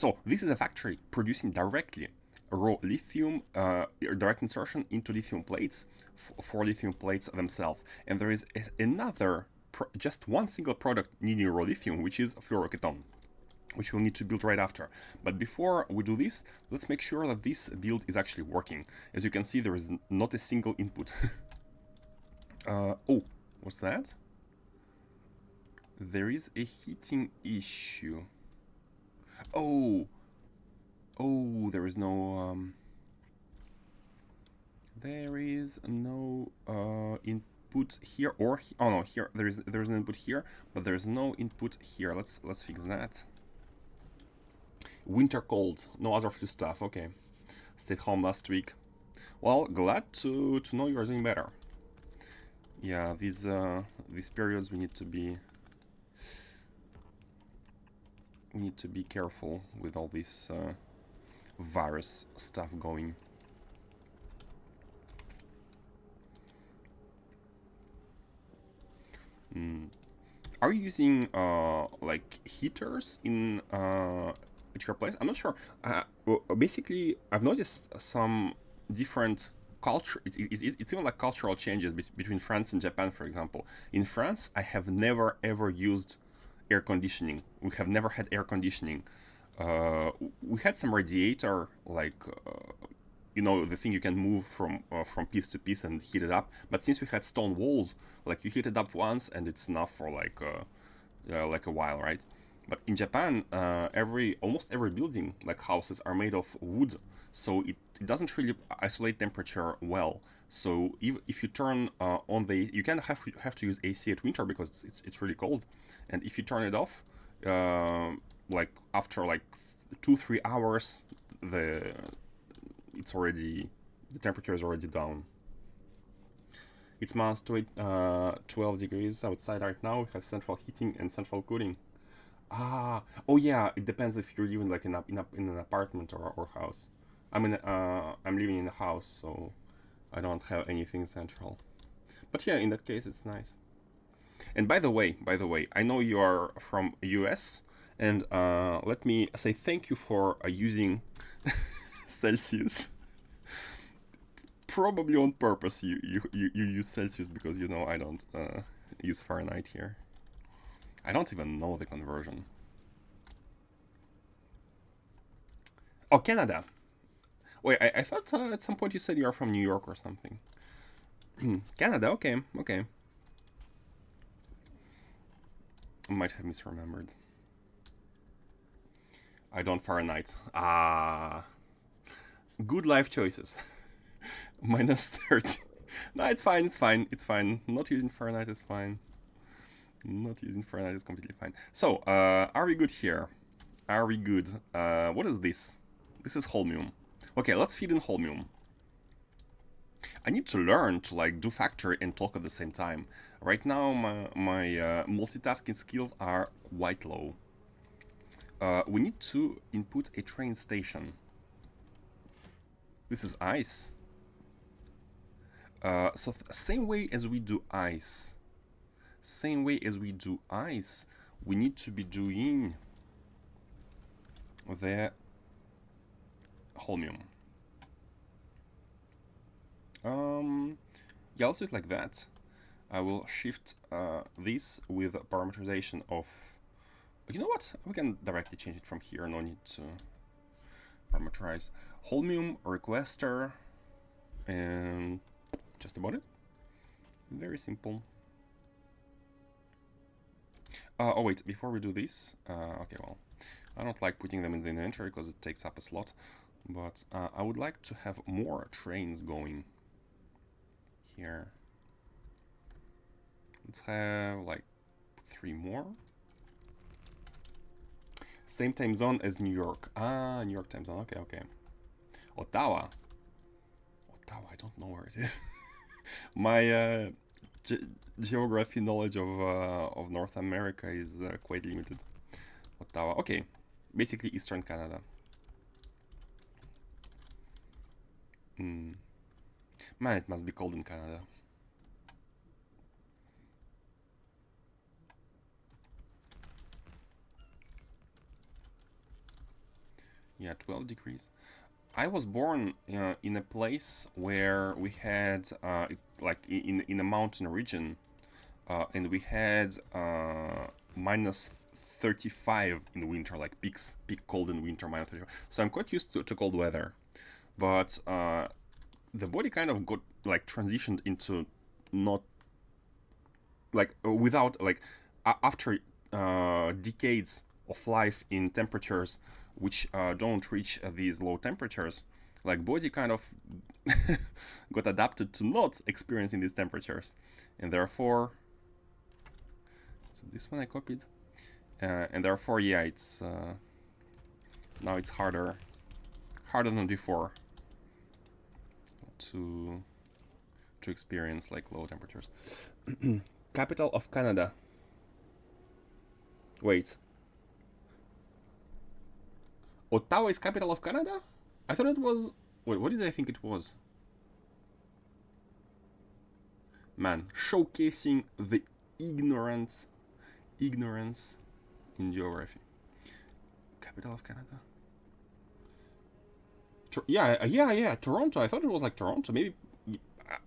So this is a factory producing directly raw lithium, direct insertion into lithium plates for lithium plates themselves. And there is another, just one single product needing raw lithium, which is fluoroketone, which we'll need to build right after. But before we do this, let's make sure that this build is actually working. As you can see, there is not a single input. Oh, what's that? There is a heating issue. Oh, there is no input here, or oh no, here there's an input here, but there's no input here. Let's fix that. Winter cold, no other flu stuff. Okay, stayed home last week. Well, glad to know you are doing better. Yeah, these periods we need to be careful with all this virus stuff going. Are you using like heaters in at your place? I'm not sure. Well, basically, I've noticed some different culture. It's even like cultural changes between France and Japan, for example. In France, I have never ever used air conditioning. We have never had air conditioning. We had some radiator, like the thing you can move from piece to piece and heat it up. But since we had stone walls, like you heat it up once and it's enough for like a while, right? But in Japan, almost every building, like houses, are made of wood, so it doesn't really isolate temperature well. So if you turn on you kind of have to use AC at winter because it's really cold, and if you turn it off, like after like 2-3 hours, the temperature is already down. It's minus 12 degrees outside right now. We have central heating and central cooling. Oh yeah, it depends if you're living like in an apartment or house. I'm living in a house, so I don't have anything central. But yeah, in that case, it's nice. And by the way, I know you are from US, and let me say thank you for using Celsius. Probably on purpose, you use Celsius because I don't use Fahrenheit here. I don't even know the conversion. Oh, Canada. Wait, I thought at some point you said you are from New York or something. Canada, okay. I might have misremembered. I don't Fahrenheit. Good life choices. Minus 30. No, it's fine. Not using Fahrenheit is fine. Not using Fahrenheit is completely fine. So, are we good here? Are we good? What is this? This is holmium. Okay, let's feed in holmium. I need to learn to like do factory and talk at the same time. Right now, my multitasking skills are quite low. We need to input a train station. This is ice. So same way as we do ice, we need to be doing the holmium. Yeah, let's do it like that. I will shift this with parameterization of. You know what? We can directly change it from here. No need to parameterize. Holmium requester, and just about it. Very simple. Oh wait, before we do this, okay, well, I don't like putting them in the inventory because it takes up a slot, but I would like to have more trains going here. Let's have like 3 more. Same time zone as New York. New York time zone. Okay. Ottawa. I don't know where it is. My geography knowledge of North America is quite limited. Ottawa. Okay, basically Eastern Canada. Man, it must be cold in Canada. Yeah, 12 degrees. I was born in a place where we had, like in a mountain region, and we had minus 35 in winter, like peak cold in winter, minus 35. So I'm quite used to cold weather. But the body kind of got like transitioned into not like without like after decades of life in temperatures which don't reach these low temperatures, like body kind of got adapted to not experiencing these temperatures, and therefore, so this one I copied, and therefore, yeah, it's now it's harder than before to experience like low temperatures. Capital of Canada. Wait. Ottawa is capital of Canada? I thought it was... Wait, what did I think it was? Man, showcasing the ignorance in geography. Capital of Canada. Yeah, Toronto. I thought it was like Toronto. Maybe...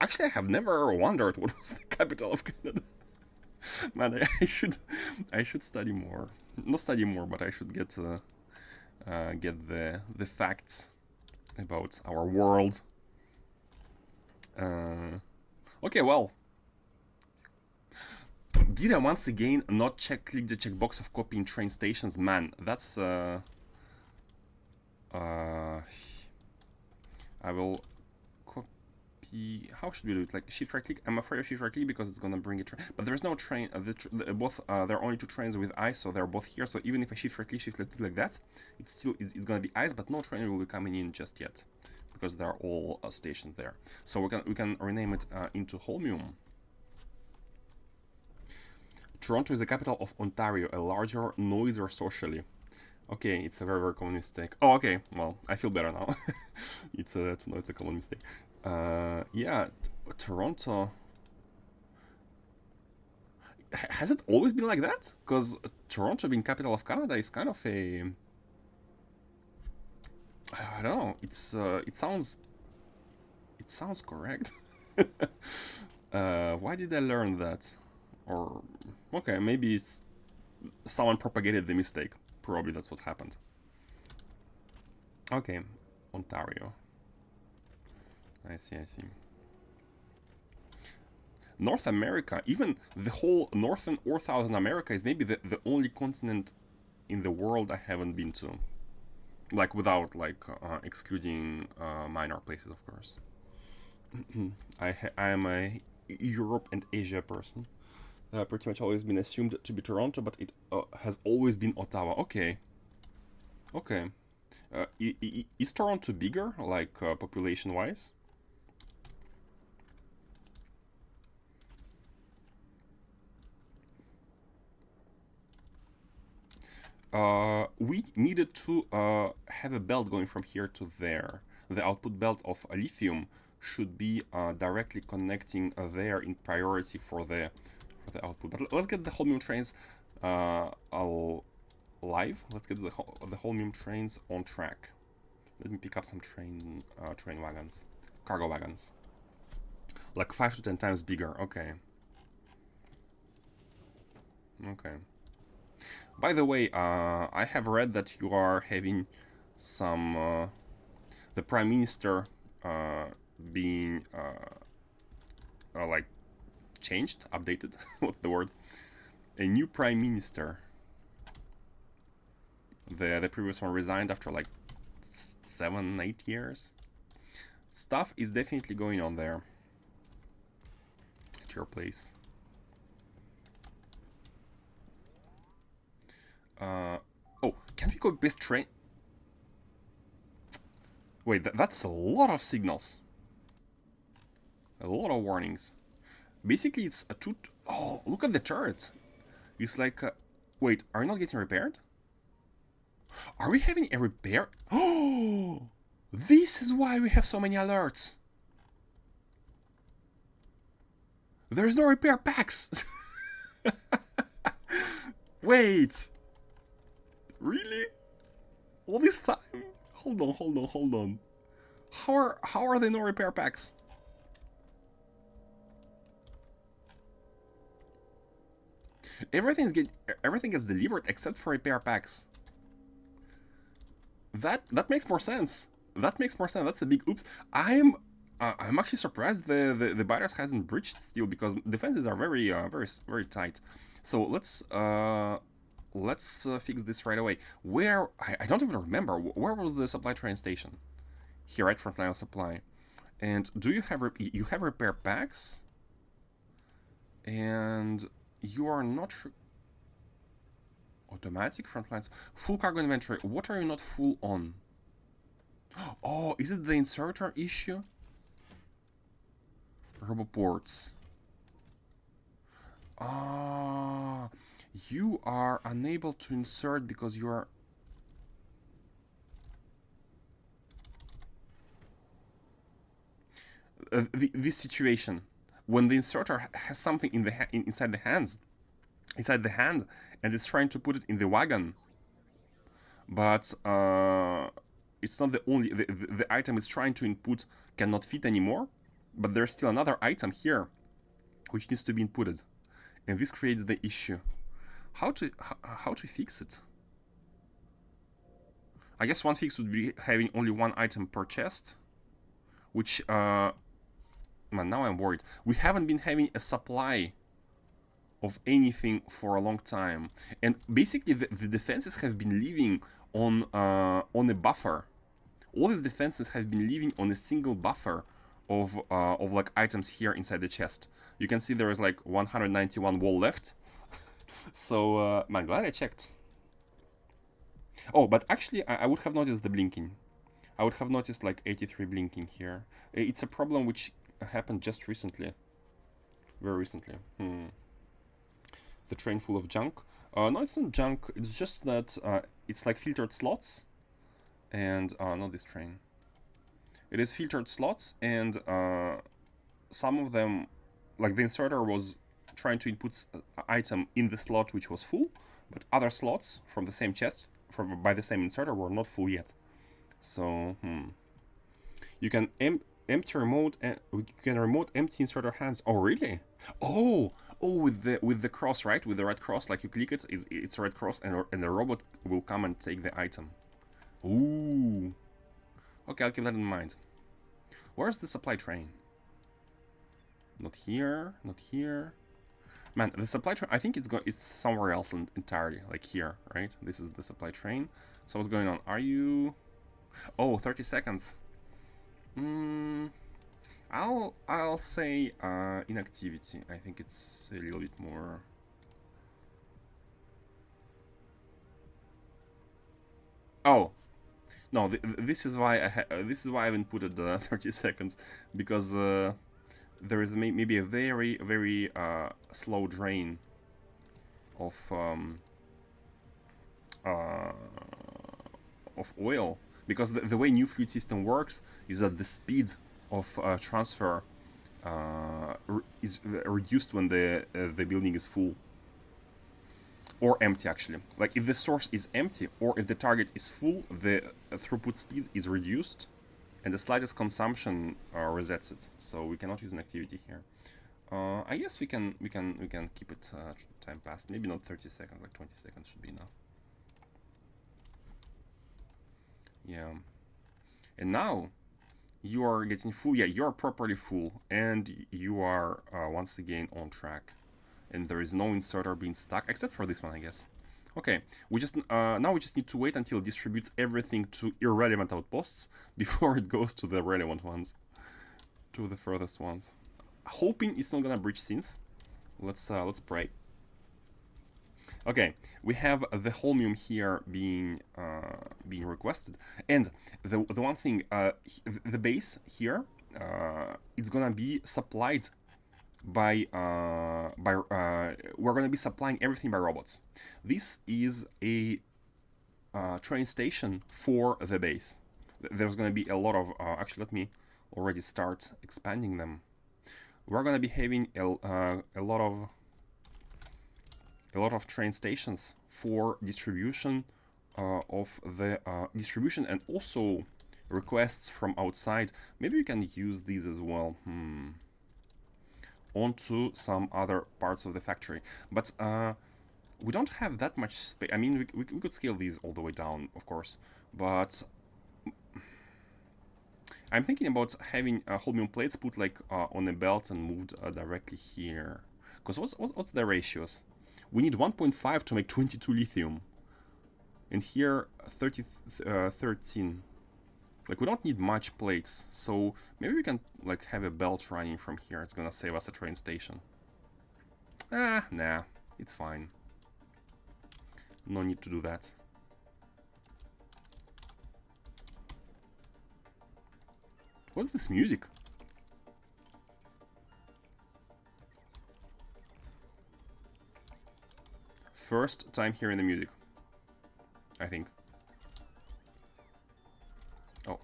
Actually, I have never wondered what was the capital of Canada. Man, I should study more. Not study more, but I should get the facts about our world. Okay, well, did I once again not click the checkbox of copying train stations? Man, that's I will copy. How should we do it? Like shift right click? I'm afraid of shift right click because it's gonna bring a train. But there's no train. Both there are only two trains with ice, so they're both here. So even if I shift right click like that, it's gonna be ice, but no train will be coming in just yet because they're all stationed there. So we can rename it into Holmium. Toronto is the capital of Ontario, a larger, noisier socially. Okay, it's a very, very common mistake. Oh, okay, well, I feel better now. To know it's a common mistake. Yeah, Toronto... Has it always been like that? Because Toronto being capital of Canada is kind of a... I don't know, it sounds correct. Why did I learn that? Or, okay, maybe it's someone propagated the mistake. Probably that's what happened. Okay, Ontario. I see. North America, even the whole northern or southern America is maybe the only continent in the world I haven't been to. Like without like excluding minor places, of course. I am a Europe and Asia person. Pretty much always been assumed to be Toronto, but it has always been Ottawa. Okay. Is Toronto bigger, like population-wise? We needed to have a belt going from here to there. The output belt of lithium should be directly connecting there in priority for the output. But let's get the Holmium trains live. Let's get the Holmium trains on track. Let me pick up some train wagons, cargo wagons, like 5 to 10 times bigger. Okay. By the way, I have read that you are having some the Prime Minister being like changed, updated. What's the word? A new Prime Minister. The previous one resigned after like 7-8 years. Stuff is definitely going on there at your place. Oh, can we go best train? Wait, that's a lot of signals. A lot of warnings. Basically, it's a two... Oh, look at the turret. It's like... Wait, are you not getting repaired? Are we having a repair? Oh! This is why we have so many alerts. There's no repair packs. Wait. Really? All this time? Hold on, hold on, hold on. How are there no repair packs? Everything gets delivered except for repair packs. That makes more sense. That makes more sense. That's a big oops. I'm actually surprised the virus hasn't breached still, because defenses are very tight. So let's fix this right away. Where I don't even remember where was the supply train station. Here, right, frontline of supply. And do you have you have repair packs? And you are not automatic frontlines. Full cargo inventory. What are you not full on? Oh, is it the inserter issue? Roboports. Ah, you are unable to insert because you are. This situation, when the inserter has something in the inside the hand, and it's trying to put it in the wagon, but it's not the only the item it's trying to input cannot fit anymore, but there's still another item here which needs to be inputted, and this creates the issue. How to fix it? I guess one fix would be having only one item per chest, which man, now I'm worried. We haven't been having a supply of anything for a long time, and basically the defenses have been living on a buffer. All these defenses have been living on a single buffer of like items here inside the chest. You can see there is like 191 wall left. So man, glad I checked. Oh, but actually I would have noticed the blinking. I would have noticed like 83 blinking here. It's a problem which happened just recently. Very recently. The train full of junk. No, it's not junk. It's just that it's like filtered slots. And not this train. It is filtered slots, and some of them, like the inserter was trying to input an item in the slot which was full, but other slots from the same chest, by the same inserter, were not full yet. So you can empty remote, you can remote empty inserter hands. Oh really? Oh, with the cross, right? With the red cross, like you click it, it's a red cross, and the robot will come and take the item. Ooh. Okay, I'll keep that in mind. Where's the supply train? Not here, not here. Man, the supply train, I think it's somewhere else entirely, like here, right? This is the supply train. So what's going on? Are you... Oh, 30 seconds. I'll say inactivity. I think it's a little bit more... Oh, no, this is why I haven't put it 30 seconds, because there is maybe a very slow drain of oil, because the way new fluid system works is that the speed of transfer is reduced when the building is full. Or empty, actually. Like if the source is empty or if the target is full, the throughput speed is reduced, and the slightest consumption resets it. So we cannot use an activity here. I guess we can keep it time passed. Maybe not 30 seconds, like 20 seconds should be enough. Yeah. And now you are getting full. Yeah, you are properly full, and you are once again on track. And there is no inserter being stuck, except for this one, I guess. Okay, we just now we just need to wait until it distributes everything to irrelevant outposts before it goes to the relevant ones, to the furthest ones. Hoping it's not gonna breach scenes. Let's pray. Okay, we have the holmium here being requested, and the one thing, the base here, it's gonna be supplied by we're going to be supplying everything by robots. This is a train station for the base. There's going to be a lot of actually, let me already start expanding them. We're going to be having a lot of train stations for distribution of the distribution and also requests from outside. Maybe we can use these as well. Onto some other parts of the factory. But we don't have that much space. I mean, we could scale these all the way down, of course. But I'm thinking about having holmium plates put like on a belt and moved directly here. Because what's the ratios? We need 1.5 to make 22 lithium. And here 13. Like, we don't need much plates, so maybe we can like have a belt running from here. It's gonna save us a train station. Nah, it's fine. No need to do that. What's this music? First time hearing the music, I think. Oh.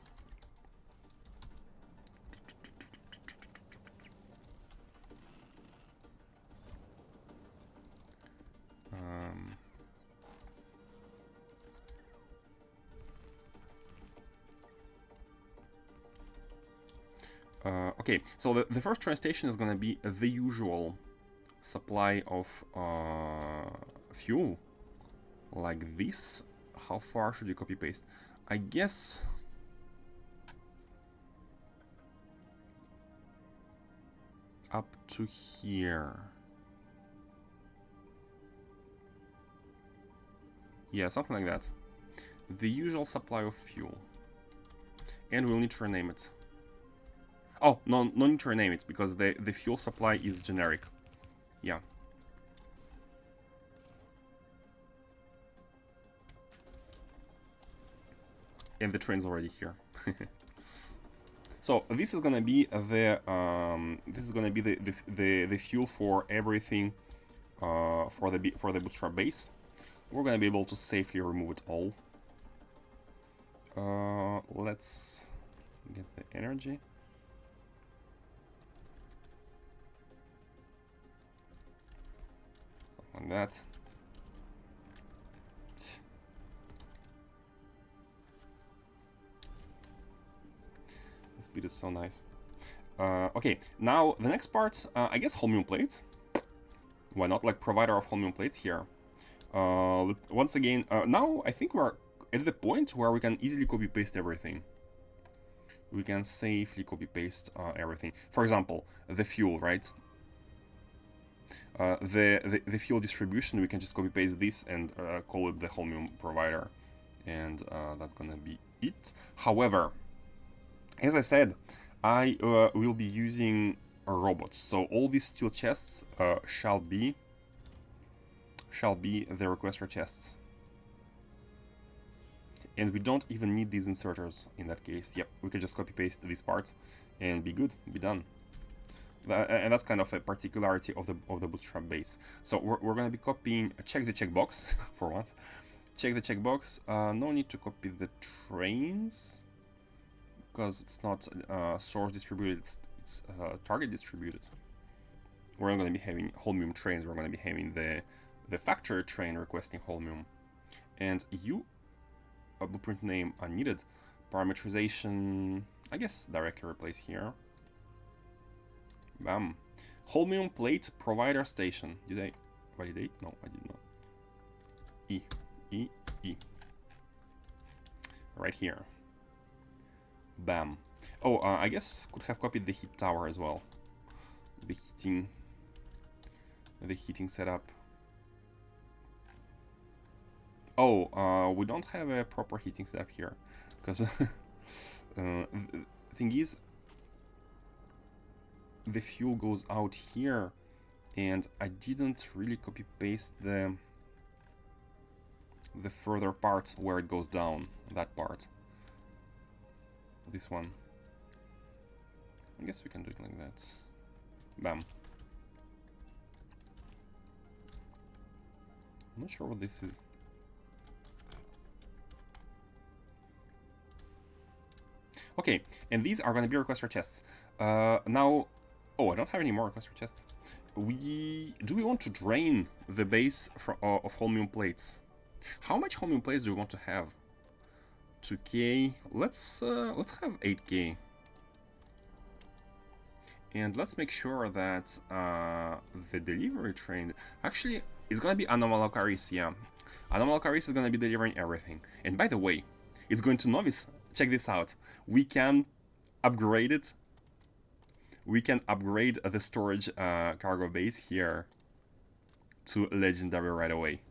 Okay, so the first train station is gonna be the usual supply of fuel, like this. How far should we copy paste? I guess up to here. Yeah, something like that. The usual supply of fuel. And we'll need to rename it. Oh, no need to rename it, because the fuel supply is generic. Yeah. And the train's already here. So this is gonna be the the fuel for everything for the bootstrap base. We're gonna be able to safely remove it all. Let's get the energy. Something like that. The speed is so nice. Okay, now the next part, I guess holmium plates. Why not? Like, provider of holmium plates here. Once again, now I think we're at the point where we can easily copy paste everything. We can safely copy paste everything. For example, the fuel, right? The fuel distribution, we can just copy paste this and call it the holmium provider, and that's gonna be it. However, as I said, I will be using robots, so all these steel chests shall be the requester chests. And we don't even need these inserters in that case. Yep, we can just copy paste this part and be good, be done. And that's kind of a particularity of the bootstrap base. So we're going to be copying, check the checkbox for once. Check the checkbox. No need to copy the trains, because it's not source distributed, it's target distributed. We're not going to be having holmium trains, we're going to be having the factory train requesting holmium. And a blueprint name unneeded. Parameterization, I guess directly replace here. Bam. Holmium plate provider station. Did I validate? No, I did not. E. Right here. Bam. Oh, I guess could have copied the heat tower as well. The heating setup. Oh, we don't have a proper heating setup here, because the thing is, the fuel goes out here, and I didn't really copy paste the further part where it goes down, that part. This one. I guess we can do it like that. Bam. I'm not sure what this is. Okay, and these are going to be requester chests. Now, oh, I don't have any more requester chests. Do we want to drain the base of holmium plates? How much holmium plates do we want to have? 2k. Let's have 8k. And let's make sure that the delivery train actually is gonna be Anomalocaris, yeah. Anomalocaris is gonna be delivering everything. And by the way, it's going to Novice. Check this out. We can upgrade it. We can upgrade the storage cargo base here to legendary right away.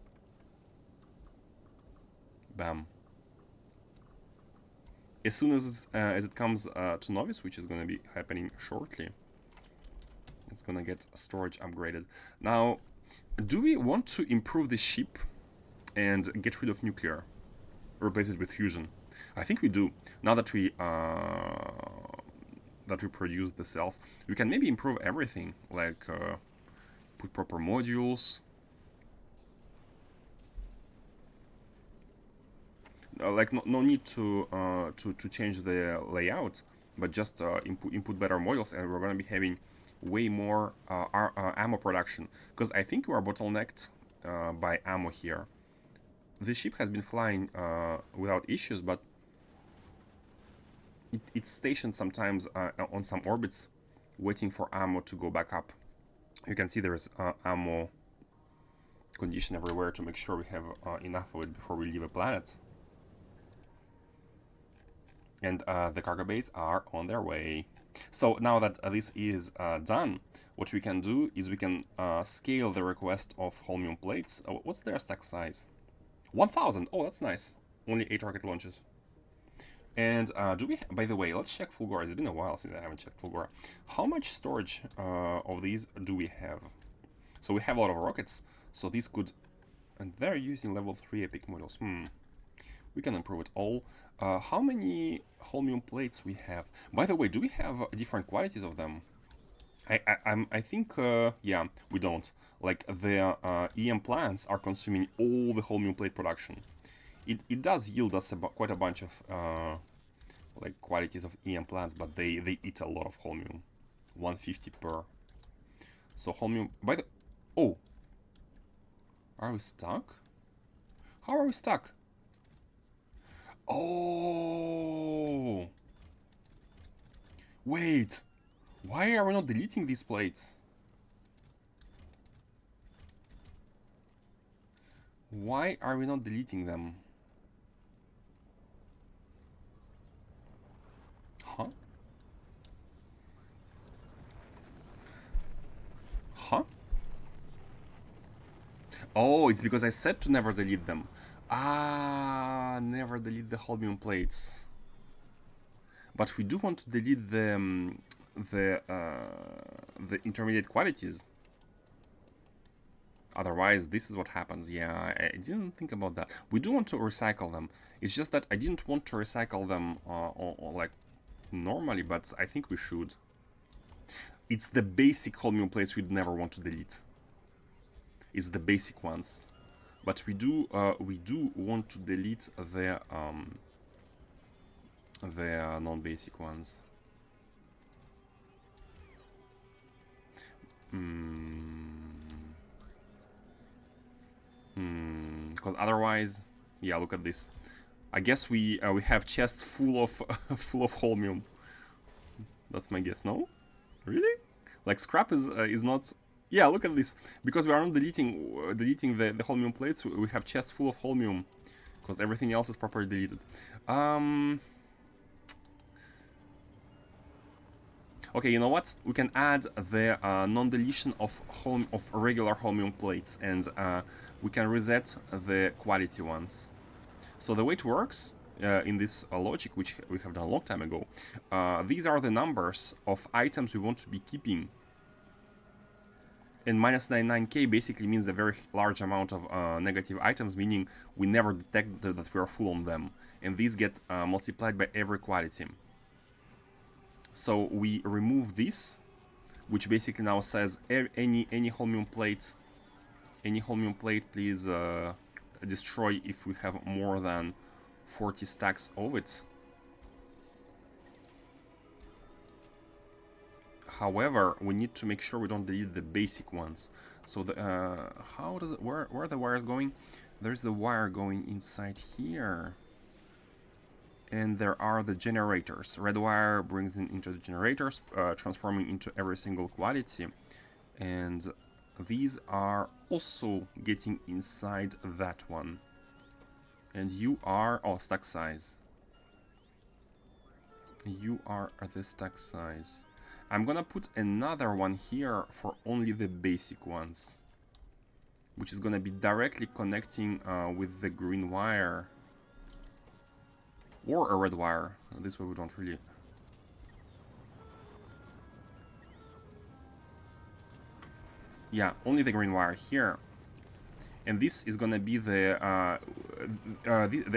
Bam. As soon as it comes to Novice, which is gonna be happening shortly, it's gonna get storage upgraded. Now, do we want to improve the ship and get rid of nuclear? Replace it with fusion? I think we do. Now that we produce the cells, we can maybe improve everything, like put proper modules. Like no need to change the layout, but just input better modules, and we're gonna be having way more ammo production, because I think we are bottlenecked by ammo here. The ship has been flying without issues, but it's stationed sometimes on some orbits, waiting for ammo to go back up. You can see there's ammo condition everywhere to make sure we have enough of it before we leave a planet. And the cargo bays are on their way. So now that this is done, what we can do is we can scale the request of holmium plates. Oh, what's their stack size? 1000. Oh, that's nice. Only 8 rocket launches. And do we, by the way, let's check Fulgora. It's been a while since I haven't checked Fulgora. How much storage of these do we have? So we have a lot of rockets, so these could, and they're using level 3 epic modules. We can improve it all. How many holmium plates we have? By the way, do we have different qualities of them? I think, yeah, we don't. Like, the EM plants are consuming all the holmium plate production. It does yield us quite a bunch of like qualities of EM plants, but they eat a lot of holmium. 150 per. So holmium, by the... Oh! Are we stuck? How are we stuck? Oh! Wait! Why are we not deleting these plates? Why are we not deleting them? Huh? Huh? Oh, it's because I said to never delete them. Ah, never delete the holmium plates. But we do want to delete the intermediate qualities. Otherwise, this is what happens. Yeah, I didn't think about that. We do want to recycle them. It's just that I didn't want to recycle them like normally, but I think we should. It's the basic holmium plates we'd never want to delete. It's the basic ones, but we do want to delete the non-basic ones. Because otherwise, yeah, look at this. I guess we have chests full of full of holmium. That's my guess. No, really? Like scrap is not. Yeah, look at this. Because we are not deleting the holmium plates, we have chests full of holmium, because everything else is properly deleted. Okay, you know what? We can add the non-deletion of regular holmium plates, and we can reset the quality ones. So the way it works in this logic, which we have done a long time ago, these are the numbers of items we want to be keeping. And minus 99k basically means a very large amount of negative items, meaning we never detect that we are full on them. And these get multiplied by every quality. So we remove this, which basically now says any holmium plate, please destroy if we have more than 40 stacks of it. However, we need to make sure we don't delete the basic ones. So the how does it, where are the wires going? there's the wire going inside here. And there are the generators. Red wire brings into the generators, transforming into every single quality. And these are also getting inside that one. And you are, oh, stack size. You are the stack size. I'm gonna put another one here for only the basic ones, which is gonna be directly connecting with the green wire. Or a red wire. This way we don't really... Yeah, only the green wire here. And this is gonna be the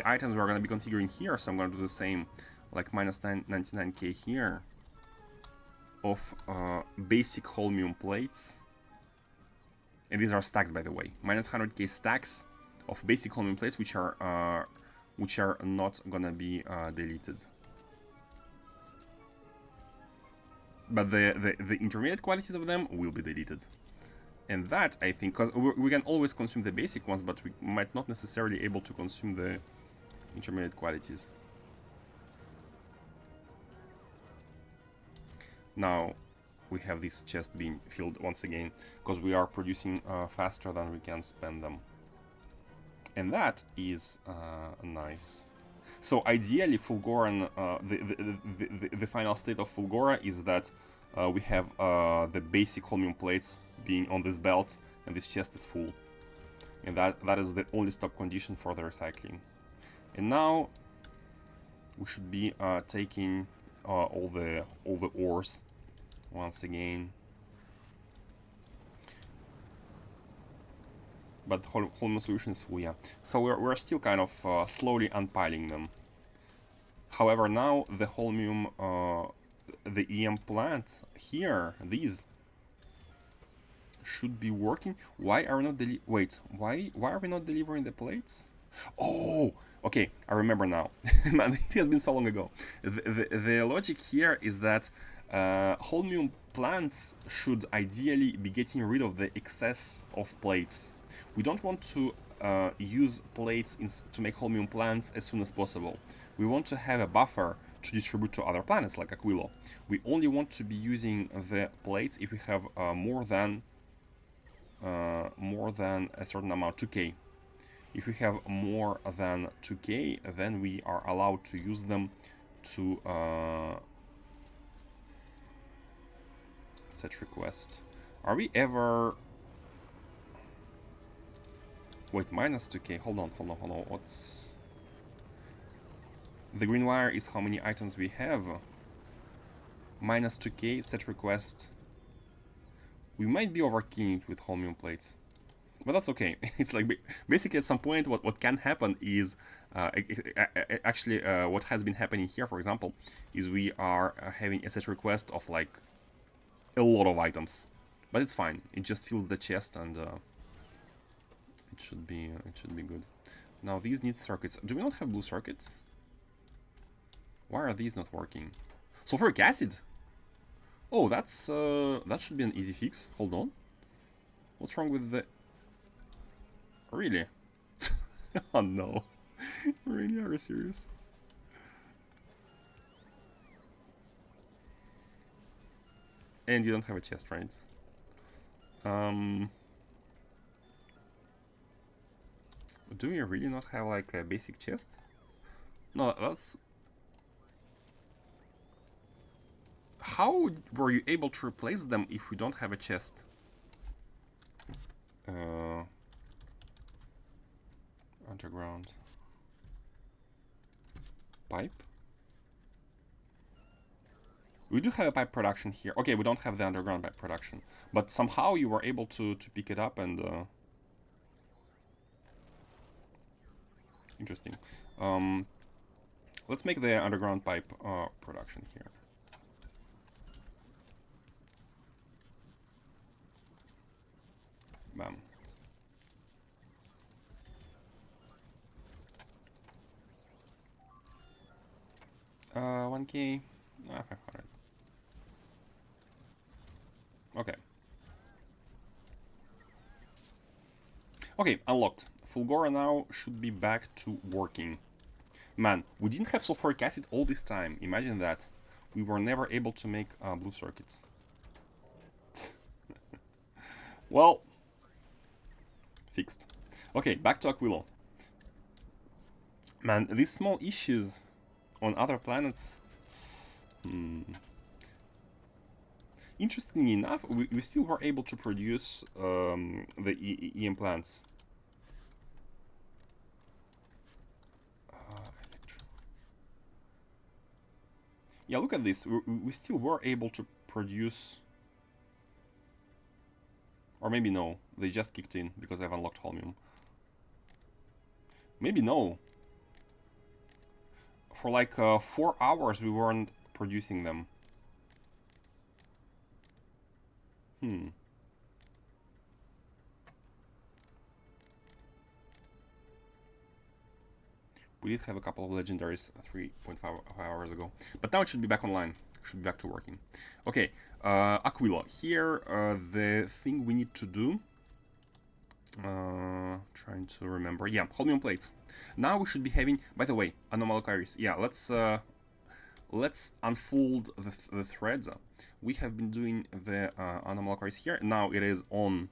items we're gonna be configuring here, so I'm gonna do the same, like minus 99k here of basic holmium plates. And these are stacks, by the way. Minus 100k stacks of basic holmium plates, which are not gonna be deleted. But the intermediate qualities of them will be deleted. And that, I think, because we can always consume the basic ones, but we might not necessarily able to consume the intermediate qualities. Now we have this chest being filled once again, because we are producing faster than we can spend them. And that is nice. So ideally, Fulgoran, the final state of Fulgora is that we have the basic holmium plates being on this belt, and this chest is full. And that is the only stop condition for the recycling. And now we should be taking all the ores once again. But the holmium solution is full, yeah. So we're still kind of slowly unpiling them. However, now the holmium, the EM plant here, these should be working. Why are we not wait? Why are we not delivering the plates? Oh, okay, I remember now. Man, it has been so long ago. The logic here is that holmium plants should ideally be getting rid of the excess of plates. We don't want to use plates to make holmium plants as soon as possible. We want to have a buffer to distribute to other planets like Aquilo. We only want to be using the plates if we have more than a certain amount, 2k. If we have more than 2k, then we are allowed to use them to set request. Are we ever... Wait, minus 2k, hold on, what's... The green wire is how many items we have. Minus 2k, set request. We might be overkeying it with holmium plates. But that's okay. It's like, basically at some point what can happen is, actually what has been happening here, for example, is we are having a set request of like a lot of items. But it's fine. It just fills the chest and it should be good. Now these need circuits. Do we not have blue circuits? Why are these not working? Sulfuric acid? Oh, that's that should be an easy fix. Hold on. What's wrong with the... Really? Oh no. Really, are you serious? And you don't have a chest, right? Do you really not have like a basic chest? No, that's... How were you able to replace them if we don't have a chest? Underground pipe. We do have a pipe production here. Okay, we don't have the underground pipe production, but somehow you were able to pick it up and interesting. Let's make the underground pipe production here. Bam. 1k, 500. Okay. Okay, unlocked. Fulgora now should be back to working. Man, we didn't have sulfuric acid all this time. Imagine that. We were never able to make blue circuits. Well, fixed. Okay, back to Aquilo. Man, these small issues on other planets... Interestingly enough, we still were able to produce the EM plants. Yeah, look at this. We still were able to produce... Or maybe no, they just kicked in because I've unlocked holmium. Maybe no. For like 4 hours we weren't producing them. We did have a couple of legendaries 3.5 hours ago. But now it should be back online. Should be back to working. Okay, Aquilo. Here, the thing we need to do... trying to remember. Yeah, holmium plates. Now we should be having... By the way, anomalocaries. Yeah, let's unfold the threads. We have been doing the anomalocaries here. Now it is on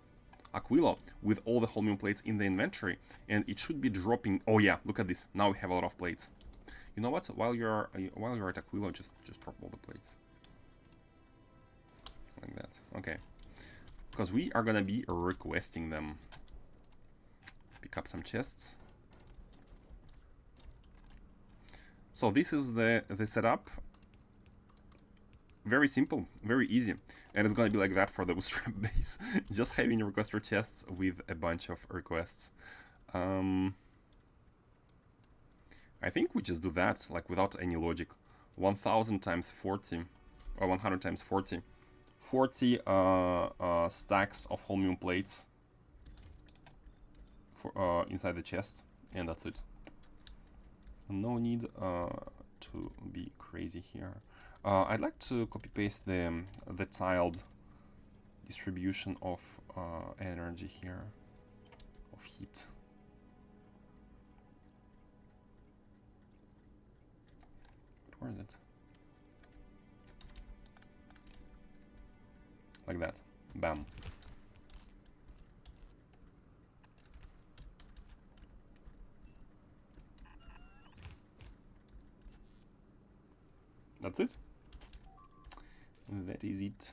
Aquilo with all the holmium plates in the inventory, and it should be dropping. Oh yeah, look at this. Now we have a lot of plates. You know what? While you're at Aquilo, just drop all the plates like that. Okay, because we are gonna be requesting them. Pick up some chests. So this is the setup. Very simple, very easy, and it's gonna be like that for the bootstrap base. Just having requester chests with a bunch of requests. I think we just do that like without any logic. 1000 times 40 or 100 times 40. 40 stacks of holmium plates for inside the chest, and that's it. No need to be crazy here. I'd like to copy paste the tiled distribution of energy here, of heat. Where is it? Like that. Bam. That's it. That is it.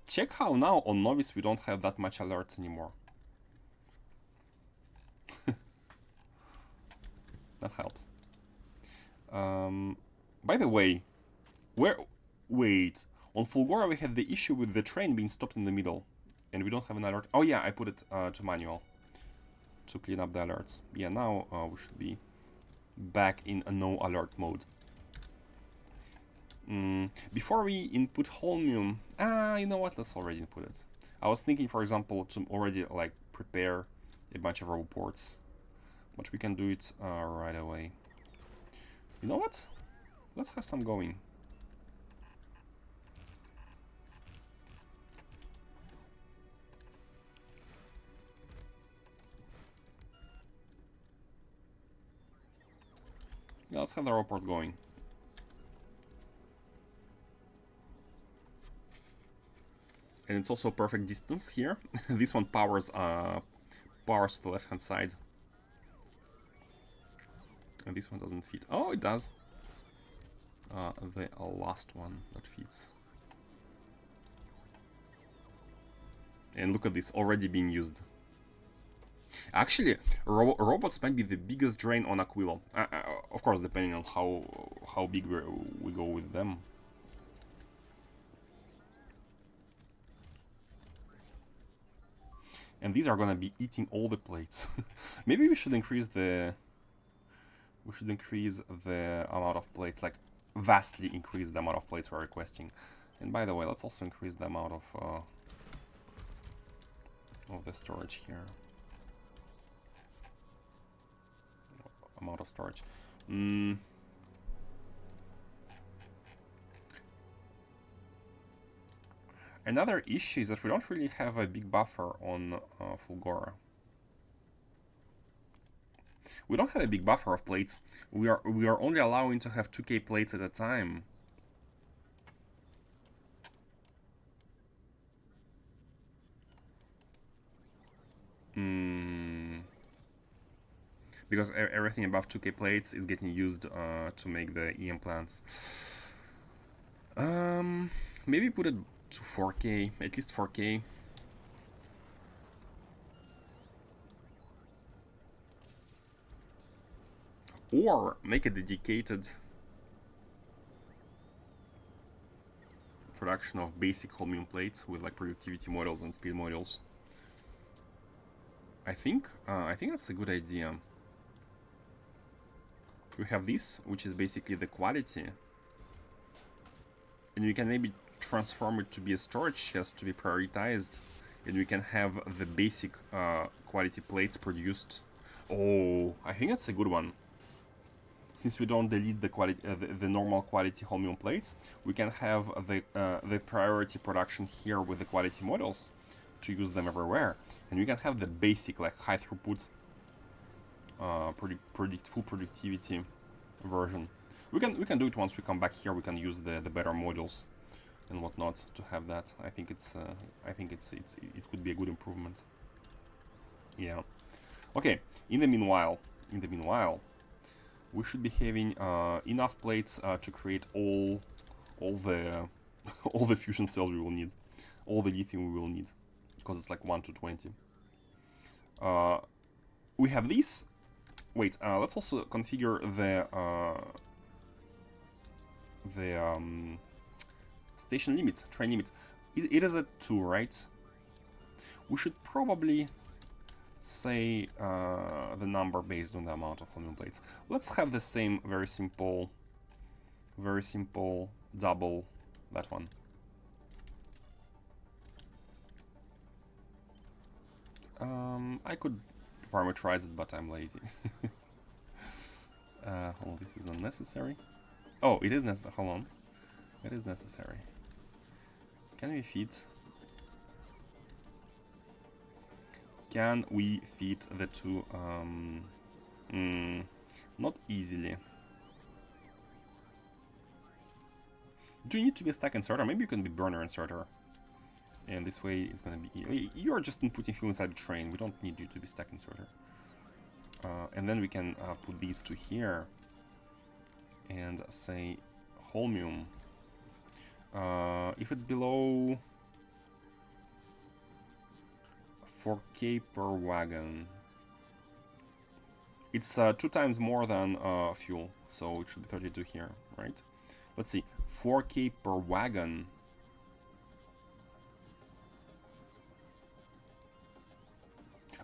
Check how now on Novice we don't have that much alerts anymore. That helps. By the way, wait, on Fulgora we had the issue with the train being stopped in the middle, and we don't have an alert. Oh yeah, I put it to manual to clean up the alerts. Yeah, now we should be back in a no alert mode. Before we input holmium, you know what? Let's already input it. I was thinking, for example, to already like prepare a bunch of reports, but we can do it right away. You know what? Let's have some going. Yeah, let's have the reports going. And it's also a perfect distance here. This one powers to the left hand side. And this one doesn't fit. Oh, it does. The last one that fits. And look at this, already being used. Actually, robots might be the biggest drain on Aquilo. Of course, depending on how big we go with them. And these are gonna be eating all the plates. Maybe we should increase the... We should increase the amount of plates, like vastly increase the amount of plates we're requesting. And by the way, let's also increase the amount of the storage here. Amount of storage. Another issue is that we don't really have a big buffer on Fulgora. We don't have a big buffer of plates. We are only allowing to have 2K plates at a time. Because everything above 2K plates is getting used to make the EM plants. Maybe put it to 4K, at least 4K. Or make a dedicated production of basic holmium plates with like productivity models and speed models. I think that's a good idea. We have this, which is basically the quality, and we can maybe transform it to be a storage chest to be prioritized, and we can have the basic quality plates produced. Oh, I think that's a good one. Since we don't delete the quality, the normal quality holmium plates, we can have the priority production here with the quality models to use them everywhere, and we can have the basic like high throughput, full productivity version. We can do it once we come back here. We can use the better modules and whatnot to have that. I think it could be a good improvement. Yeah. Okay. In the meanwhile, we should be having enough plates to create all the all the fusion cells we will need, all the lithium we will need, because it's like 1 to 20. We have this. Wait, let's also configure the station limit, train limit. It is at 2, right? We should probably say the number based on the amount of holmium plates. Let's have the same very simple double that one. I could parameterize it, but I'm lazy. Oh, this is unnecessary. Oh, it is necessary. Hold on. It is necessary. Can we fit? Can we fit the two? Not easily. Do you need to be a stack inserter? Maybe you can be burner inserter. And this way it's gonna be... You are just inputting fuel inside the train. We don't need you to be stack inserter. And then we can put these two here. And say holmium. If it's below 4K per wagon, it's 2 times more than fuel, so it should be 32 here, right? Let's see, 4K per wagon.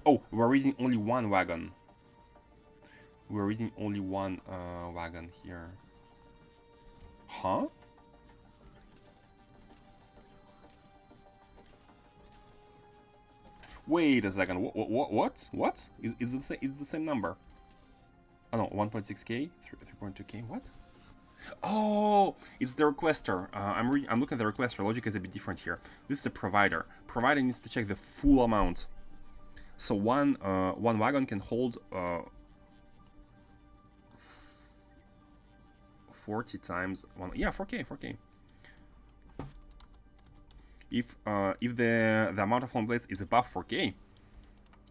Oh, we're reading only one wagon. We're reading only one wagon here. Huh? Wait a second. What? It's the same number. Oh no, 1.6K, 3.2K. What? Oh, it's the requester. I'm looking at the requester. Logic is a bit different here. This is a provider. Provider needs to check the full amount. So one wagon can hold 40 times one. Yeah, 4K. If the amount of home plates is above 4K,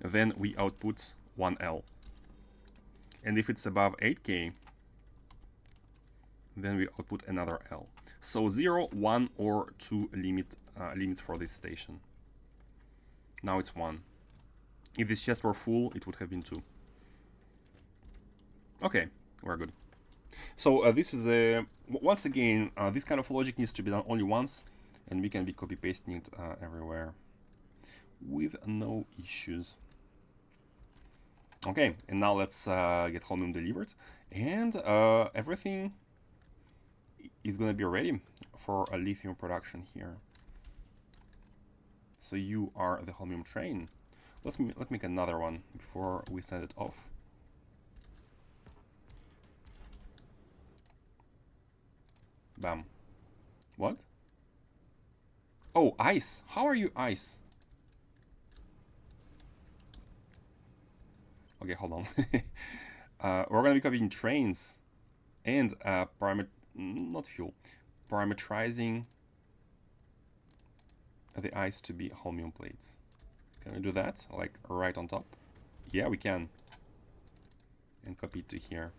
then we output 1L. And if it's above 8K, then we output another L. So 0, 1, or 2 limits for this station. Now it's 1. If this chest were full, it would have been 2. Okay, we're good. So this is a... Once again, this kind of logic needs to be done only once, and we can be copy-pasting it everywhere with no issues. Okay, and now let's get holmium delivered, and everything is gonna be ready for a lithium production here. So you are the holmium train. Let's make another one before we send it off. Bam. What? Oh, ice. How are you ice? Okay, hold on. We're gonna be copying trains and not fuel, parameterizing the ice to be holmium plates. Can we do that? Like right on top? Yeah, we can. And copy it to here.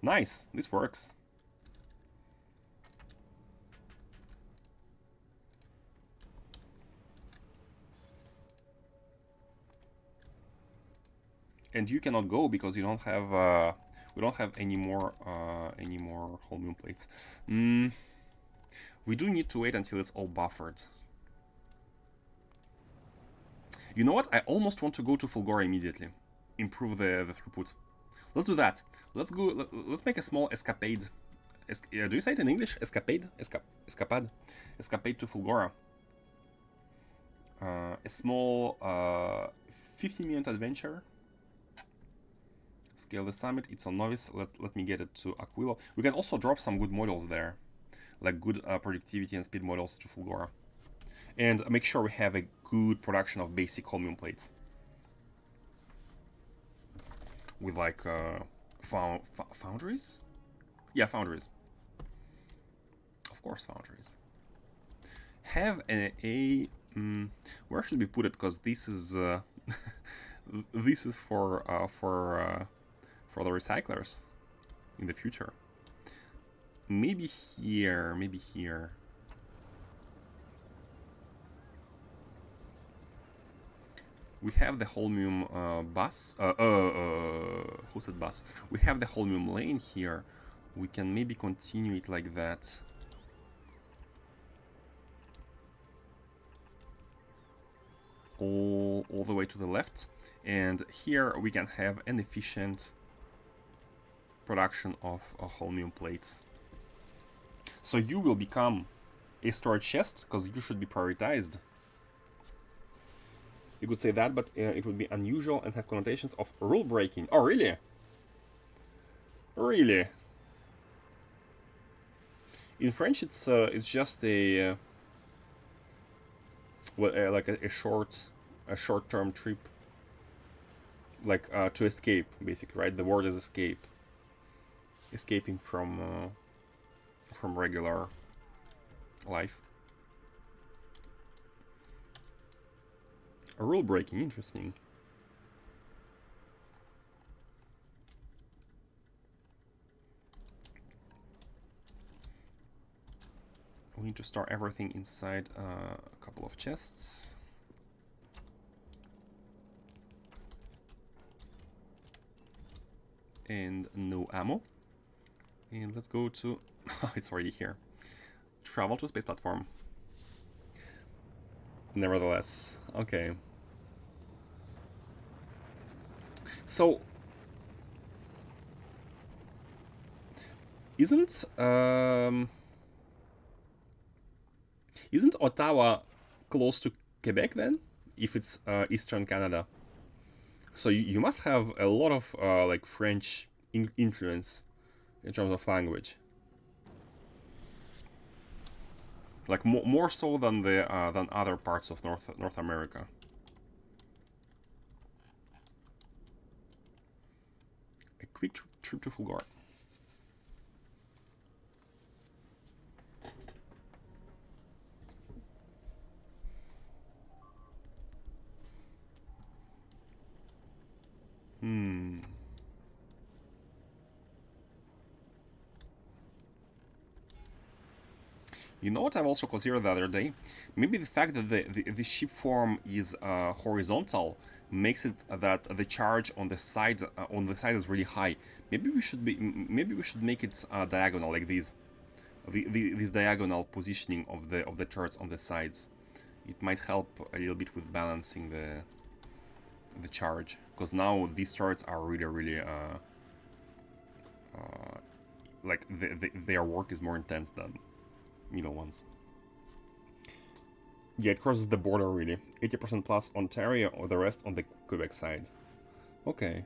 Nice, this works. And you cannot go because you don't have we don't have any more holmium plates. We do need to wait until it's all buffered. You know what? I almost want to go to Fulgora immediately. Improve the throughput. Let's do that. Let's go. Let's make a small escapade. Do you say it in English? Escapade? Escapade? Escapade to Fulgora. A small 15-minute adventure. Scale the summit. It's on novice. Let me get it to Aquilo. We can also drop some good models there, like good productivity and speed models to Fulgora, and make sure we have a good production of basic holmium plates with like foundries. Yeah, foundries. Of course, foundries. Have where should we put it? Because this is this is for the recyclers in the future. Maybe here, maybe here. We have the holmium bus. Who said bus? We have the holmium lane here. We can maybe continue it like that. All the way to the left. And here we can have an efficient production of holmium plates. So you will become a storage chest, because you should be prioritized. You could say that, but it would be unusual and have connotations of rule breaking. Oh, really? Really? In French, it's just a like a short-term trip, like to escape, basically, right? The word is escape, escaping from regular life. A rule breaking, interesting. We need to store everything inside a couple of chests. And no ammo. And let's go to... it's already here. Travel to space platform. Nevertheless, okay. So... Isn't Ottawa close to Quebec then? If it's Eastern Canada. So you must have a lot of like French influence in terms of language. Like more so than the than other parts of North America. A quick trip to Fulgora. You know what I've also considered the other day? Maybe the fact that the ship form is horizontal makes it that the charge on the side is really high. Maybe we should make it diagonal like this. This diagonal positioning of the turrets on the sides. It might help a little bit with balancing the charge, because now these turrets are really like their work is more intense than middle ones. Yeah, it crosses the border really. 80% plus Ontario, or the rest on the Quebec side. Okay.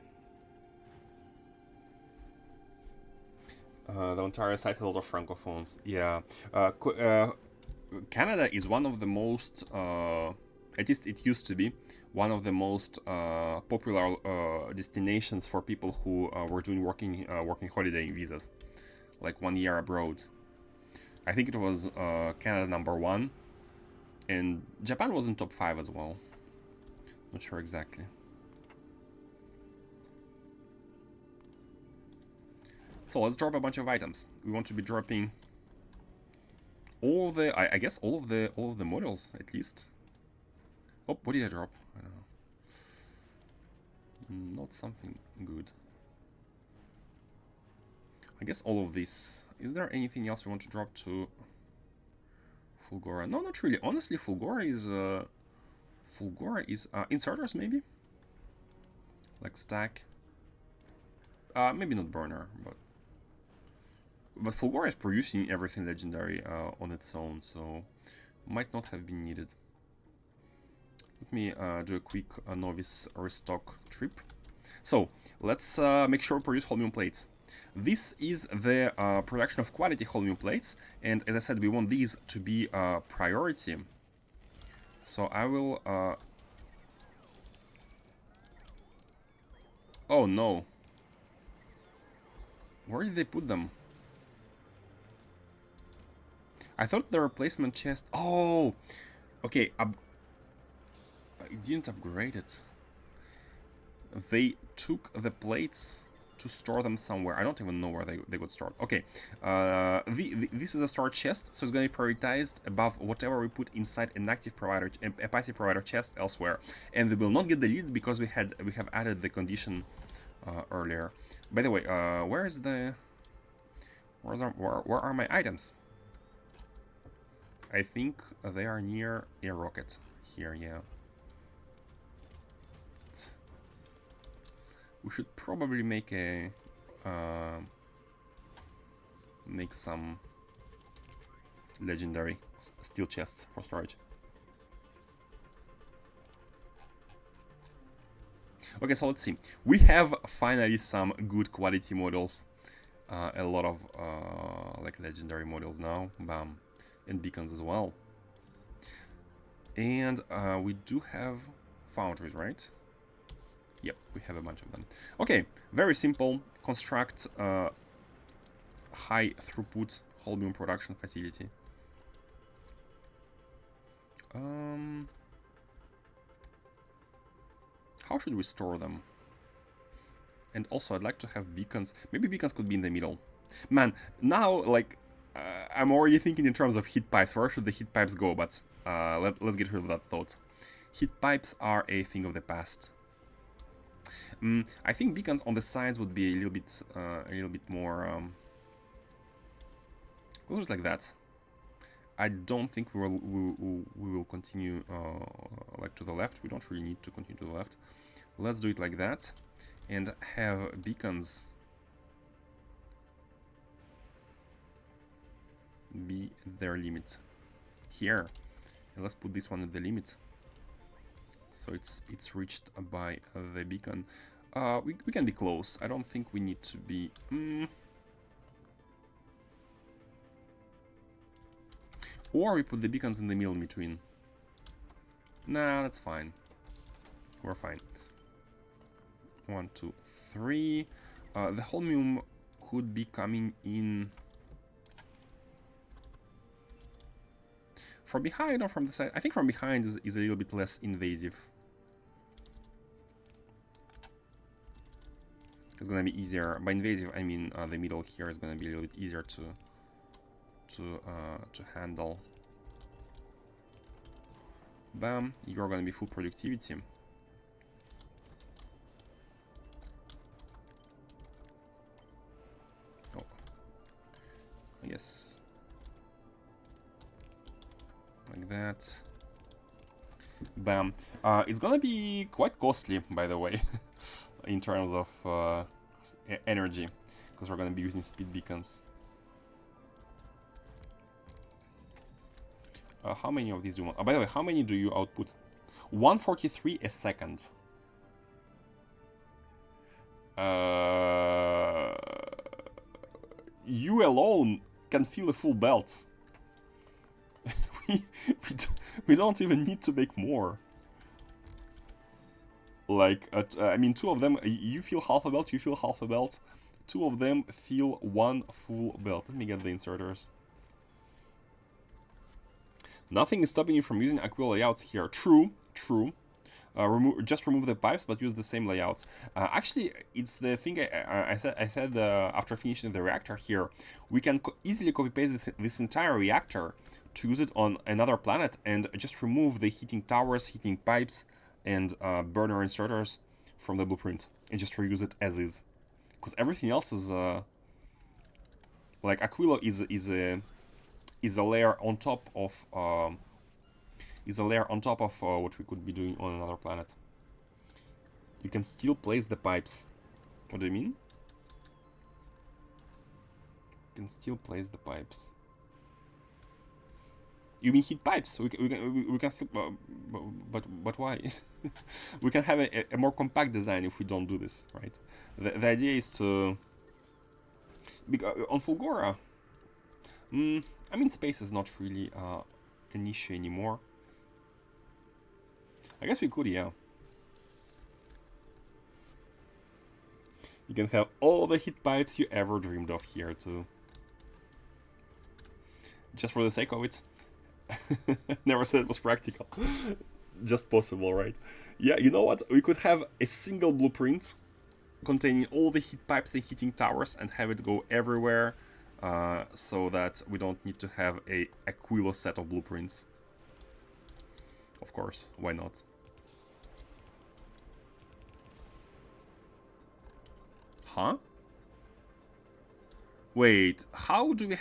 The Ontario side has a lot of francophones. Yeah. Canada is one of the most, at least it used to be, one of the most popular destinations for people who were doing working holiday visas, like 1 year abroad. I think it was Canada #1, and Japan was in top 5 as well. Not sure exactly. So let's drop a bunch of items. We want to be dropping all the, I guess all of the models at least. Oh, what did I drop? I don't know. Not something good. I guess all of this. Is there anything else we want to drop to Fulgora? No, not really. Honestly, Fulgora is inserters maybe, like stack. Maybe not burner, but Fulgora is producing everything legendary on its own, so might not have been needed. Let me do a quick novice restock trip. So let's make sure we produce holmium plates. This is the production of quality holmium plates, and as I said, we want these to be priority. So I will... Oh no. Where did they put them? I thought the replacement chest... Oh! Okay, I didn't upgrade it. They took the plates to store them somewhere. I don't even know where they got stored. Okay, this is a storage chest, so it's going to be prioritized above whatever we put inside an active provider, a passive provider chest elsewhere, and they will not get deleted because we have added the condition earlier. By the way, where are my items? I think they are near a rocket here. Yeah. We should probably make a make some legendary steel chests for storage. Okay, so let's see. We have finally some good quality models. A lot of like legendary models now, bam, and beacons as well. And we do have foundries, right? Yep, we have a bunch of them. Okay, very simple. Construct high throughput holmium production facility. How should we store them? And also, I'd like to have beacons. Maybe beacons could be in the middle. Man, now, like, I'm already thinking in terms of heat pipes. Where should the heat pipes go? But let's get rid of that thought. Heat pipes are a thing of the past. I think beacons on the sides would be a little bit more. Let's do it like that. I don't think we will continue like to the left. We don't really need to continue to the left. Let's do it like that, and have beacons be their limit here. And let's put this one at the limit, so it's reached by the beacon. We can be close. I don't think we need to be. Or we put the beacons in the middle in between. Nah, that's fine. We're fine. 1, 2, 3. The holmium could be coming in from behind or from the side. I think from behind is a little bit less invasive. It's gonna be easier. By invasive, I mean the middle here is gonna be a little bit easier to handle. Bam, you're gonna be full productivity. Oh, yes, like that. Bam. It's gonna be quite costly, by the way, in terms of energy, because we're gonna be using speed beacons. How many of these do you want? By the way, how many do you output? 143 a second. You alone can fill a full belt we don't even need to make more. Like, I mean, two of them, you feel half a belt, you feel half a belt. Two of them feel one full belt. Let me get the inserters. Nothing is stopping you from using Aquilo layouts here. True, true. Just remove the pipes, but use the same layouts. Actually, it's the thing I said after finishing the reactor here. We can easily copy-paste this entire reactor to use it on another planet and just remove the heating towers, heating pipes, and burner inserters from the blueprint and just reuse it as is. Because everything else is like Aquilo is a layer on top of what we could be doing on another planet. You can still place the pipes. What do you mean? You can still place the pipes. You mean heat pipes? We can still, but why? We can have a more compact design if we don't do this, right? The idea is to, because on Fulgora, I mean, space is not really an issue anymore. I guess we could, yeah. You can have all the heat pipes you ever dreamed of here too. Just for the sake of it. Never said it was practical. Just possible, right? Yeah, you know what? We could have a single blueprint containing all the heat pipes and heating towers and have it go everywhere, so that we don't need to have a Aquilo set of blueprints. Of course, why not? Huh? Wait, how do we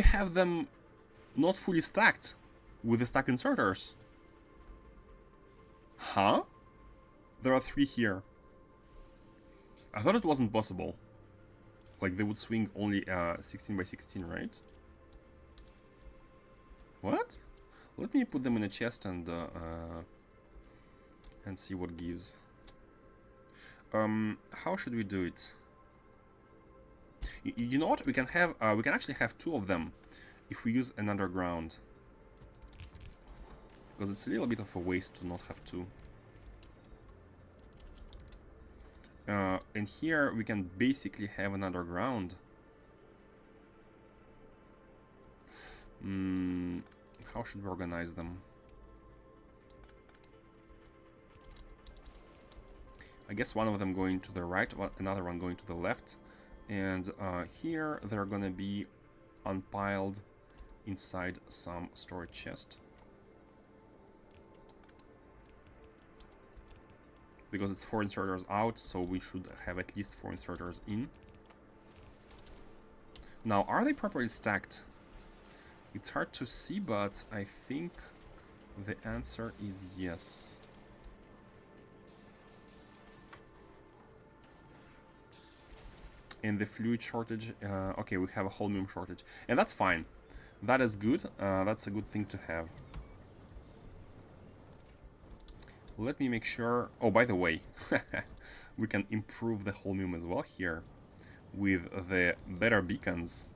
have them not fully stacked with the stack inserters? Huh? There are 3 here. I thought it wasn't possible. Like they would swing only 16 by 16, right? What? Let me put them in a chest and see what gives. How should we do it? You know what? We can actually have 2 of them if we use an underground. Because it's a little bit of a waste to not have 2. And here we can basically have an underground. How should we organize them? I guess one of them going to the right, another one going to the left. And here they're gonna be unpiled inside some storage chest. Because it's 4 inserters out, so we should have at least 4 inserters in. Now, are they properly stacked? It's hard to see, but I think the answer is yes. And the fluid shortage, okay, we have a holmium shortage. And that's fine. That is good. That's a good thing to have. Let me make sure... Oh, by the way, we can improve the holmium as well here with the better beacons.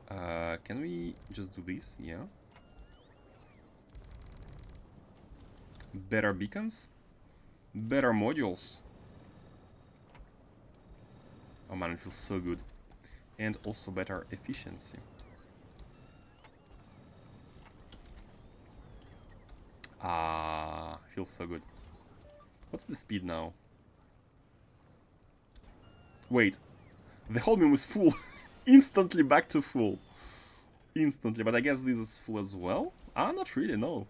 Can we just do this? Yeah. Better beacons. Better modules. Oh man, it feels so good. And also better efficiency. Ah, feels so good. What's the speed now? Wait, the holmium is full. Instantly back to full. Instantly, but I guess this is full as well? Ah, not really, no.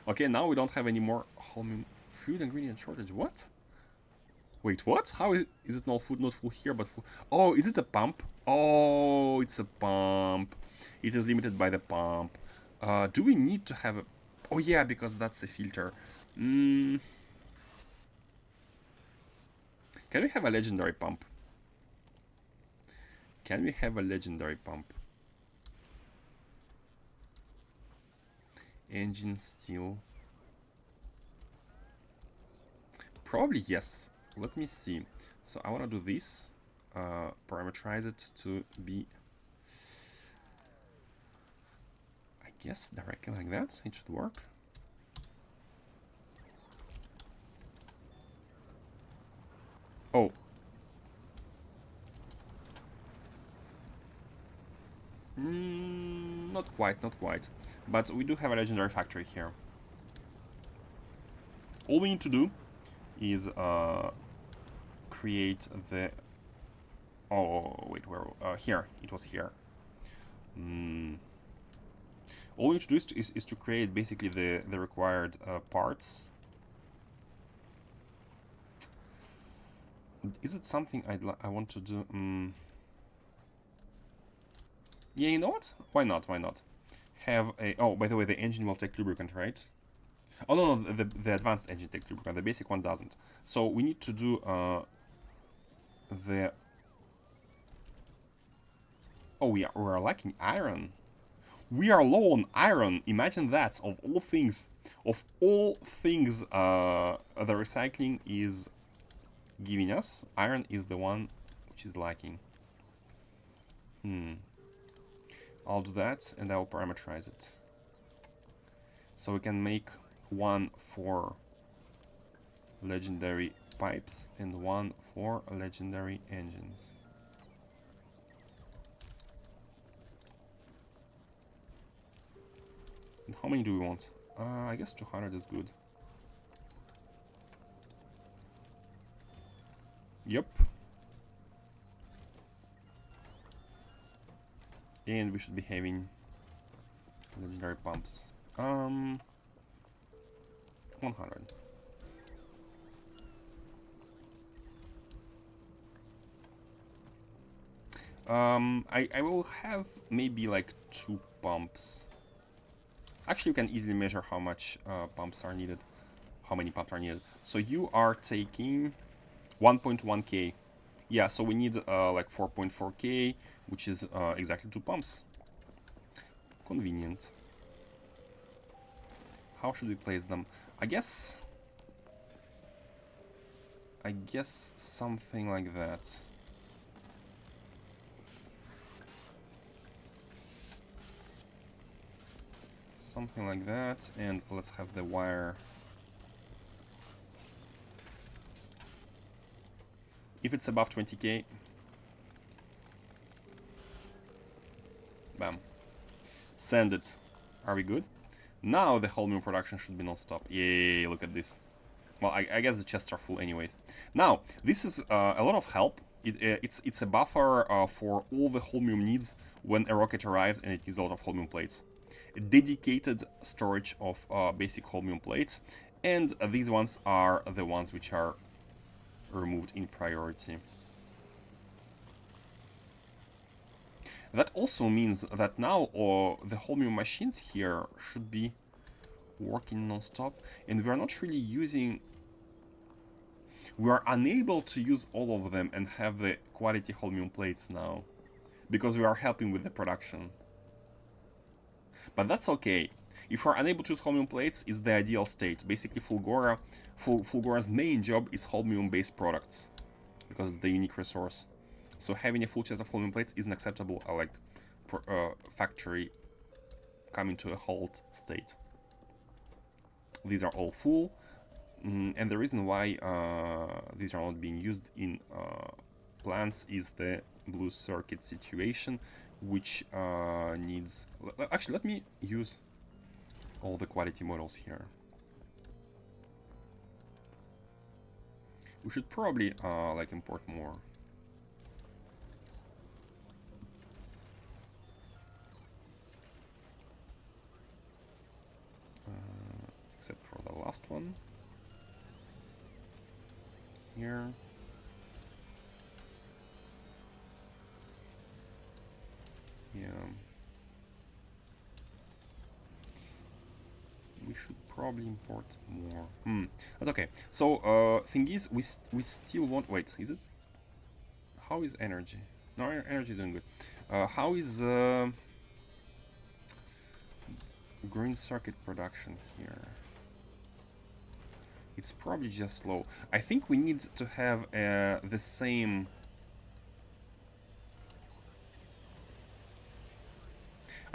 Okay, now we don't have any more holmium. Food ingredient shortage, what? Wait, what? How is it not full here, but full? Oh, is it a pump? Oh, it's a pump. It is limited by the pump. Do we need to have a... Oh yeah, because that's a filter. Can we have a legendary pump? Can we have a legendary pump? Engine steel. Probably yes. Let me see. So I want to do this. parameterize it to be, I guess, directly like that. It should work. Oh. Not quite, not quite. But we do have a legendary factory here. All we need to do is create the... Oh, wait, where? Here. It was here. All we need to do is to create basically the required parts. Is it something I want to do? Yeah, you know what? Why not? Why not? Have a... Oh, by the way, the engine will take lubricant, right? Oh, no, the advanced engine takes lubricant. The basic one doesn't. So we need to do the... Oh, we are lacking iron. We are low on iron. Imagine that. Of all things, the recycling is giving us, iron is the one which is lacking. I'll do that and I'll parameterize it. So we can make one for legendary pipes and one for legendary engines. And how many do we want? I guess 200 is good. Yep. And we should be having legendary pumps. 100. I will have maybe like 2 pumps. Actually, you can easily measure how much pumps are needed, how many pumps are needed. So you are taking 1.1k. Yeah, so we need like 4.4k, which is exactly 2 pumps. Convenient. How should we place them? I guess something like that. Something like that, and let's have the wire. If it's above 20k, bam, send it. Are we good? Now the whole new production should be non-stop. Yay, look at this. Well, I guess the chests are full anyways. Now, this is a lot of help. It's a buffer for all the holmium needs when a rocket arrives and it needs a lot of holmium plates. A dedicated storage of basic holmium plates, and these ones are the ones which are removed in priority. That also means that now the holmium machines here should be working non-stop, and we are not really using... We are unable to use all of them and have the quality holmium plates now, because we are helping with the production. But that's okay. If we're unable to use holmium plates, it's the ideal state. Basically, Fulgora's main job is holmium-based products, because it's the unique resource. So having a full chest of holmium plates isn't acceptable, factory coming to a halt state. These are all full, and the reason why these are not being used in plants is the blue circuit situation, which needs... Actually, let me use all the quality models here. We should probably import more. Except for the last one. Here. Yeah. We should probably import more. That's okay. So, thing is, we still want... Wait, is it? How is energy? No, energy is doing good. How is green circuit production here? It's probably just low. I think we need to have the same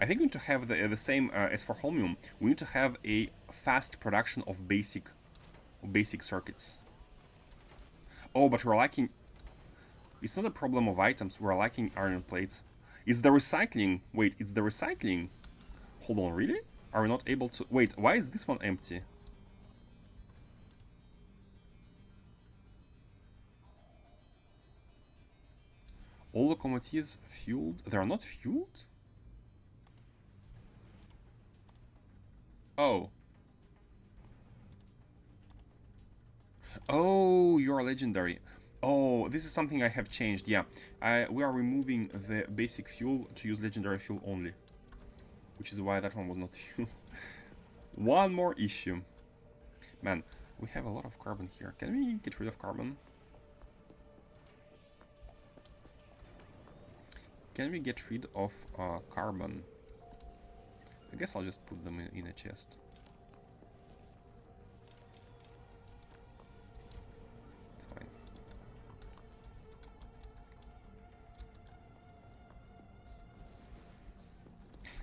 I think we need to have the same as for holmium. We need to have a fast production of basic circuits. Oh, but we're lacking. It's not a problem of items. We're lacking iron plates. It's the recycling. Wait, it's the recycling. Hold on, really? Are we not able to? Wait, why is this one empty? All locomotives fueled? They are not fueled? Oh. Oh, you are legendary. Oh, this is something I have changed. Yeah, we are removing the basic fuel to use legendary fuel only, which is why that one was not fuel. One more issue. Man, we have a lot of carbon here. Can we get rid of carbon? Can we get rid of carbon? I guess I'll just put them in a chest. It's fine.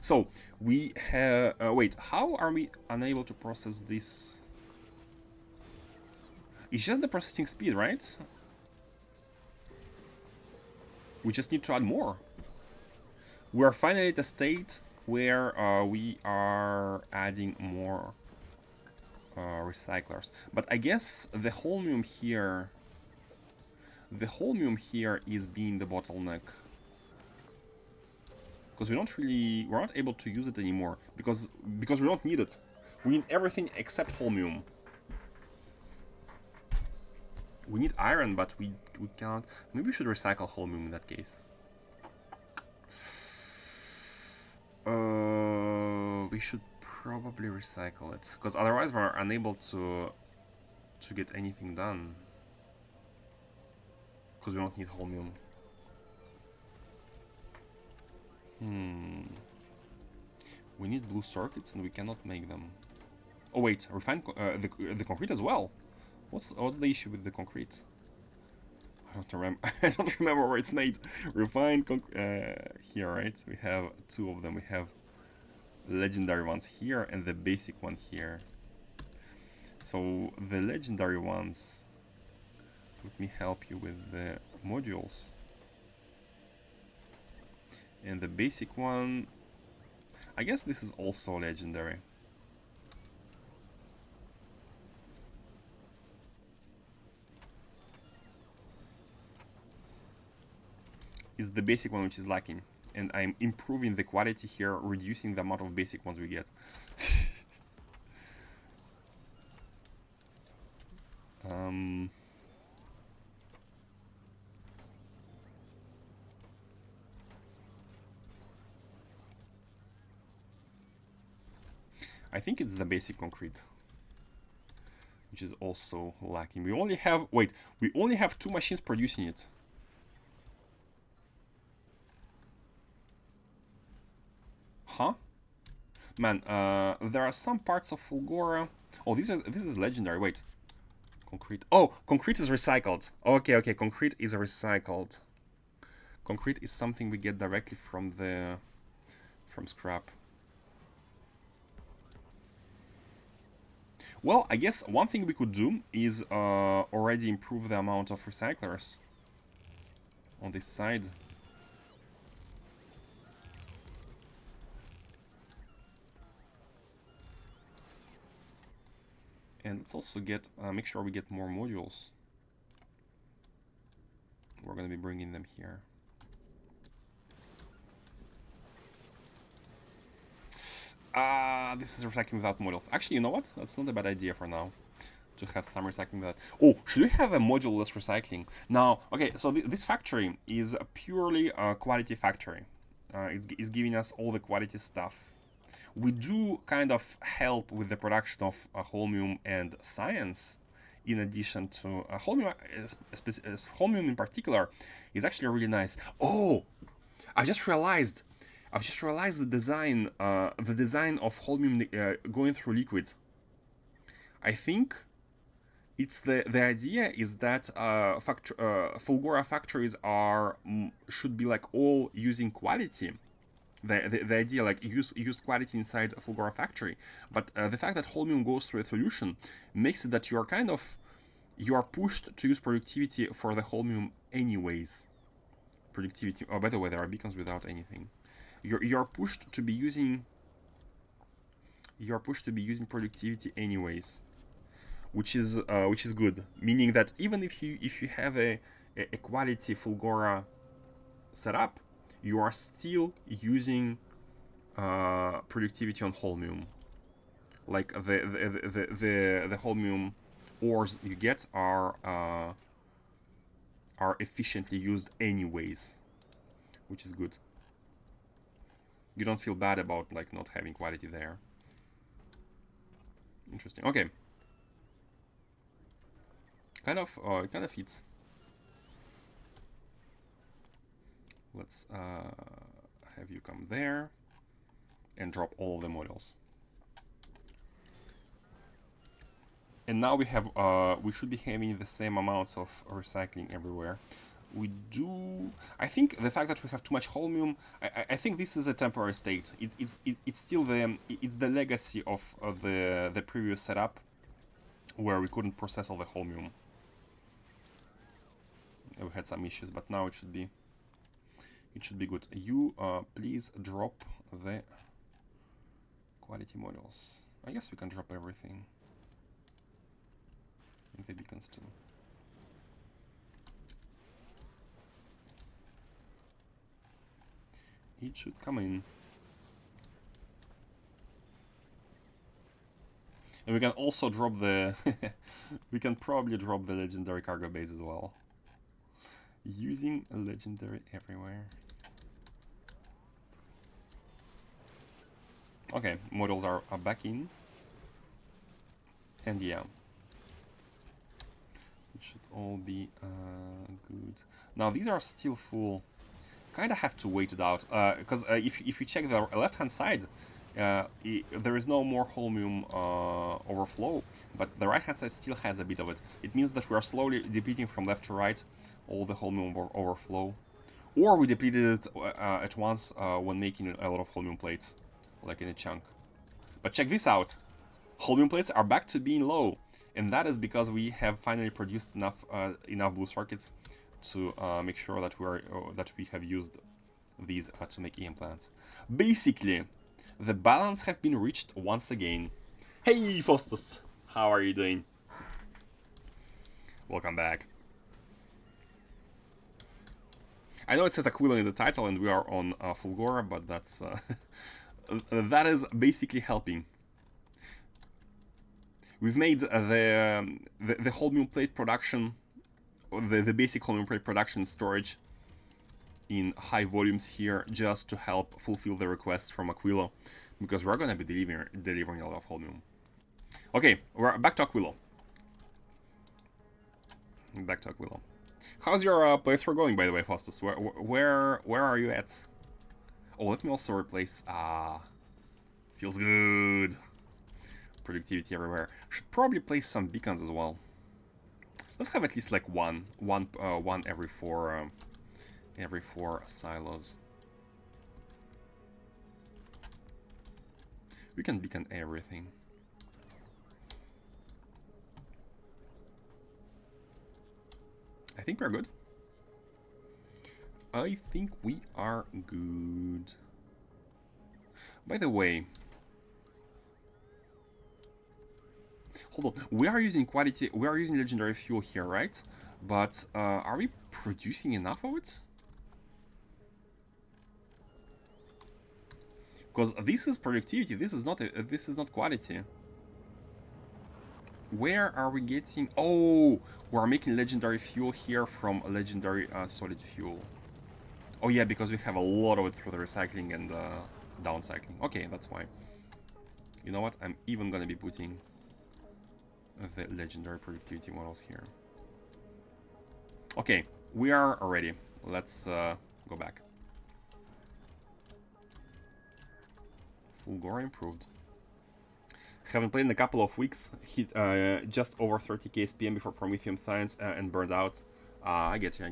So, we have... wait, how are we unable to process this? It's just the processing speed, right? We just need to add more. We are finally at a state where we are adding more recyclers. But I guess the holmium here is being the bottleneck. Because we're not able to use it anymore because we don't need it. We need everything except holmium. We need iron, but we cannot. Maybe we should recycle holmium in that case. We should probably recycle it, because otherwise we're unable to get anything done. Because we don't need holmium. We need blue circuits and we cannot make them. Oh wait, refine the concrete as well. What's the issue with the concrete? I don't remember. I don't remember where it's made. Refined here, right? We have two of them. We have legendary ones here and the basic one here. So the legendary ones. Let me help you with the modules. And the basic one, I guess this is also legendary. It's the basic one which is lacking. And I'm improving the quality here, reducing the amount of basic ones we get. I think it's the basic concrete, which is also lacking. We only have 2 machines producing it. Huh? Man, there are some parts of Fulgora. Oh, this is legendary. Wait. Concrete. Oh, concrete is recycled. Okay, concrete is recycled. Concrete is something we get directly from scrap. Well, I guess one thing we could do is already improve the amount of recyclers on this side. And let's also get make sure we get more modules. We're going to be bringing them here. This is recycling without modules. Actually, you know what? That's not a bad idea for now, to have some recycling without. Oh, should we have a module-less recycling? Now, okay, so this factory is a purely quality factory. It's giving us all the quality stuff. We do kind of help with the production of holmium and science, in addition to holmium. Holmium in particular is actually really nice. Oh, I've just realized the design of holmium going through liquids. I think it's the idea is that Fulgora factories should be like all using quality. the idea like use quality inside a Fulgora factory, but the fact that holmium goes through a solution makes it that you are pushed to use productivity for the holmium anyways. Productivity. Oh, by the way, there are beacons without anything. You're pushed to be using productivity anyways, which is good. Meaning that even if you have a quality Fulgora setup, you are still using productivity on holmium. Like the holmium ores you get are efficiently used anyways, which is good. You don't feel bad about like not having quality there. Interesting. Okay. Kind of fits. Let's have you come there and drop all of the modules. And now we have we should be having the same amounts of recycling everywhere. We do. I think the fact that we have too much holmium. I think this is a temporary state. It's still it's the legacy of the previous setup, where we couldn't process all the holmium. We had some issues, but now it should be good. You please drop the quality modules. I guess we can drop everything. And the beacons too. It should come in. And we can also drop the... we can probably drop the legendary cargo base as well. Using a legendary everywhere. Okay, models are back in. And yeah. It should all be good. Now these are still full. Kind of have to wait it out. Because if you check the left-hand side, there is no more holmium overflow, but the right-hand side still has a bit of it. It means that we are slowly depleting from left to right all the holmium overflow. Or we depleted it at once when making a lot of holmium plates, like in a chunk. But check this out. Holmium plates are back to being low. And that is because we have finally produced enough blue circuits to make sure that we have used these to make EM plants. Basically, the balance have been reached once again. Hey, Faustus! How are you doing? Welcome back. I know it says Aquilo in the title and we are on Fulgora, but that's that is basically helping. We've made the holmium plate production, the basic holmium plate production storage in high volumes here just to help fulfill the requests from Aquilo, because we're going to be delivering a lot of holmium. Okay, we're back to Aquilo. How's your playthrough going, by the way, Faustus? Where are you at? Oh, let me also replace... feels good. Productivity everywhere. Should probably place some beacons as well. Let's have at least like one every four silos. We can beacon everything. I think we're good. I think we are good. By the way, hold on. We are using legendary fuel here, right? But are we producing enough of it? Because this is productivity. This is not quality. Where are we getting? Oh, we're making legendary fuel here from legendary solid fuel. Oh yeah, because we have a lot of it through the recycling and downcycling. Okay, that's why. You know what? I'm even gonna be putting the legendary productivity models here. Okay, we are ready. Let's go back. Fulgora improved. Haven't played in a couple of weeks. Hit just over 30k SPM before from lithium science and burned out. I get you.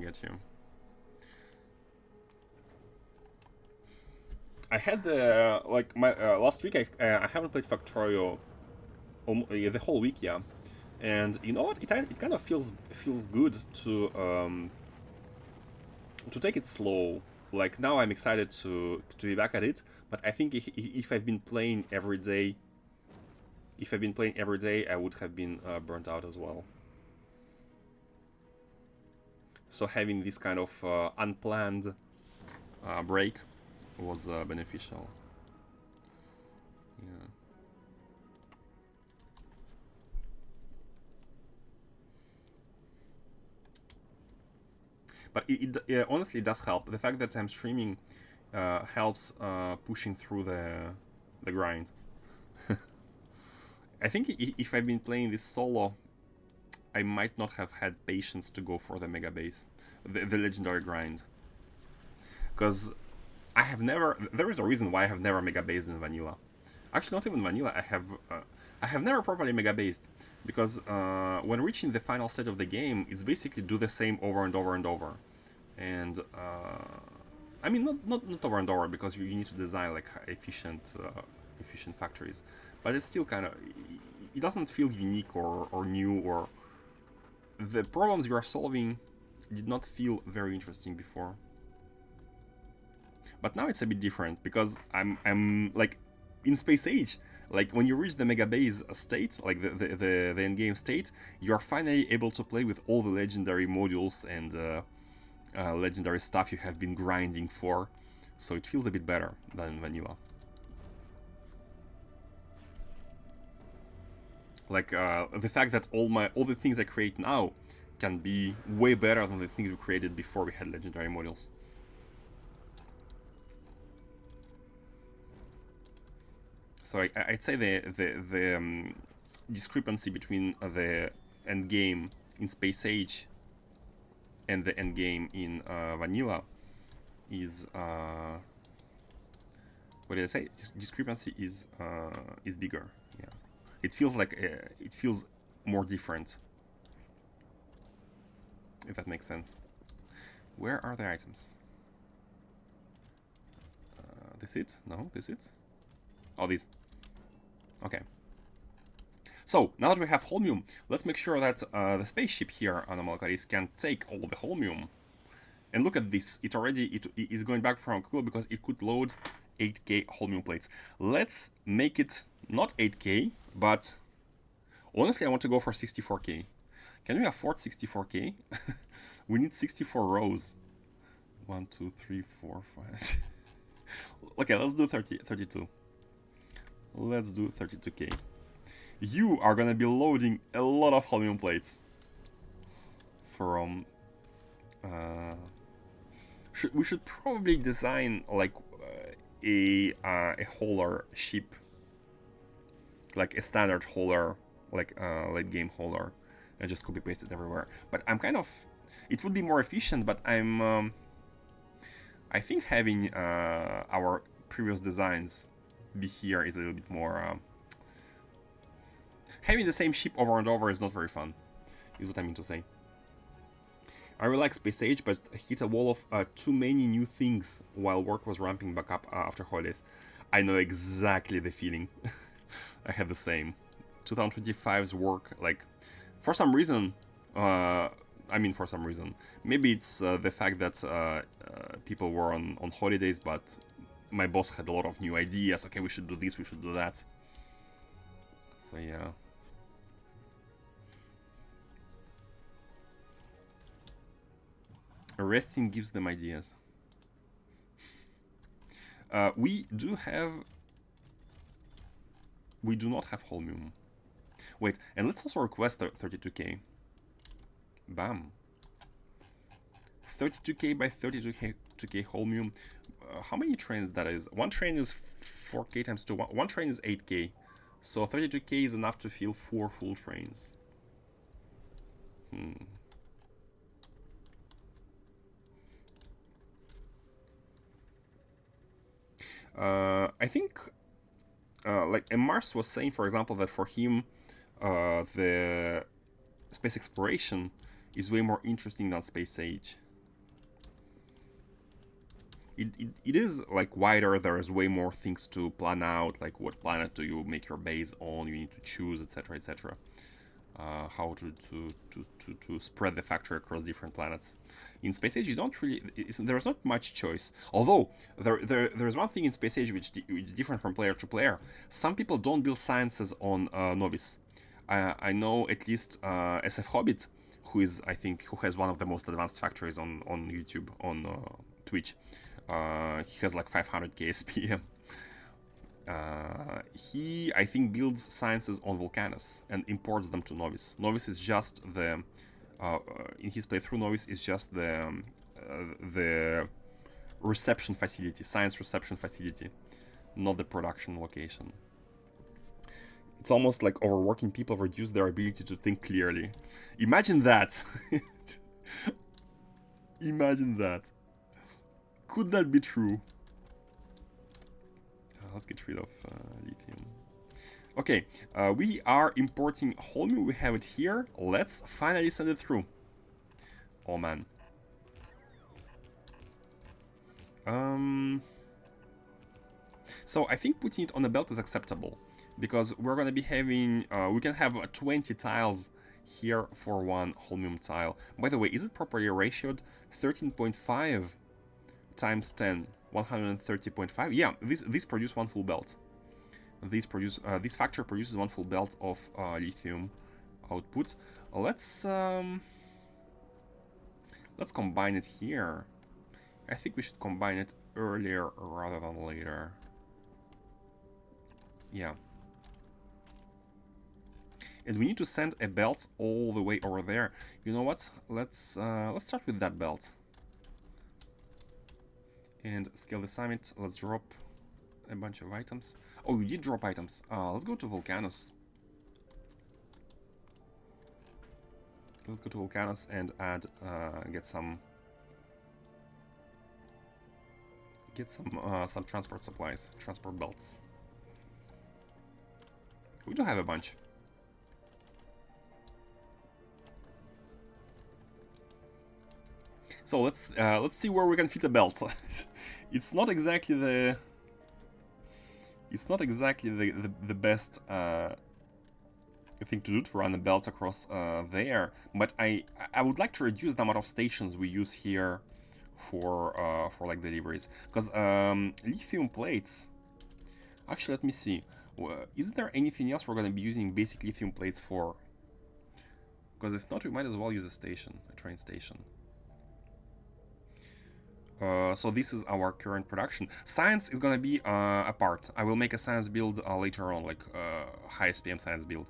I had the like my last week. I haven't played Factorio the whole week, yeah. And you know what? It kind of feels good to take it slow. Like now, I'm excited to be back at it. But I think if I've been playing every day, I would have been burnt out as well. So having this kind of unplanned break was beneficial. Yeah. But yeah, honestly, it does help. The fact that I'm streaming helps pushing through the grind. I think if I've been playing this solo, I might not have had patience to go for the mega base, the legendary grind, because I have never. There is a reason why I have never mega based in vanilla. Actually, not even vanilla. I have never properly mega based because when reaching the final state of the game, it's basically do the same over and over and over, and I mean not over and over because you need to design like efficient factories, but it's still kind of it doesn't feel unique or new, or the problems you are solving did not feel very interesting before. But now it's a bit different because I'm like in Space Age. Like when you reach the Mega Base state, like the end game state, you are finally able to play with all the legendary modules and legendary stuff you have been grinding for. So it feels a bit better than vanilla. Like the fact that all the things I create now can be way better than the things we created before we had legendary modules. So I'd say the discrepancy between the end game in Space Age and the end game in vanilla is what did I say? Discrepancy is bigger. Yeah, it feels like it feels more different. If that makes sense. Where are the items? This it? No, this it? Oh, these. Okay. So, now that we have holmium, let's make sure that the spaceship here on Amalgaris can take all the holmium. And look at this, it is going back from Aquilo because it could load 8k holmium plates. Let's make it not 8k, but honestly I want to go for 64k. Can we afford 64k? We need 64 rows. 1, 2, 3, 4, 5. Okay, let's do 32. Let's do 32k. You are gonna be loading a lot of holmium plates from we should probably design like a hauler ship, like a standard hauler, like late game hauler, and just copy paste it everywhere. But I'm kind of, it would be more efficient, but I think having our previous designs be here is a little bit more. Having the same ship over and over is not very fun, is what I mean to say. I really like Space Age, but hit a wall of too many new things while work was ramping back up after holidays. I know exactly the feeling. I had the same. 2025's work, like, for some reason, for some reason, maybe it's the fact that people were on holidays, but my boss had a lot of new ideas. Okay, we should do this, we should do that. So yeah. Resting gives them ideas. We do not have holmium. Wait, and let's also request 32k. Bam. 32k by 32k holmium. How many trains that is? One train is 4k times 2. One train is 8k. So 32k is enough to fill 4 full trains. I think, like Mars was saying, for example, that for him, the space exploration is way more interesting than Space Age. it is like wider. There's way more things to plan out, like what planet do you make your base on, you need to choose, etc., etc. How to spread the factory across different planets. In Space Age, you don't really, there's not much choice. Although there's one thing in Space Age which is different from player to player. Some people don't build sciences on Novice. I know at least SF Hobbit, who is, I think, who has one of the most advanced factories on YouTube, on Twitch. He has like 500k SPM. He, I think, builds sciences on Volcanus and imports them to Novice. Novice is just the, in his playthrough, Novice is just the reception facility, science reception facility, not the production location. It's almost like overworking people reduce their ability to think clearly. Imagine that. Imagine that. Could that be true? Let's get rid of lithium. Okay, we are importing holmium. We have it here. Let's finally send it through. Oh man. So I think putting it on the belt is acceptable, because we're gonna be having, we can have 20 tiles here for one holmium tile. By the way, is it properly ratioed? 13.5 times 10, 130.5. Yeah, this produce one full belt. This factory produces one full belt of lithium output. Let's combine it here. I think we should combine it earlier rather than later. Yeah. And we need to send a belt all the way over there. You know what? Let's start with that belt. And scale the summit. Let's drop a bunch of items. Oh, we did drop items. Let's go to Volcanus. Let's go to Volcanus and add, get some transport supplies, transport belts. We do have a bunch. So let's see where we can fit a belt. It's not exactly the best thing to do, to run a belt across there, but I would like to reduce the amount of stations we use here for like deliveries, because lithium plates. Actually, let me see. Is there anything else we're going to be using basic lithium plates for? Because if not, we might as well use a station, a train station. So this is our current production. Science is gonna be a part. I will make a science build later on, like high SPM science build.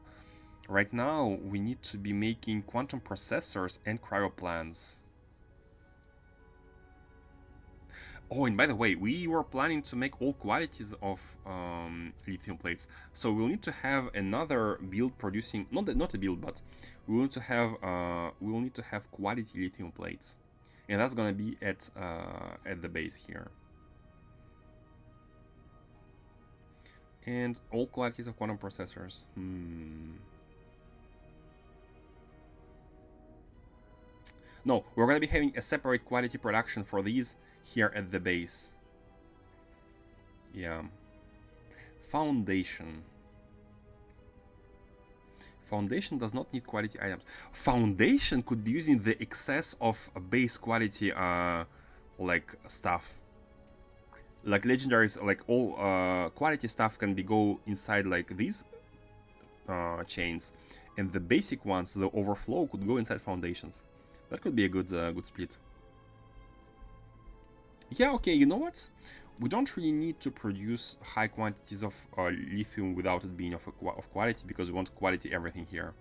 Right now, we need to be making quantum processors and cryoplans. Oh, and by the way, we were planning to make all qualities of lithium plates, so we'll need to have another build producing, not a build, but we will need to have quality lithium plates. And that's gonna be at the base here. And all qualities of quantum processors. No, we're gonna be having a separate quality production for these here at the base. Yeah. Foundation. Foundation does not need quality items. Foundation could be using the excess of base quality like stuff. Like legendaries, like all quality stuff can be go inside like these chains, and the basic ones, the overflow, could go inside foundations. That could be a good good split. Yeah, okay, you know what? We don't really need to produce high quantities of lithium without it being of quality, because we want quality everything here,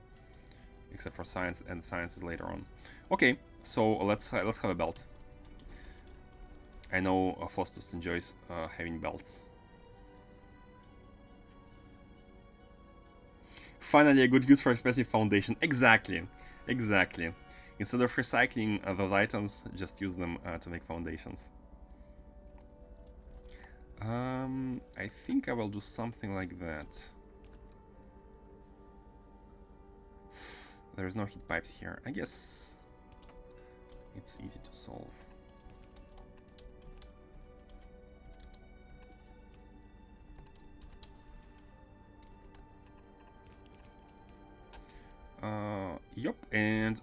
except for science, and science is later on. Okay, so let's have a belt. I know Faustus enjoys having belts. Finally, a good use for expensive foundation. Exactly, exactly. Instead of recycling those items, just use them to make foundations. I think I will do something like that. There's no heat pipes here. I guess it's easy to solve. Yep, and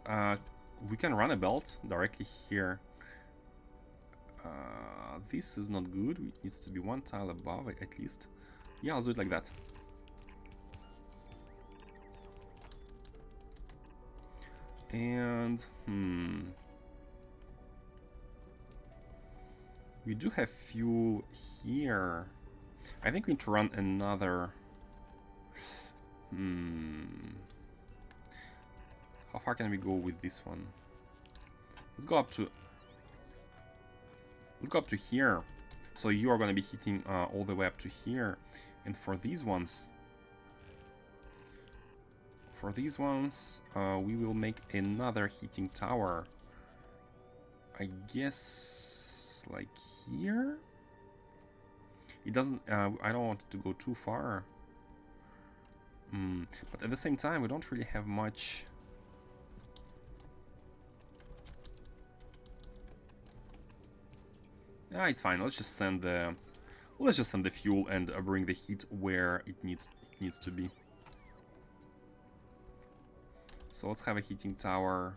we can run a belt directly here. This is not good. It needs to be one tile above it, at least. Yeah, I'll do it like that. And we do have fuel here. I think we need to run another. How far can we go with this one? Let's go up to here. So you are going to be hitting all the way up to here. And for these ones, we will make another heating tower. I guess like here. It doesn't. I don't want it to go too far. But at the same time, we don't really have much. Ah, it's fine. Let's just send the fuel and bring the heat where it needs to be. So let's have a heating tower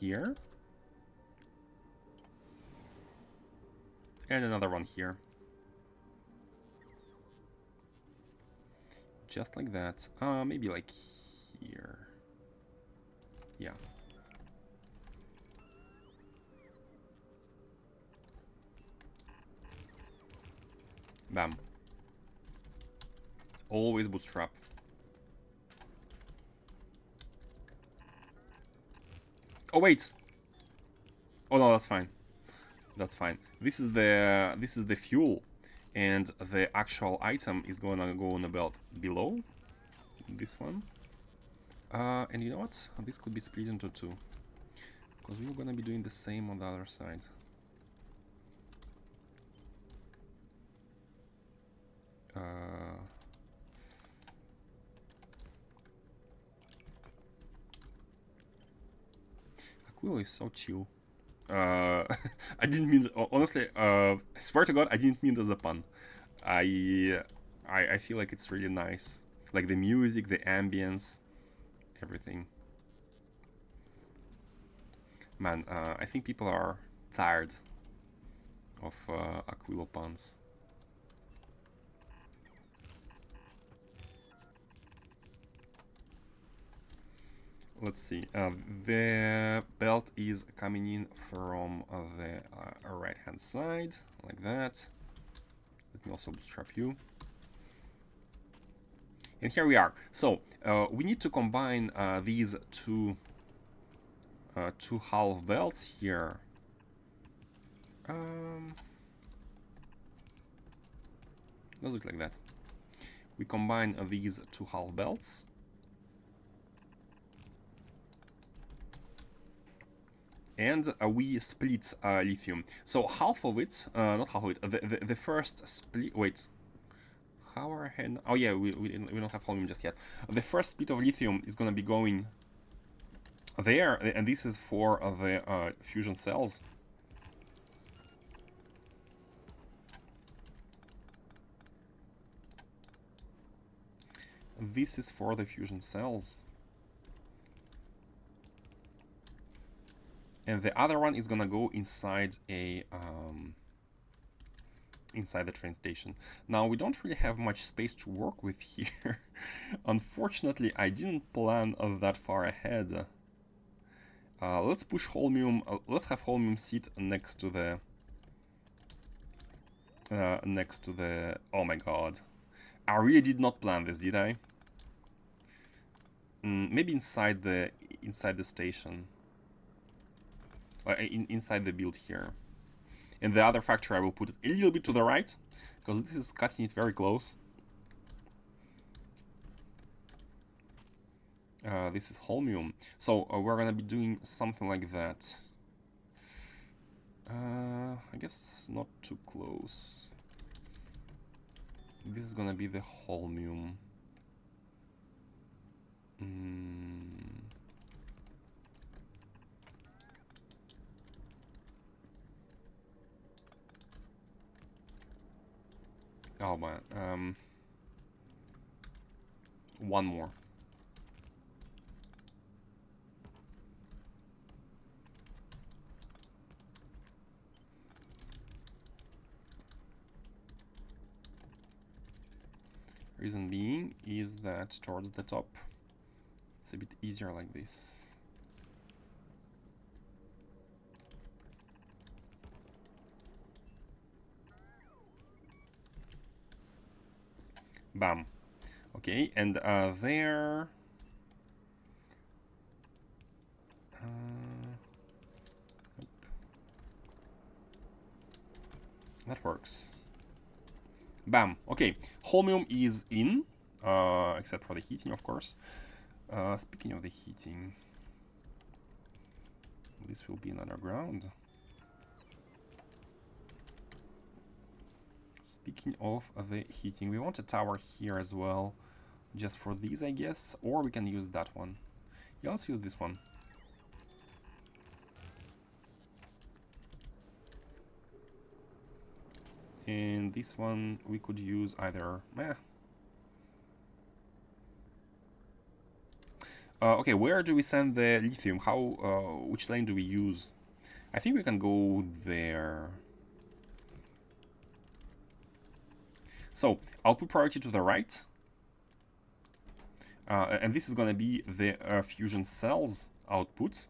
here. And another one here. Just like that. Maybe like here. Yeah. Bam. Always bootstrap. Oh wait. Oh no, that's fine. That's fine. This is the fuel, and the actual item is gonna go on the belt below. This one. And you know what? This could be split into two, because we're gonna be doing the same on the other side. Aquilo is so chill. I didn't mean, honestly, I swear to God, I didn't mean it as a pun. I feel like it's really nice. Like the music, the ambience, everything. Man, I think people are tired of Aquilo puns. Let's see. The belt is coming in from the right hand side, like that. Let me also bootstrap you. And here we are. So we need to combine these two half belts here. Does look like that. We combine these two half belts. And we split lithium. So half of it, not half of it, the first split, wait. How are ahead? Oh yeah, we don't have holmium just yet. The first split of lithium is gonna be going there, and this is for the fusion cells. This is for the fusion cells. And the other one is gonna go inside a inside the train station. Now we don't really have much space to work with here. Unfortunately, I didn't plan that far ahead. Let's push holmium. Let's have holmium sit next to the Oh my god, I really did not plan this, did I? Maybe inside the station. Inside the build here. And the other factory I will put it a little bit to the right, because this is cutting it very close. This is holmium. So we're gonna be doing something like that. I guess it's not too close. This is gonna be the holmium. Oh man, one more. Reason being is that towards the top, it's a bit easier like this. Bam. Okay, and there... that works. Bam. Okay, holmium is in, except for the heating, of course. Speaking of the heating, this will be an underground. Speaking of the heating, we want a tower here as well, just for these, I guess, or we can use that one. Yeah, let's use this one. And this one we could use either. Okay, where do we send the lithium? How? Which lane do we use? I think we can go there. So I'll put priority to the right, and this is gonna be the fusion cells output,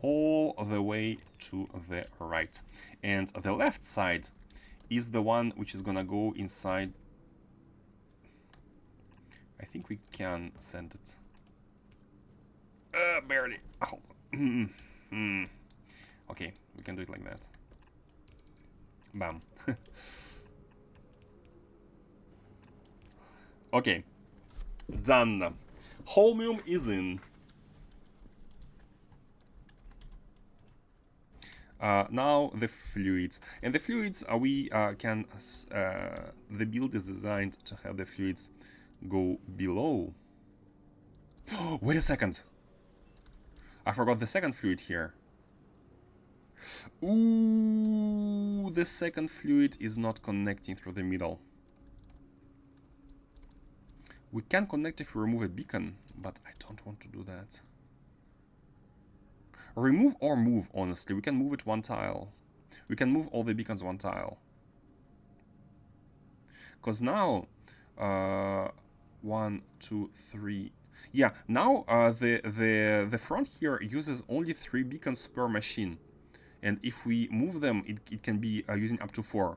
all the way to the right, and the left side is the one which is gonna go inside. I think we can send it. Barely. Oh. Okay, we can do it like that. Bam. Okay, done. Holmium is in. Now the fluids, and the fluids we can. The build is designed to have the fluids go below. Wait a second. I forgot the second fluid here. Ooh, the second fluid is not connecting through the middle. We can connect if we remove a beacon, but I don't want to do that. Remove or move, honestly. We can move it one tile. We can move all the beacons one tile. Because now, 1, 2, 3. Yeah, now the front here uses only 3 beacons per machine. And if we move them, it can be using up to 4.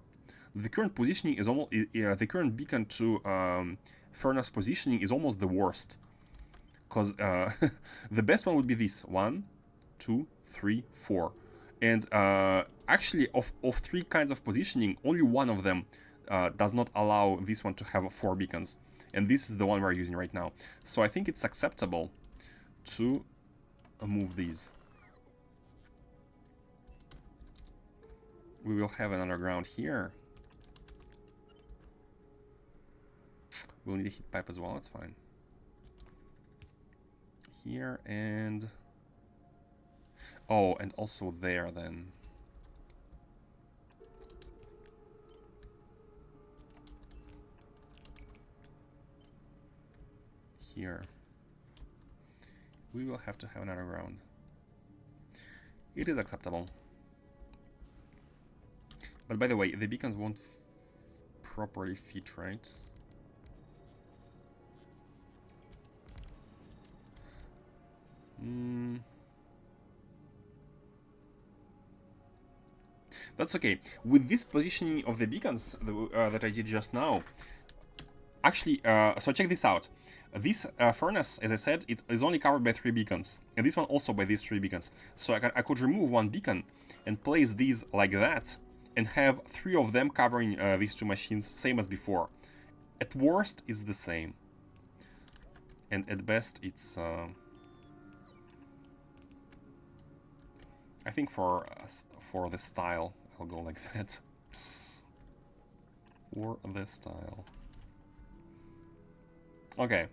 The current positioning is almost... the current beacon to furnace positioning is almost the worst. Because the best one would be this. 1, 2, 3, 4. And actually, of 3 kinds of positioning, only one of them does not allow this one to have 4 beacons. And this is the one we're using right now. So I think it's acceptable to move these. We will have an underground here. We'll need a heat pipe as well, that's fine. Here and... oh, and also there then. Here. We will have to have an underground. It is acceptable. But by the way, the beacons won't properly fit, right? That's okay. With this positioning of the beacons that I did just now, actually, so check this out. This furnace, as I said, it is only covered by 3 beacons, and this one also by these 3 beacons. So I could remove 1 beacon and place these like that, and have 3 of them covering these 2 machines, same as before. At worst, it's the same, and at best, it's... I think for the style, I'll go like that. For the style. Okay.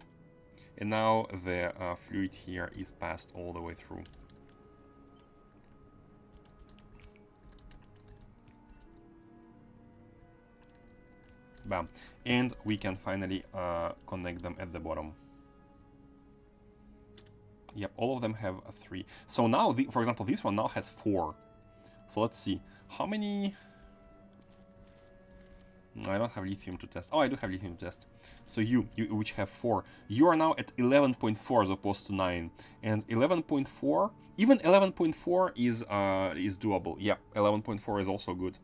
And now the fluid here is passed all the way through. Bam. And we can finally connect them at the bottom. Yep, all of them have 3. So now, for example, this one now has 4. So let's see. How many... I don't have lithium to test. Oh, I do have lithium to test. So you which have 4, you are now at 11.4 as opposed to 9. And 11.4, even 11.4 is doable. Yeah, 11.4 is also good.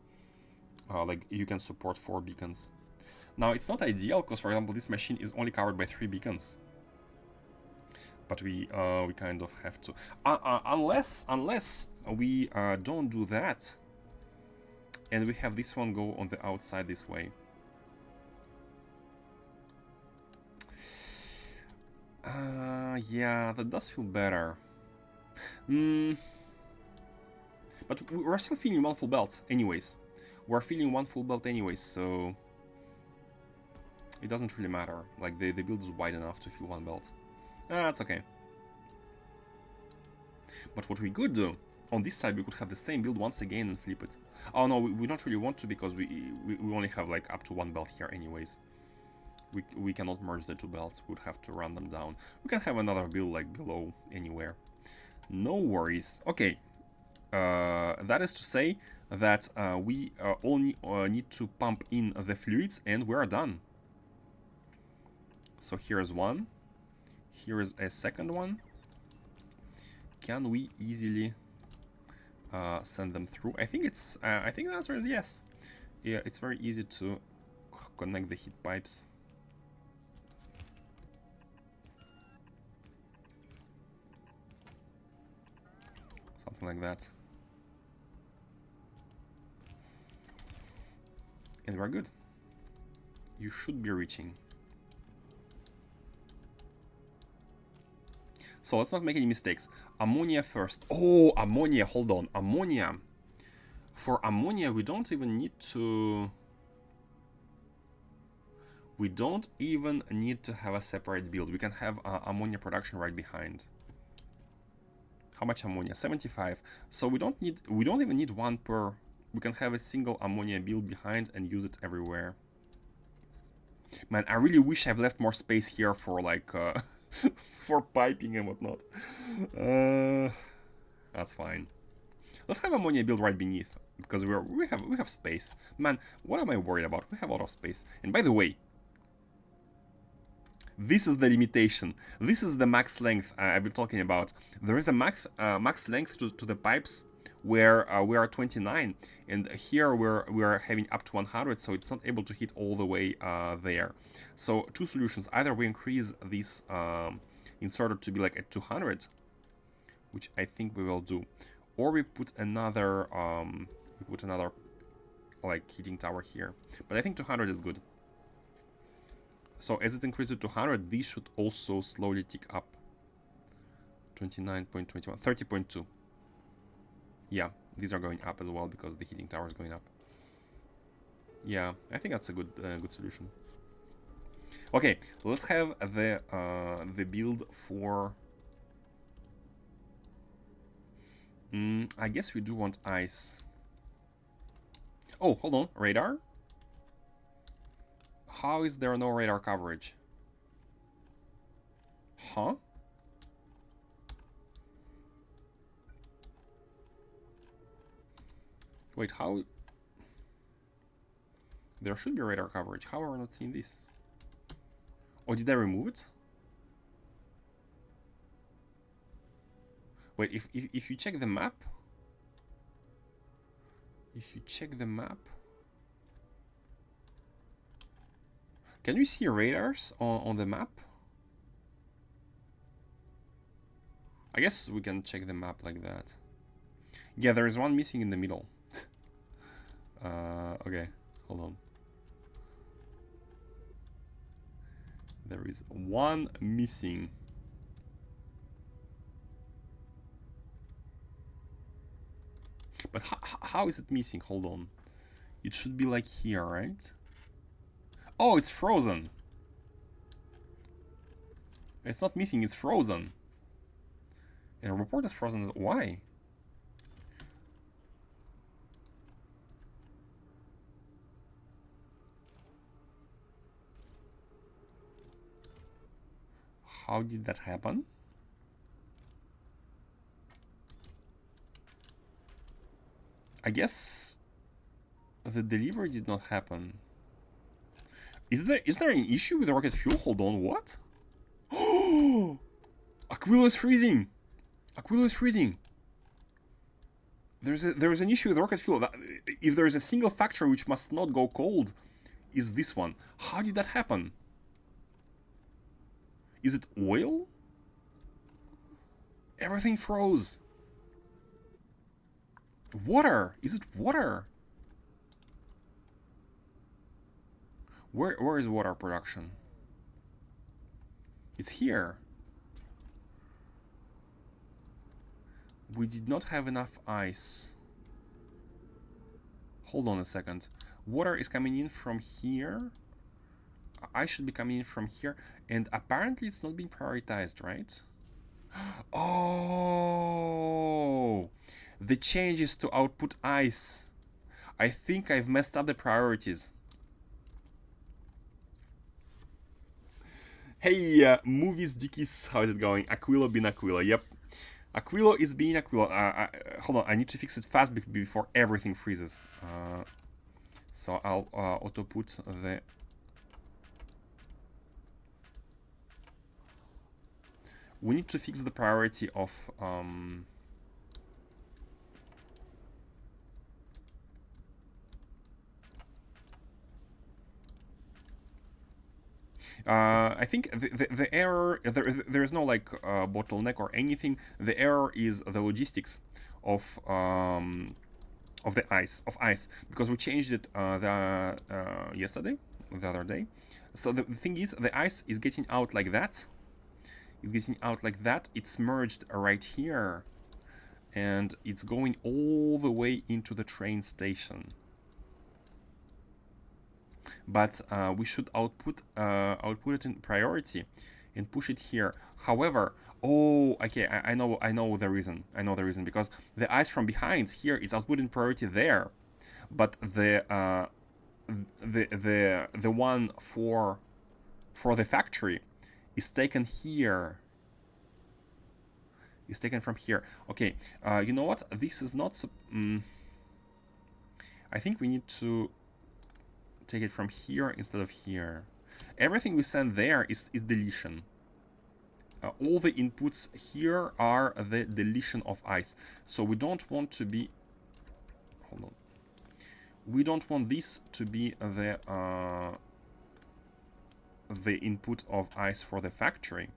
Like you can support 4 beacons. Now it's not ideal because, for example, this machine is only covered by 3 beacons. But we kind of have to, unless we don't do that, and we have this one go on the outside this way. Yeah, that does feel better. But we're still feeling 1 full belt anyways. We're feeling 1 full belt anyways, so it doesn't really matter. Like the build is wide enough to fill 1 belt. That's okay. But what we could do, on this side we could have the same build once again and flip it. Oh no, we don't really want to because we only have like up to 1 belt here anyways. We cannot merge the 2 belts, we would have to run them down. We can have another build like below anywhere. No worries. Okay, that is to say that we only need to pump in the fluids and we're done. So here's one. Here is a second one. Can we easily send them through? I think it's. I think the answer is yes. Yeah, it's very easy to connect the heat pipes. Something like that. And we're good. You should be reaching. So let's not make any mistakes. Ammonia first. Oh, ammonia, hold on. Ammonia. For ammonia, we don't even need to... We don't even need to have a separate build. We can have ammonia production right behind. How much ammonia? 75. So we don't even need 1 per. We can have a single ammonia build behind and use it everywhere. Man, I really wish I've left more space here for like for piping and whatnot. That's fine. Let's have ammonia build right beneath because we have space. Man, what am I worried about? We have a lot of space. And by the way, this is the limitation. This is the max length I've been talking about. There is a max length to the pipes where we are 29, and here we're having up to 100, so it's not able to hit all the way there. So 2 solutions: either we increase this inserter to be like at 200, which I think we will do, or we put another like heating tower here. But I think 200 is good. So as it increases to 200, these should also slowly tick up. 29.21, 30.2. Yeah, these are going up as well because the heating tower is going up. Yeah, I think that's a good solution. Okay, let's have the build for... I guess we do want ice. Oh, hold on, radar? How is there no radar coverage? Huh? Wait, how? There should be radar coverage. How are we not seeing this? Oh, did I remove it? Wait, if you check the map... If you check the map... Can we see radars on the map? I guess we can check the map like that. Yeah, there is one missing in the middle. Okay, hold on. There is one missing. But how is it missing? Hold on. It should be like here, right? Oh, it's frozen. It's not missing, it's frozen. And a report is frozen. Why? How did that happen? I guess the delivery did not happen. Is there an issue with the rocket fuel? Hold on, what? Oh, Aquilo is freezing. Aquilo is freezing. There is an issue with rocket fuel. If there is a single factor which must not go cold, is this one. How did that happen? Is it oil? Everything froze. Water. Is it water? Where is water production? It's here. We did not have enough ice. Hold on a second. Water is coming in from here. Ice should be coming in from here. And apparently it's not being prioritized, right? Oh! The changes to output ice. I think I've messed up the priorities. Hey, movies Dickies, how is it going? Aquilo being Aquilo, yep. Aquilo is being Aquilo. Hold on, I need to fix it fast before everything freezes. So I'll auto put the... We need to fix the priority of... I think the error, there is no like bottleneck or anything. The error is the logistics of the ice, because we changed it yesterday, the other day. So the thing is, the ice is getting out like that. It's getting out like that. It's merged right here, and it's going all the way into the train station. But we should output it in priority and push it here. However, oh, okay, I know the reason. I know the reason, because the ice from behind here is output in priority there, but the one for the factory is taken here. Is taken from here. Okay, you know what? This is not. I think we need to take it from here instead of here. Everything we send there is deletion. All the inputs here are the deletion of ice. So we don't want to be... Hold on. We don't want this to be the input of ice for the factory.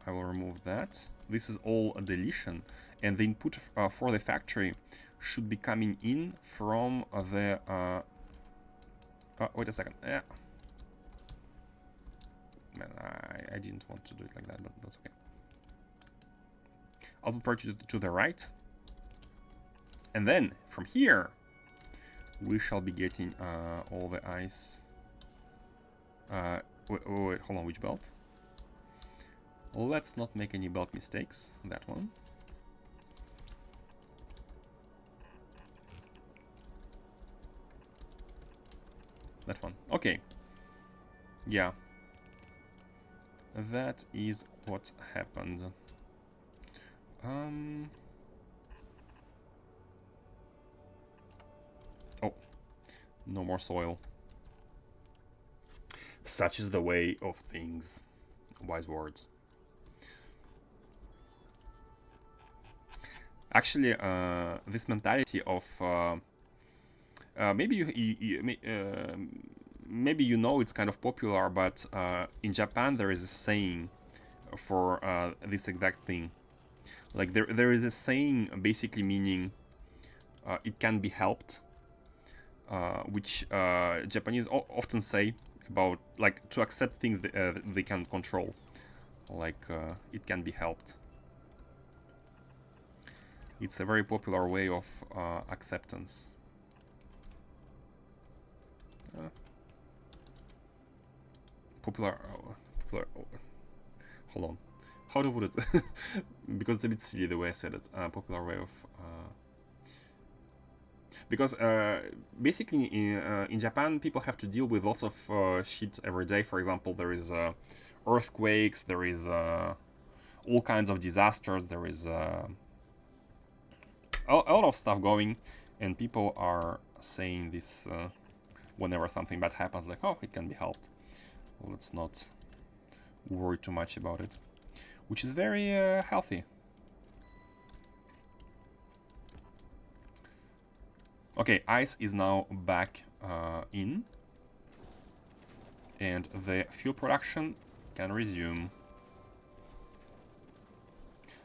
I will remove that. This is all a deletion. And the input for the factory should be coming in from the... wait a second. Yeah. Man, I didn't want to do it like that, but that's okay. I'll put it to the right. And then, from here, we shall be getting all the ice. Wait, hold on, which belt? Let's not make any belt mistakes. That one. That one. Okay. Yeah. That is what happened. Oh. No more soil. Such is the way of things. Wise words. Actually, this mentality of... maybe maybe you know it's kind of popular, but in Japan there is a saying for this exact thing. Like there is a saying basically meaning it can be helped, which Japanese often say about like to accept things they can control. Like it can be helped. It's a very popular way of acceptance. Popular, hold on, how to put it? Because it's a bit silly the way I said it. Popular way of because basically in Japan people have to deal with lots of shit every day. For example, there is earthquakes, there is all kinds of disasters, there is a lot of stuff going, and people are saying this whenever something bad happens, like, oh, it can be helped. Let's not worry too much about it, which is very healthy. Okay, ice is now back in, and the fuel production can resume.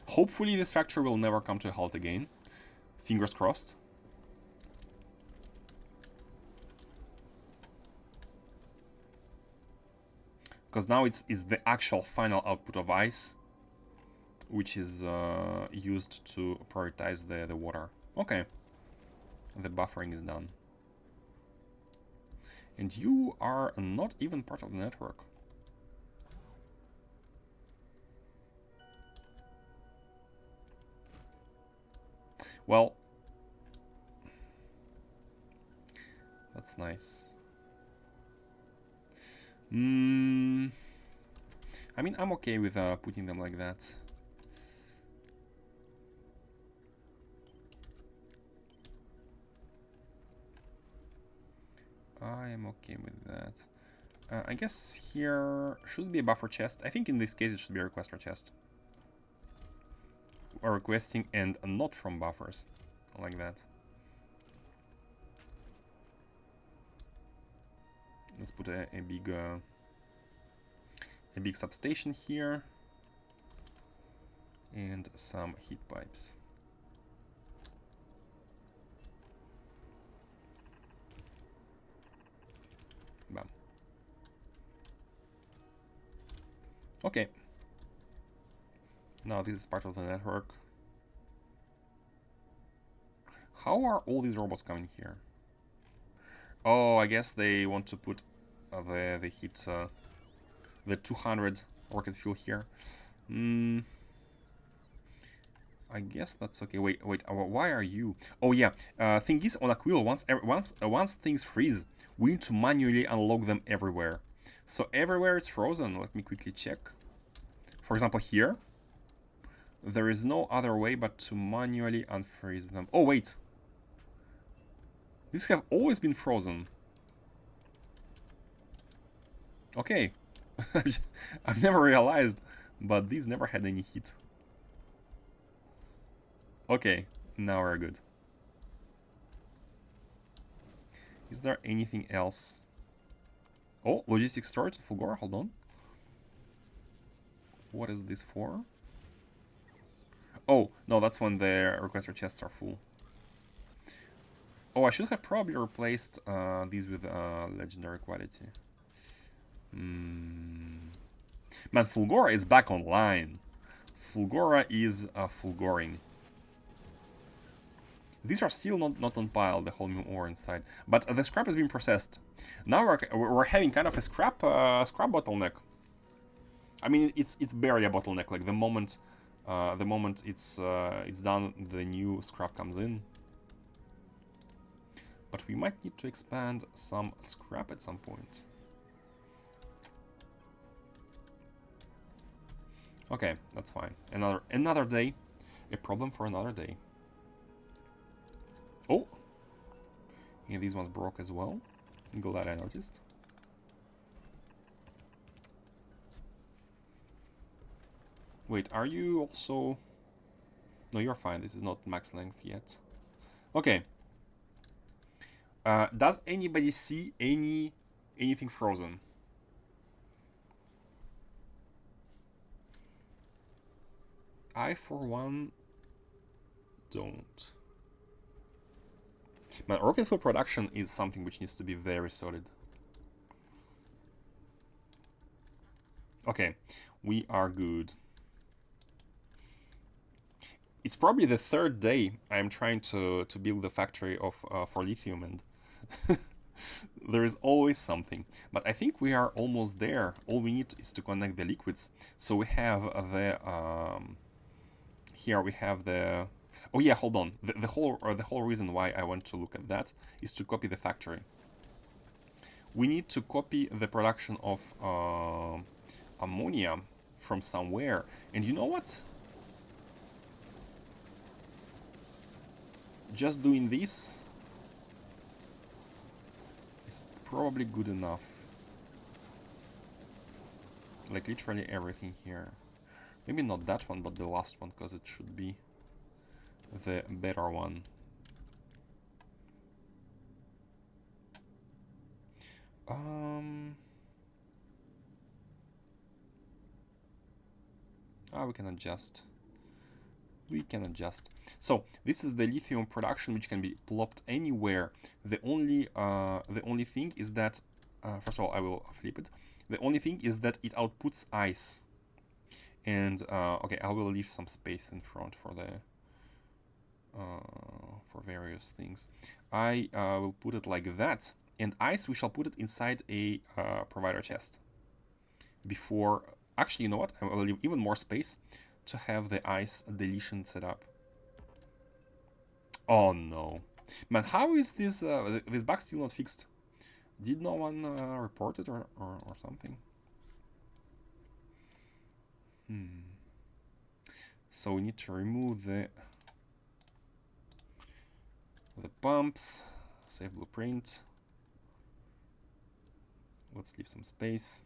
Hopefully this factory will never come to a halt again. Fingers crossed. Because now it's the actual final output of ice, which is used to prioritize the water. Okay. The buffering is done. And you are not even part of the network. Well, that's nice. I mean, I'm okay with putting them like that. I am okay with that. I guess here should be a buffer chest. I think in this case it should be a requester chest. Or requesting and not from buffers. Like that. Let's put a big substation here. And some heat pipes. Bam. Okay. Now this is part of the network. How are all these robots coming here? Oh, I guess they want to put the heat, the 200 rocket fuel here. I guess that's okay. Wait. Why are you? Oh yeah. Thing is, on Aquilo, once things freeze, we need to manually unlock them everywhere. So everywhere it's frozen. Let me quickly check. For example, here, there is no other way but to manually unfreeze them. Oh wait. These have always been frozen. Okay. I've never realized, but these never had any heat. Okay, now we're good. Is there anything else? Oh, logistics storage, Fulgora, hold on. What is this for? Oh, no, that's when the requester chests are full. Oh, I should have probably replaced these with legendary quality. Man, Fulgora is back online. Fulgora is Fulgoring. These are still not on pile, the holmium ore inside, but the scrap has been processed. Now we're having kind of a scrap bottleneck. I mean, it's barely a bottleneck. Like the moment it's done, the new scrap comes in. But we might need to expand some scrap at some point. Okay, that's fine. Another day, a problem for another day. Oh, yeah, these ones broke as well. I'm glad I noticed. Wait, are you also? No, you're fine. This is not max length yet. Okay. Does anybody see anything frozen? I, for one, don't. But rocket fuel production is something which needs to be very solid. Okay, we are good. It's probably the third day I'm trying to build the factory of for lithium, and there is always something. But I think we are almost there. All we need is to connect the liquids. So we have the here we have the. Oh yeah, hold on. The whole reason why I want to look at that is to copy the factory. We need to copy the production of ammonia from somewhere. And you know what? Just doing this is probably good enough. Like literally everything here. Maybe not that one, but the last one, because it should be the better one. We can adjust. We can adjust. So this is the lithium production, which can be plopped anywhere. The only thing is that, first of all, I will flip it. The only thing is that it outputs ice. And okay, I will leave some space in front for the for various things. I will put it like that, and ice we shall put it inside a provider chest. Before, actually, you know what? I will leave even more space to have the ice deletion set up. Oh no, man! How is this this bug still not fixed? Did no one report it or something? So we need to remove the pumps, save blueprint. Let's leave some space.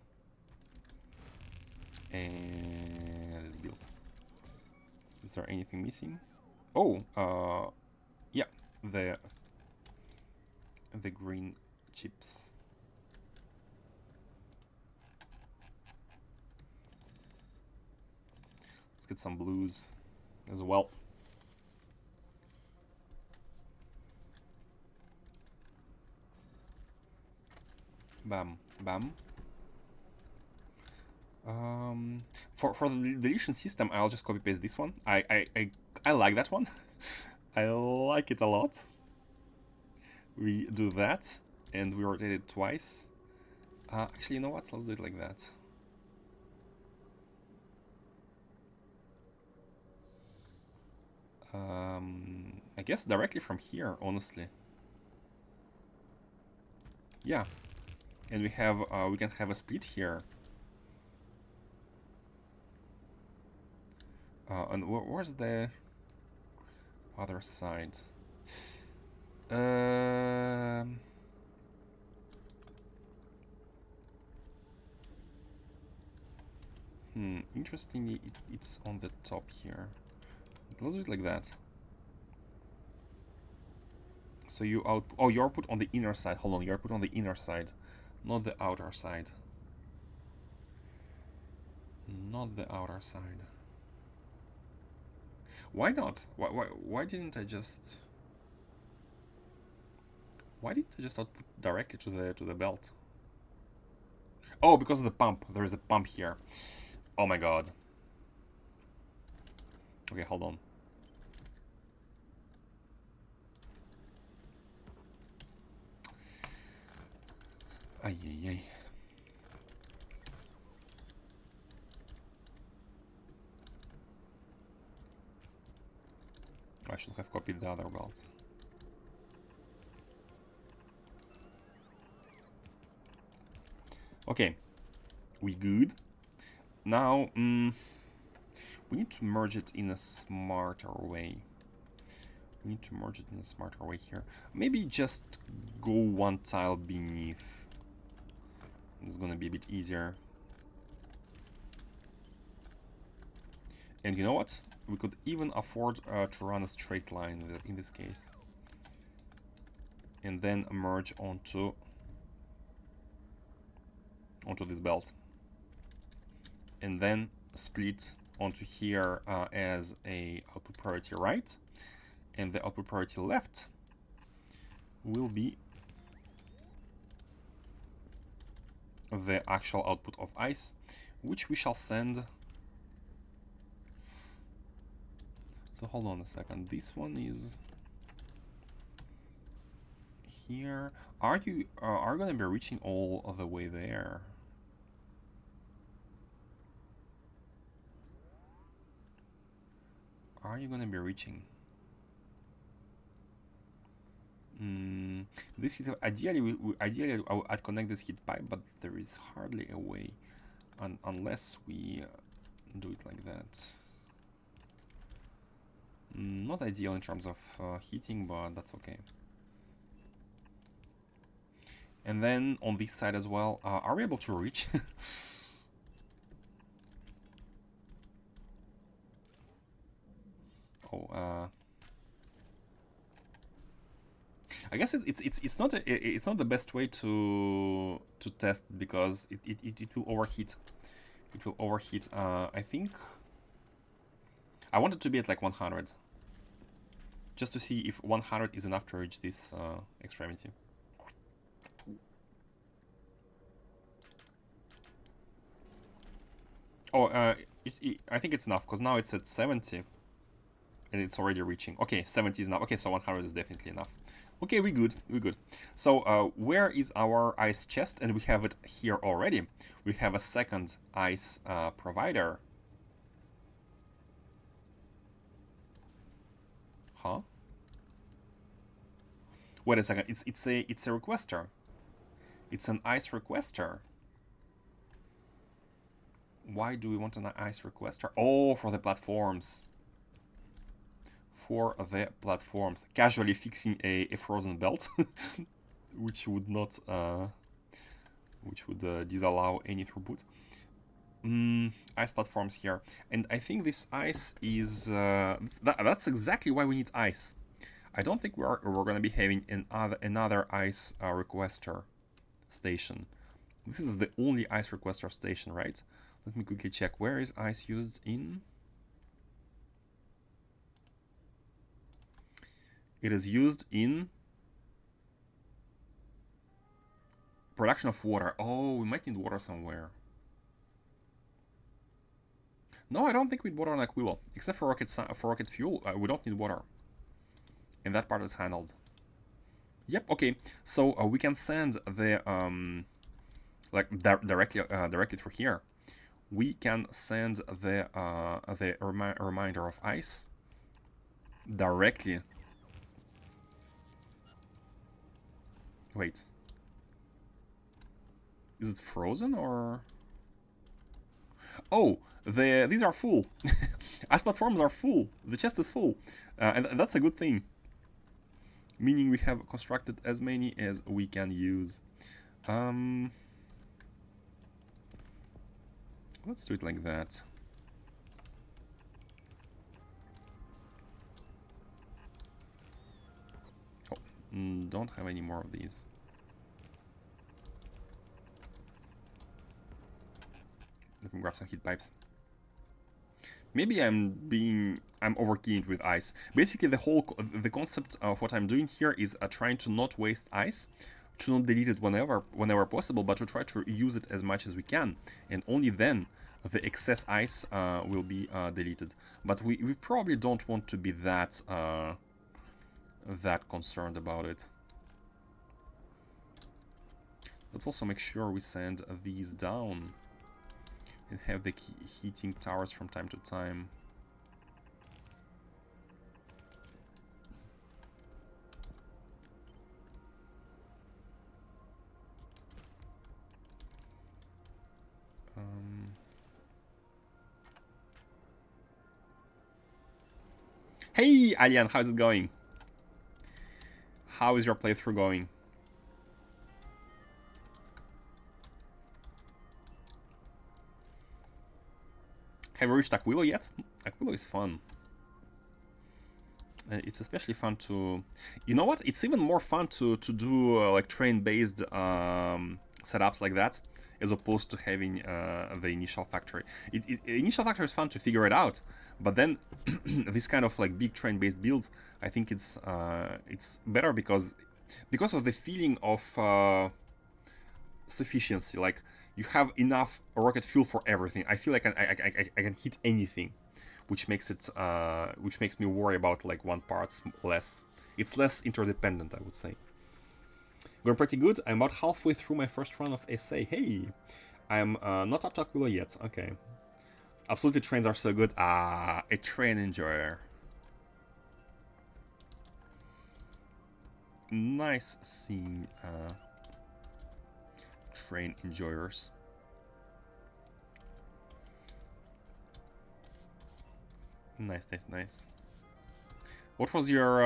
And let's build. Is there anything missing? Oh, yeah, the green chips. Let's get some blues as well. Bam, bam. For the deletion system, I'll just copy paste this one. I like that one. I like it a lot. We do that, and we rotate it twice. Actually, you know what? Let's do it like that. I guess directly from here, honestly. Yeah, and we have we can have a split here. And where's the other side? Interestingly, it's on the top here. Let's do it like that. So you output. Oh, you output on the inner side. Hold on, you output on the inner side, not the outer side. Not the outer side. Why not? Why didn't I just? Why didn't I just output directly to the belt? Oh, because of the pump. There is a pump here. Oh my god. Okay, hold on. Ay, ay, ay. I should have copied the other belt. Okay, we good. Now, we need to merge it in a smarter way. We need to merge it in a smarter way here. Maybe just go one tile beneath. It's gonna be a bit easier. And you know what? We could even afford to run a straight line in this case. And then merge onto this belt. And then split onto here as a output priority right. And the output priority left will be the actual output of ice, which we shall send. So hold on a second. This one is here. Are you gonna be reaching all of the way there? Are you gonna be reaching? This heat, ideally, ideally I'd connect this heat pipe, but there is hardly a way, unless we do it like that. Not ideal in terms of heating, but that's okay. And then on this side as well, are we able to reach? Oh, I guess it's not the best way to test because it will overheat. It will overheat. I think I want it to be at like 100, just to see if 100 is enough to reach this extremity. Oh, I think it's enough because now it's at 70 and it's already reaching. Okay, 70 is enough. Okay, so 100 is definitely enough. Okay, we good. We good. So where is our ice chest? And we have it here already. We have a second ice provider. Huh? Wait a second. It's a requester. It's an ice requester. Why do we want an ice requester? Oh, for the platforms. For the platforms. Casually fixing a frozen belt, which would not, which would disallow any throughput. Ice platforms here, and I think this ice is that's exactly why we need ice. I don't think we're gonna be having another ice requester station. This is the only ice requester station, right? Let me quickly check. Where is ice used in? It is used in production of water. Oh, we might need water somewhere. No, I don't think we'd water on Aquilo. Except for rocket fuel, we don't need water. And that part is handled. Yep, okay. So we can send the like directly through here. We can send the reminder of ice directly. Wait. Is it frozen or? Oh, these are full. Ice platforms are full. The chest is full, and that's a good thing. Meaning we have constructed as many as we can use. Let's do it like that. Oh, don't have any more of these. Let me grab some heat pipes. Maybe I'm overkeyed with ice. Basically, the concept of what I'm doing here is trying to not waste ice, to not delete it whenever possible, but to try to use it as much as we can, and only then the excess ice will be deleted. But we probably don't want to be that concerned about it. Let's also make sure we send these down and have the heating towers from time to time. Hey, Alien, how's it going? How is your playthrough going? Have you reached Aquilo yet? Aquilo is fun. It's especially fun to... You know what? It's even more fun to do like train-based setups like that, as opposed to having the initial factory. Initial factory is fun to figure it out, but then this kind of like big train-based builds, I think it's better because of the feeling of sufficiency. Like you have enough rocket fuel for everything. I feel like I can hit anything, which makes me worry about like one part less. It's less interdependent, I would say. Going pretty good. I'm about halfway through my first run of SA. Hey, I'm not up to Aquilo yet. Okay. Absolutely, trains are so good. A train enjoyer. Nice seeing train enjoyers. Nice, nice, nice. What was your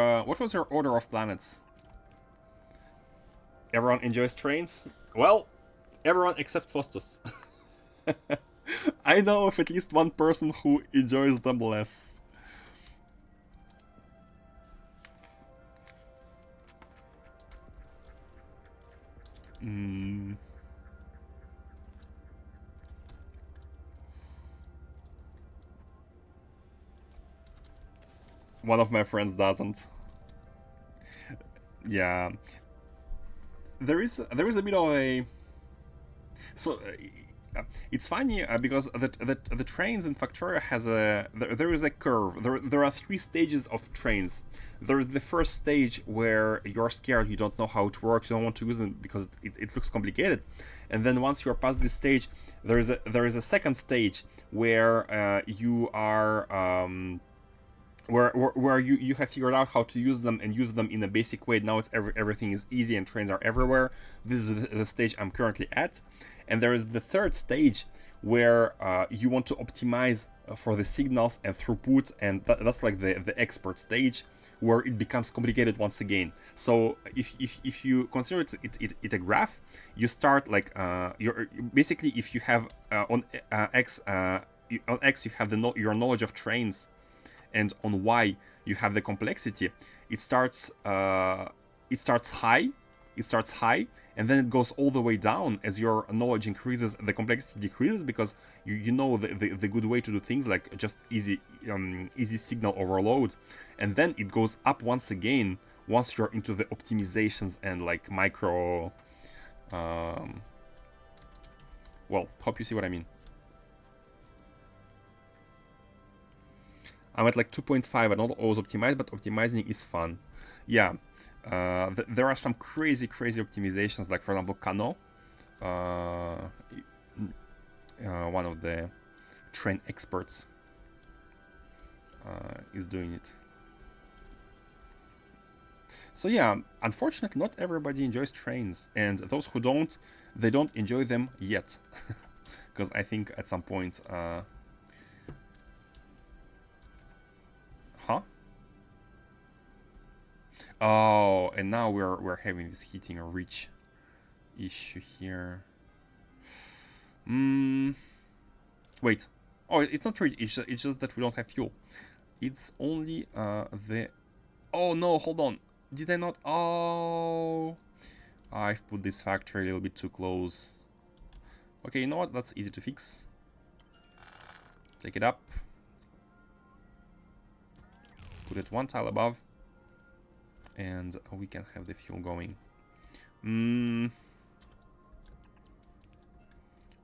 order of planets? Everyone enjoys trains? Well, everyone except Faustus. I know of at least one person who enjoys them less. One of my friends doesn't. Yeah, there is a bit of a so. It's funny because the trains in Factorio has there is a curve. There are three stages of trains. There's the first stage where you're scared, you don't know how it works, you don't want to use it because it looks complicated. And then once you're past this stage, there is a second stage where you are where you have figured out how to use them and use them in a basic way. Now everything is easy and trains are everywhere. This is the stage I'm currently at. And there is the third stage where you want to optimize for the signals and throughput, and that's like the expert stage where it becomes complicated once again. So if you consider it a graph, you start like you're basically, if you have on X you have your knowledge of trains, and on Y you have the complexity. It starts high, and then it goes all the way down as your knowledge increases, the complexity decreases, because you know the good way to do things, like just easy signal overload, and then it goes up once again once you're into the optimizations and like micro. Well, hope you see what I mean. I'm at like 2.5. I don't always optimize, but optimizing is fun. Yeah, there are some crazy optimizations, like for example Kano, one of the train experts, is doing it. So yeah, unfortunately not everybody enjoys trains, and those who don't, they don't enjoy them yet. Because I think at some point huh? Oh, and now we're having this hitting a reach issue here. Wait. Oh, it's not reach. It's just that we don't have fuel. It's only the. Oh no! Hold on. Did I not? Oh, I've put this factory a little bit too close. Okay, you know what? That's easy to fix. Take it up. Put it one tile above, and we can have the fuel going.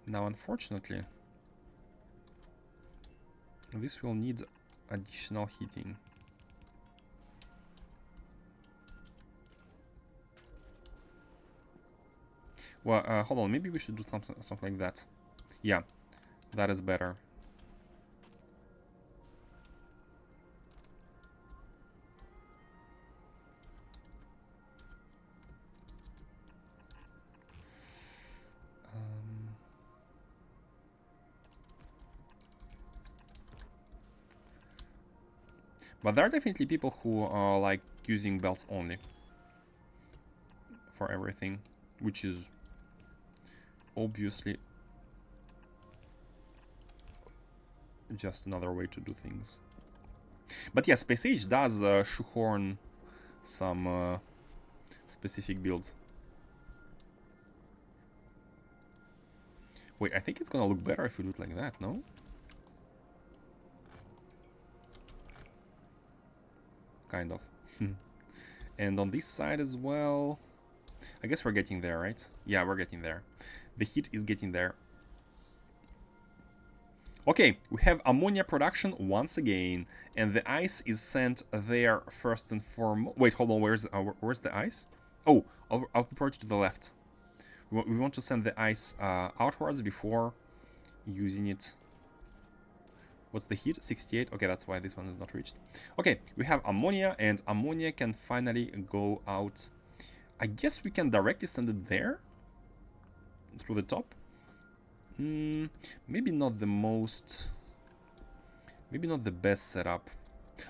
Now, unfortunately, this will need additional heating. Well, hold on. Maybe we should do something like that. Yeah, that is better. But there are definitely people who like using belts only for everything, which is obviously just another way to do things. But yeah, Space Age does shoehorn some specific builds. Wait, I think it's gonna look better if we do it like that, no? Kind of. And on this side as well, I guess we're getting there, right? Yeah, we're getting there. The heat is getting there. Okay, we have ammonia production once again, and the ice is sent there first and foremost. Wait, hold on, where's the ice? Oh, I'll put it to the left. We want to send the ice outwards before using it. What's the heat? 68. Okay, that's why this one is not reached. Okay, we have ammonia, and ammonia can finally go out. I guess we can directly send it there through the top. Maybe not the most. Maybe not the best setup.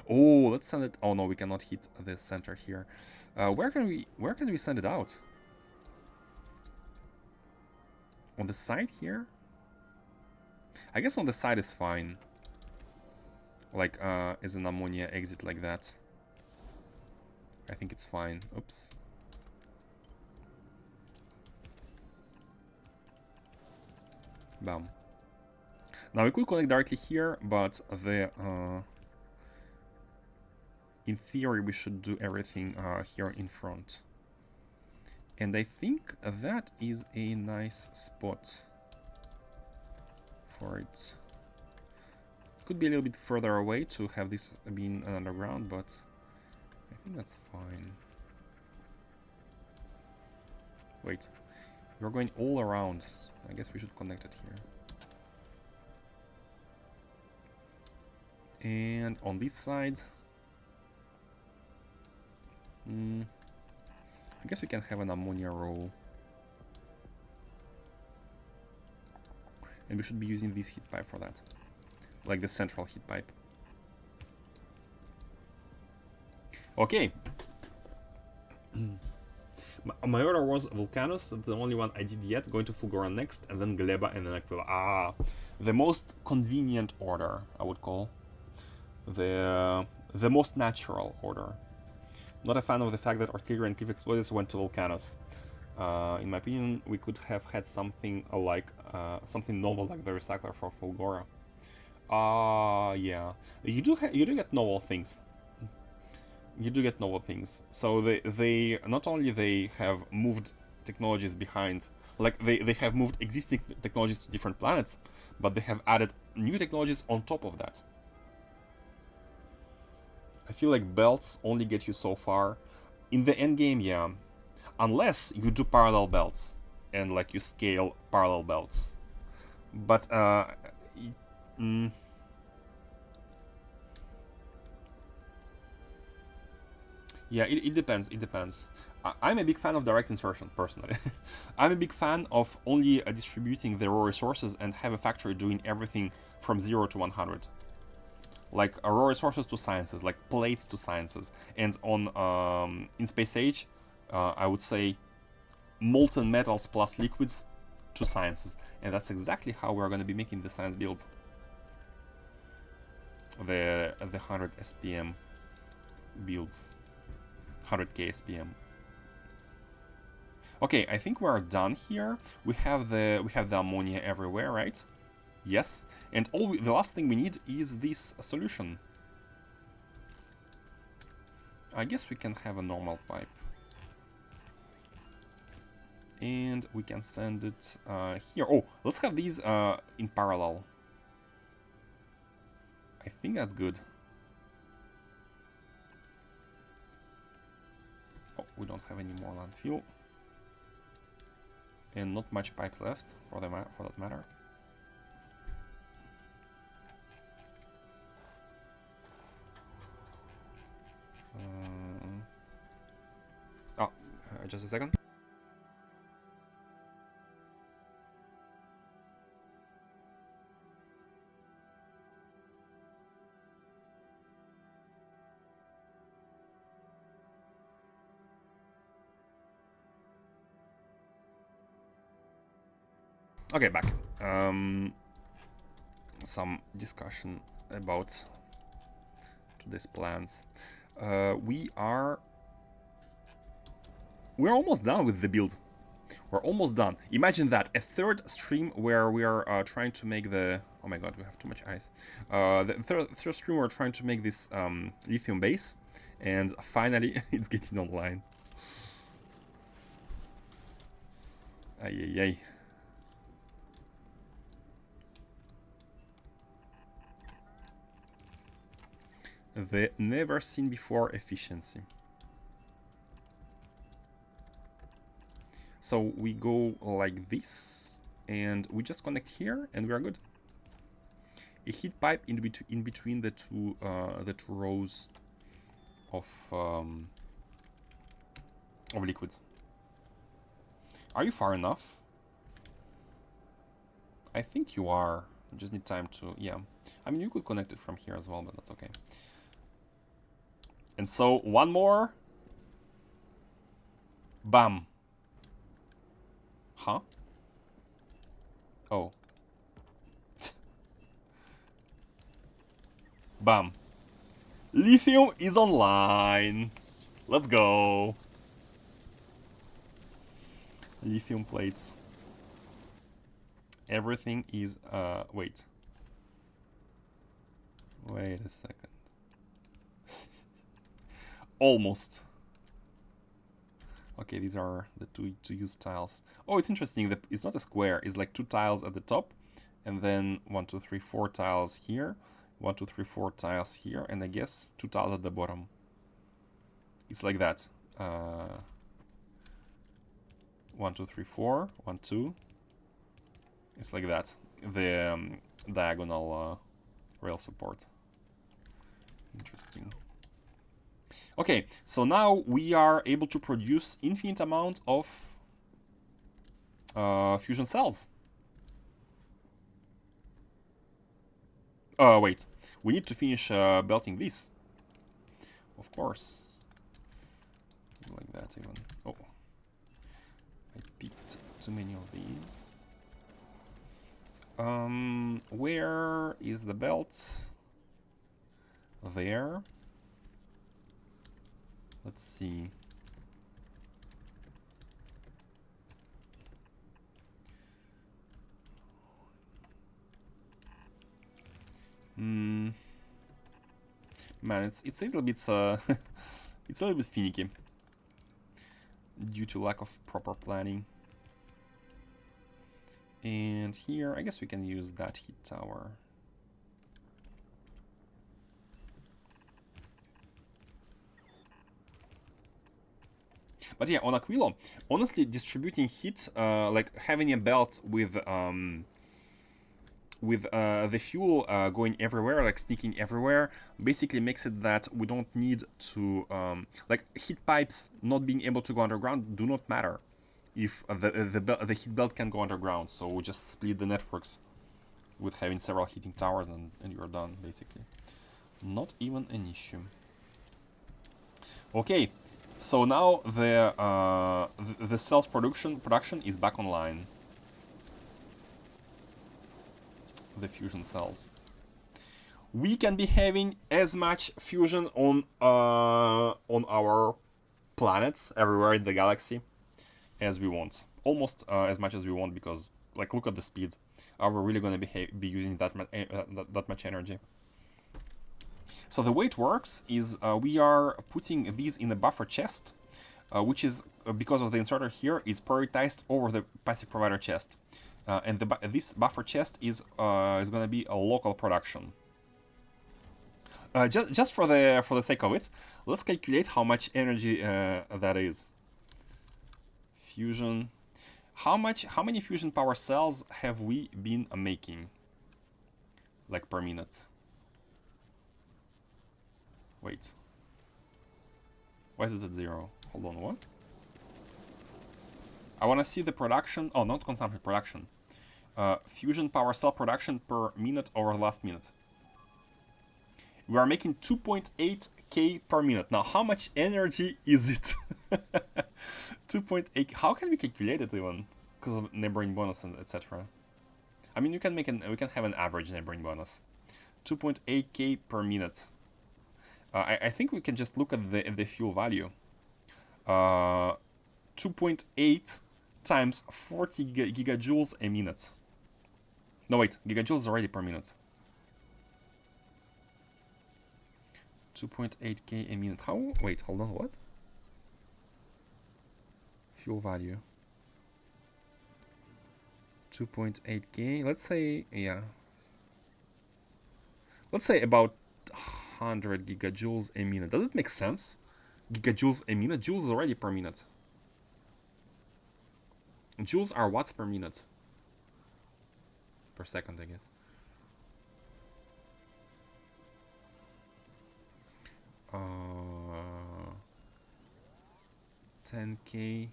Oh, let's send it. Oh no, we cannot hit the center here. Where can we send it out? On the side here? I guess on the side is fine. Like, is an ammonia exit like that. I think it's fine. Oops. Bam. Now we could connect directly here, but the in theory we should do everything here in front. And I think that is a nice spot for it. Could be a little bit further away to have this being underground, but I think that's fine. Wait, we're going all around. I guess we should connect it here. And on this side, I guess we can have an ammonia row. And we should be using this heat pipe for that. Like the central heat pipe. Okay. My order was Vulcanus, that's the only one I did yet. Going to Fulgora next, and then Gleba, and then Aquilo. Ah, the most convenient order, I would call. The most natural order. Not a fan of the fact that artillery and cliff explosives went to Vulcanus. In my opinion, we could have had something like something novel like the recycler for Fulgora. Yeah, you do get novel things. You do get novel things. So they not only they have moved technologies behind, like they have moved existing technologies to different planets, but they have added new technologies on top of that. I feel like belts only get you so far. In the end game, yeah. Unless you do parallel belts and like you scale parallel belts. But yeah, it depends. It depends. I'm a big fan of direct insertion, personally. I'm a big fan of only distributing the raw resources and have a factory doing everything from 0 to 100. Like raw resources to sciences, like plates to sciences. And on in Space Age, I would say molten metals plus liquids to sciences. And that's exactly how we're going to be making the science builds. The 100 SPM builds. 100k SPM. Okay, I think we're done here. We have the ammonia everywhere, right? Yes. And the last thing we need is this solution. I guess we can have a normal pipe. And we can send it here. Oh, let's have these in parallel. I think that's good. Oh, we don't have any more land fuel. And not much pipes left, for that matter. Just a second. Okay, back. Some discussion about today's plans. We're almost done with the build. We're almost done. Imagine that, a third stream where we are trying to make the... Oh my god, we have too much ice. The third stream we're trying to make this lithium base, and finally it's getting online. Ay, ay, ay. The never seen before efficiency. So we go like this, and we just connect here, and we are good. A heat pipe in between the two rows of liquids. Are you far enough? I think you are. You just need time to... Yeah. I mean, you could connect it from here as well, but that's okay. And so, one more. Bam. Huh? Oh. Bam. Lithium is online. Let's go. Lithium plates. Everything is, wait. Wait a second. Almost. Okay, these are the to use tiles. Oh, it's interesting. It's not a square. It's like 2 tiles at the top, and then 1, 2, 3, 4 tiles here. 1, 2, 3, 4 tiles here, and I guess 2 tiles at the bottom. It's like that. 1, 2, 3, 4. 1, 2. It's like that. The diagonal rail support. Interesting. Okay, so now we are able to produce infinite amount of fusion cells. Wait. We need to finish belting this. Of course. Like that even. Oh. I picked too many of these. Where is the belt? There. Let's see. Man, it's a little bit it's a little bit finicky due to lack of proper planning. And here, I guess we can use that heat tower. But yeah, on Aquilo, honestly, distributing heat, like having a belt with the fuel going everywhere, like sneaking everywhere, basically makes it that we don't need to like heat pipes not being able to go underground do not matter if the heat belt can go underground. So we just split the networks with having several heating towers, and you're done basically. Not even an issue. Okay, so now the cells production is back online. The fusion cells. We can be having as much fusion on our planets everywhere in the galaxy as we want. Almost as much as we want, because like look at the speed. Are we really going to be using that much energy? So the way it works is we are putting these in a buffer chest, which is because of the inserter here is prioritized over the passive provider chest. And this buffer chest is going to be a local production. Just for the sake of it, let's calculate how much energy that is. Fusion. How many fusion power cells have we been making? Like per minute. Wait. Why is it at 0? Hold on, what? I want to see the production. Oh, not consumption, production. Fusion power cell production per minute over the last minute. We are making 2.8k per minute. Now, how much energy is it? 2.8. How can we calculate it even? Because of neighboring bonus and etc. I mean, we can have an average neighboring bonus. 2.8k per minute. I think we can just look at the fuel value. 2.8 times 40 gigajoules a minute. No, wait, gigajoules is already per minute. 2.8k a minute. How? Wait, hold on, what? Fuel value. 2.8k, let's say, yeah. Let's say about 100 gigajoules a minute. Does it make sense? Gigajoules a minute? Joules is already per minute. Joules are watts per minute. Per second, I guess. Uh, 10k.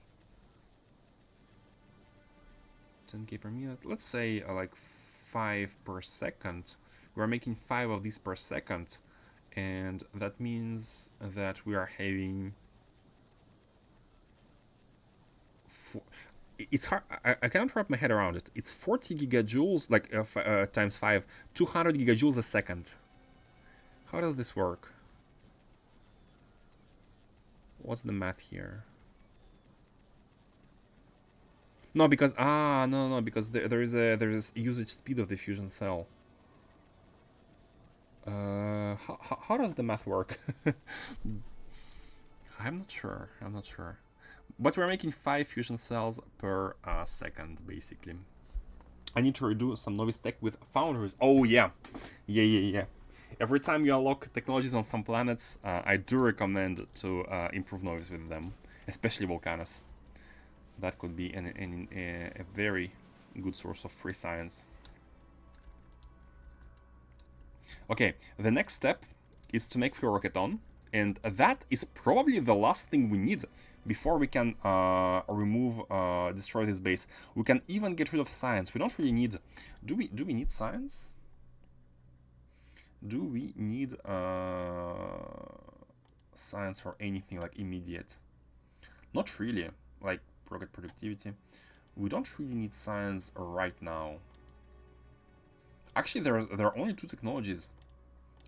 10k per minute. Let's say like 5 per second. We're making 5 of these per second. And that means that we are having it's hard. I cannot wrap my head around it. It's 40 gigajoules, like times 5, 200 gigajoules a second. How does this work? What's the math here? No, because no, because there's usage speed of the fusion cell. How does the math work? I'm not sure. I'm not sure. But we're making 5 fusion cells per second, basically. I need to redo some novice tech with founders. Oh yeah, yeah. Every time you unlock technologies on some planets, I do recommend to improve novice with them, especially Volcanus. That could be a very good source of free science. Okay, the next step is to make fluoroketone, and that is probably the last thing we need before we can destroy this base. We can even get rid of science. We don't really need. Do we need science? Do we need science for anything like immediate? Not really. Like rocket productivity. We don't really need science right now. Actually, there are only 2 technologies.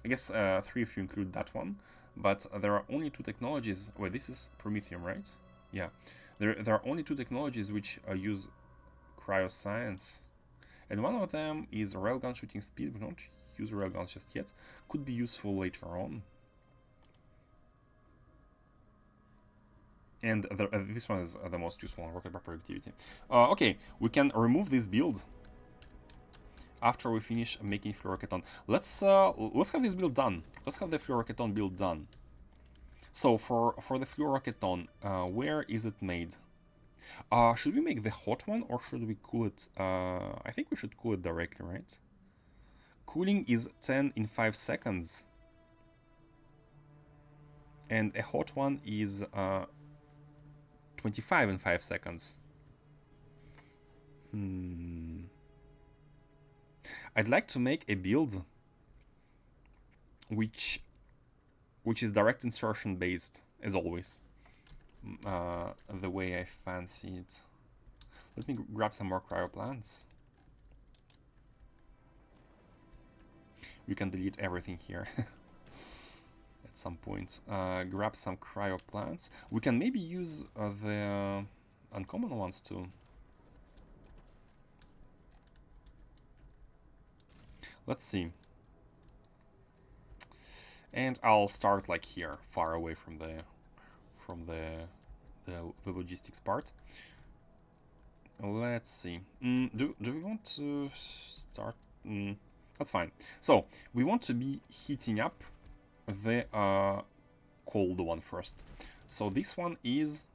I guess 3 if you include that one. But there are only 2 technologies. Wait, this is Promethium, right? Yeah. There are only 2 technologies which use cryoscience. And one of them is railgun shooting speed. We don't use railguns just yet. Could be useful later on. And this one is the most useful on rocket productivity. Okay, we can remove this build after we finish making fluoroketone. Let's have this build done. Let's have the fluoroketone build done. So for the fluoroketone, where is it made? Should we make the hot one or should we cool it? I think we should cool it directly, right? Cooling is 10 in 5 seconds. And a hot one is 25 in 5 seconds. I'd like to make a build which is direct insertion based, as always. The way I fancy it. Let me grab some more cryo plants. We can delete everything here at some point. Grab some cryo plants. We can maybe use the uncommon ones too. Let's see. And I'll start like here, far away from the logistics part. Let's see. Do we want to start? That's fine. So we want to be heating up the cold one first. So this one is,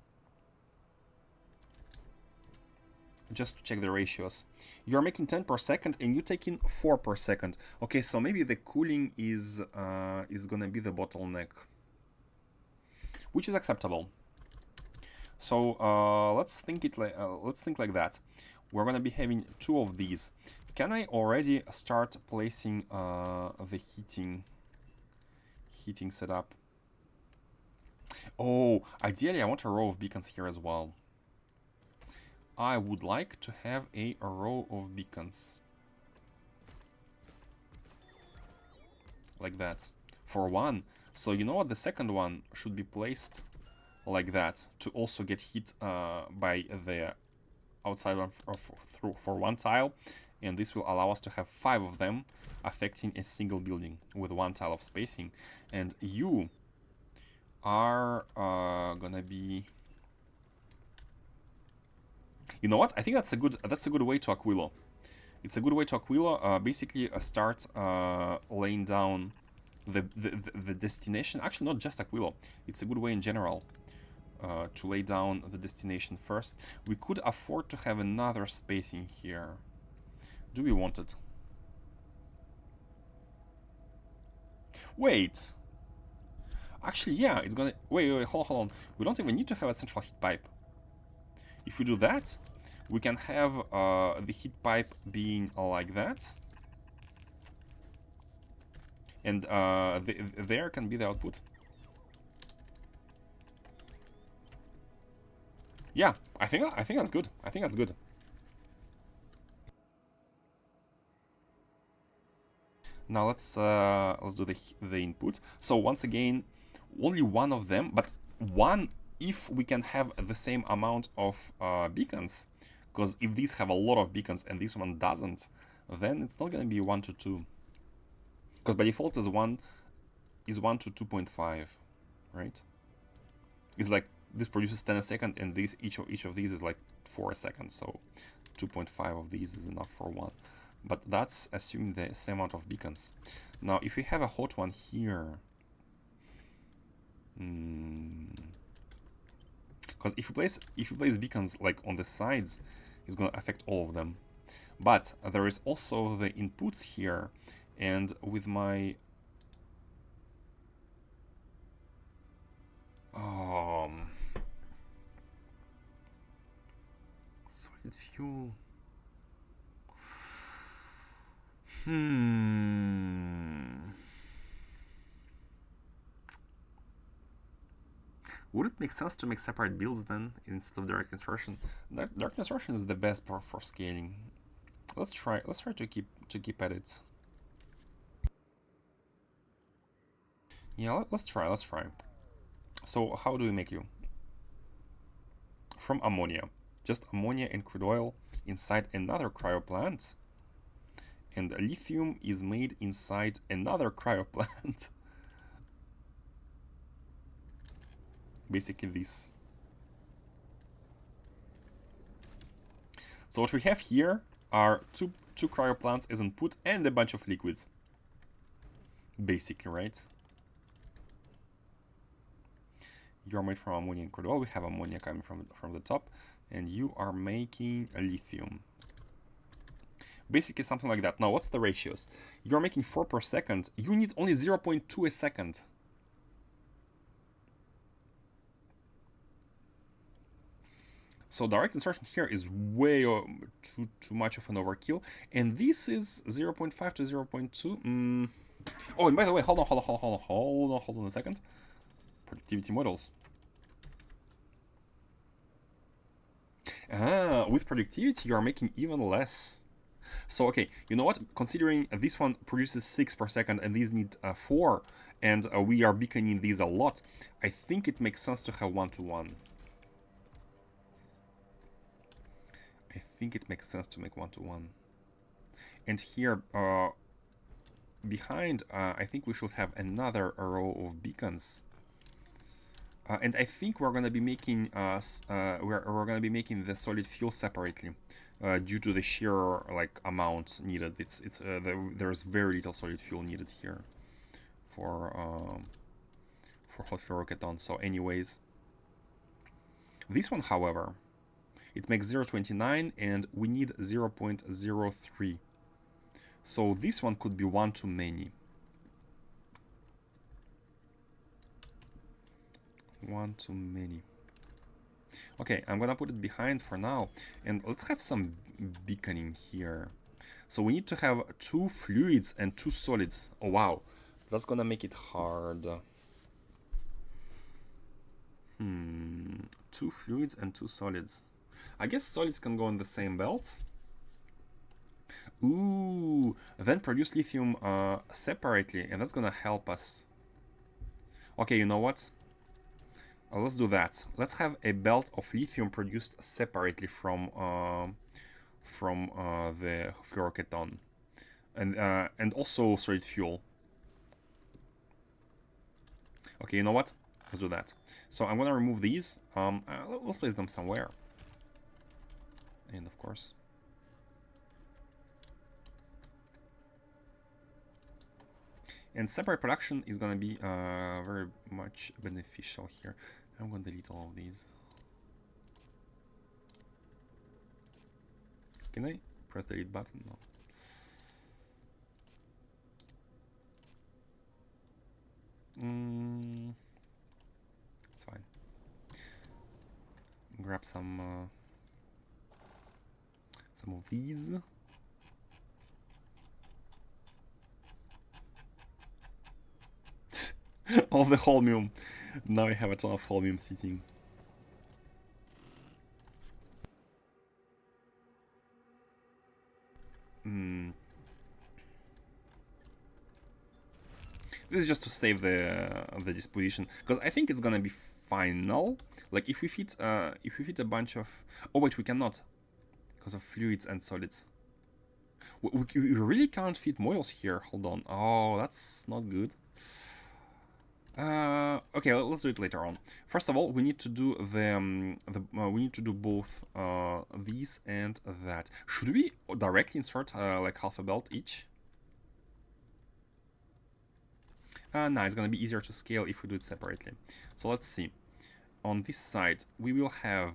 just to check the ratios, you're making 10 per second and you take in 4 per second. Okay, so maybe the cooling is gonna be the bottleneck, which is acceptable. So let's think like that. We're gonna be having 2 of these. Can I already start placing the heating setup? Oh, ideally I want a row of beacons here as well. I would like to have a row of beacons. Like that. For one. So you know what? The second one should be placed like that to also get hit by the outside for one tile. And this will allow us to have 5 of them affecting a single building with 1 tile of spacing. And you are gonna be... You know what? I think that's a good way to Aquilo. It's a good way to Aquilo. Basically, start laying down the destination. Actually, not just Aquilo. It's a good way in general to lay down the destination first. We could afford to have another spacing here. Do we want it? Wait. Actually, yeah, it's gonna... Wait, hold on. We don't even need to have a central heat pipe. If we do that, we can have the heat pipe being like that. And there can be the output. Yeah, I think that's good. I think that's good. Now let's do the input. So once again, only one of them, but one if we can have the same amount of beacons, because if these have a lot of beacons and this one doesn't, then it's not gonna be 1 to 2, because by default is 1 to 2.5, right? It's like this produces 10 a second, and this each of these is like 4 a second, so 2.5 of these is enough for one. But that's assuming the same amount of beacons. Now, if we have a hot one here, because if you place beacons like on the sides, it's going to affect all of them. But there is also the inputs here, and with my solid fuel. Would it make sense to make separate builds then instead of direct insertion? Direct insertion is the best for scaling. Let's try to keep at it. Yeah, let's try. So how do we make you? From ammonia. Just ammonia and crude oil inside another cryoplant. And lithium is made inside another cryoplant. Basically this. So what we have here are two cryoplants as input and a bunch of liquids. Basically, right? You're made from ammonia and crude oil. We have ammonia coming from the top, and you are making a lithium. Basically something like that. Now, what's the ratios? You're making 4 per second. You need only 0.2 a second. So direct insertion here is way too much of an overkill, and this is 0.5 to 0.2. Oh, and by the way, hold on a second. Productivity models. With productivity, you are making even less. So, okay, you know what? Considering this one produces 6 per second and these need 4, and we are beaconing these a lot, I think it makes sense to have 1 to 1. I think it makes sense to make 1 to 1. And here, behind, I think we should have another row of beacons. And I think we're gonna be making we're gonna be making the solid fuel separately, due to the sheer like amount needed. There's very little solid fuel needed here for hot fluoroketone. So, anyways, this one, however, it makes 0.29 and we need 0.03. So this one could be 1 too many. 1 too many. Okay, I'm gonna put it behind for now, and let's have some beaconing here. So we need to have 2 fluids and 2 solids. Oh wow, that's gonna make it hard. 2 fluids and 2 solids. I guess solids can go on the same belt. Ooh, then produce lithium separately, and that's gonna help us. Okay, you know what? Let's do that. Let's have a belt of lithium produced separately from the fluoroketone, and also solid fuel. Okay, you know what? Let's do that. So I'm gonna remove these. Let's place them somewhere. And of course, and separate production is gonna be very much beneficial here. I'm gonna delete all of these. Can I press the delete button? No. It's fine. Grab some of these. All the holmium. Now I have a ton of holmium sitting. This is just to save the disposition, because I think it's gonna be final. Like if we fit a bunch of, oh wait, we cannot because of fluids and solids. We really can't fit models here. Hold on. Oh, that's not good. Okay, let's do it later on. First of all, we need to do we need to do both these and that. Should we directly insert like half a belt each? No, it's gonna be easier to scale if we do it separately. So let's see. On this side, we will have.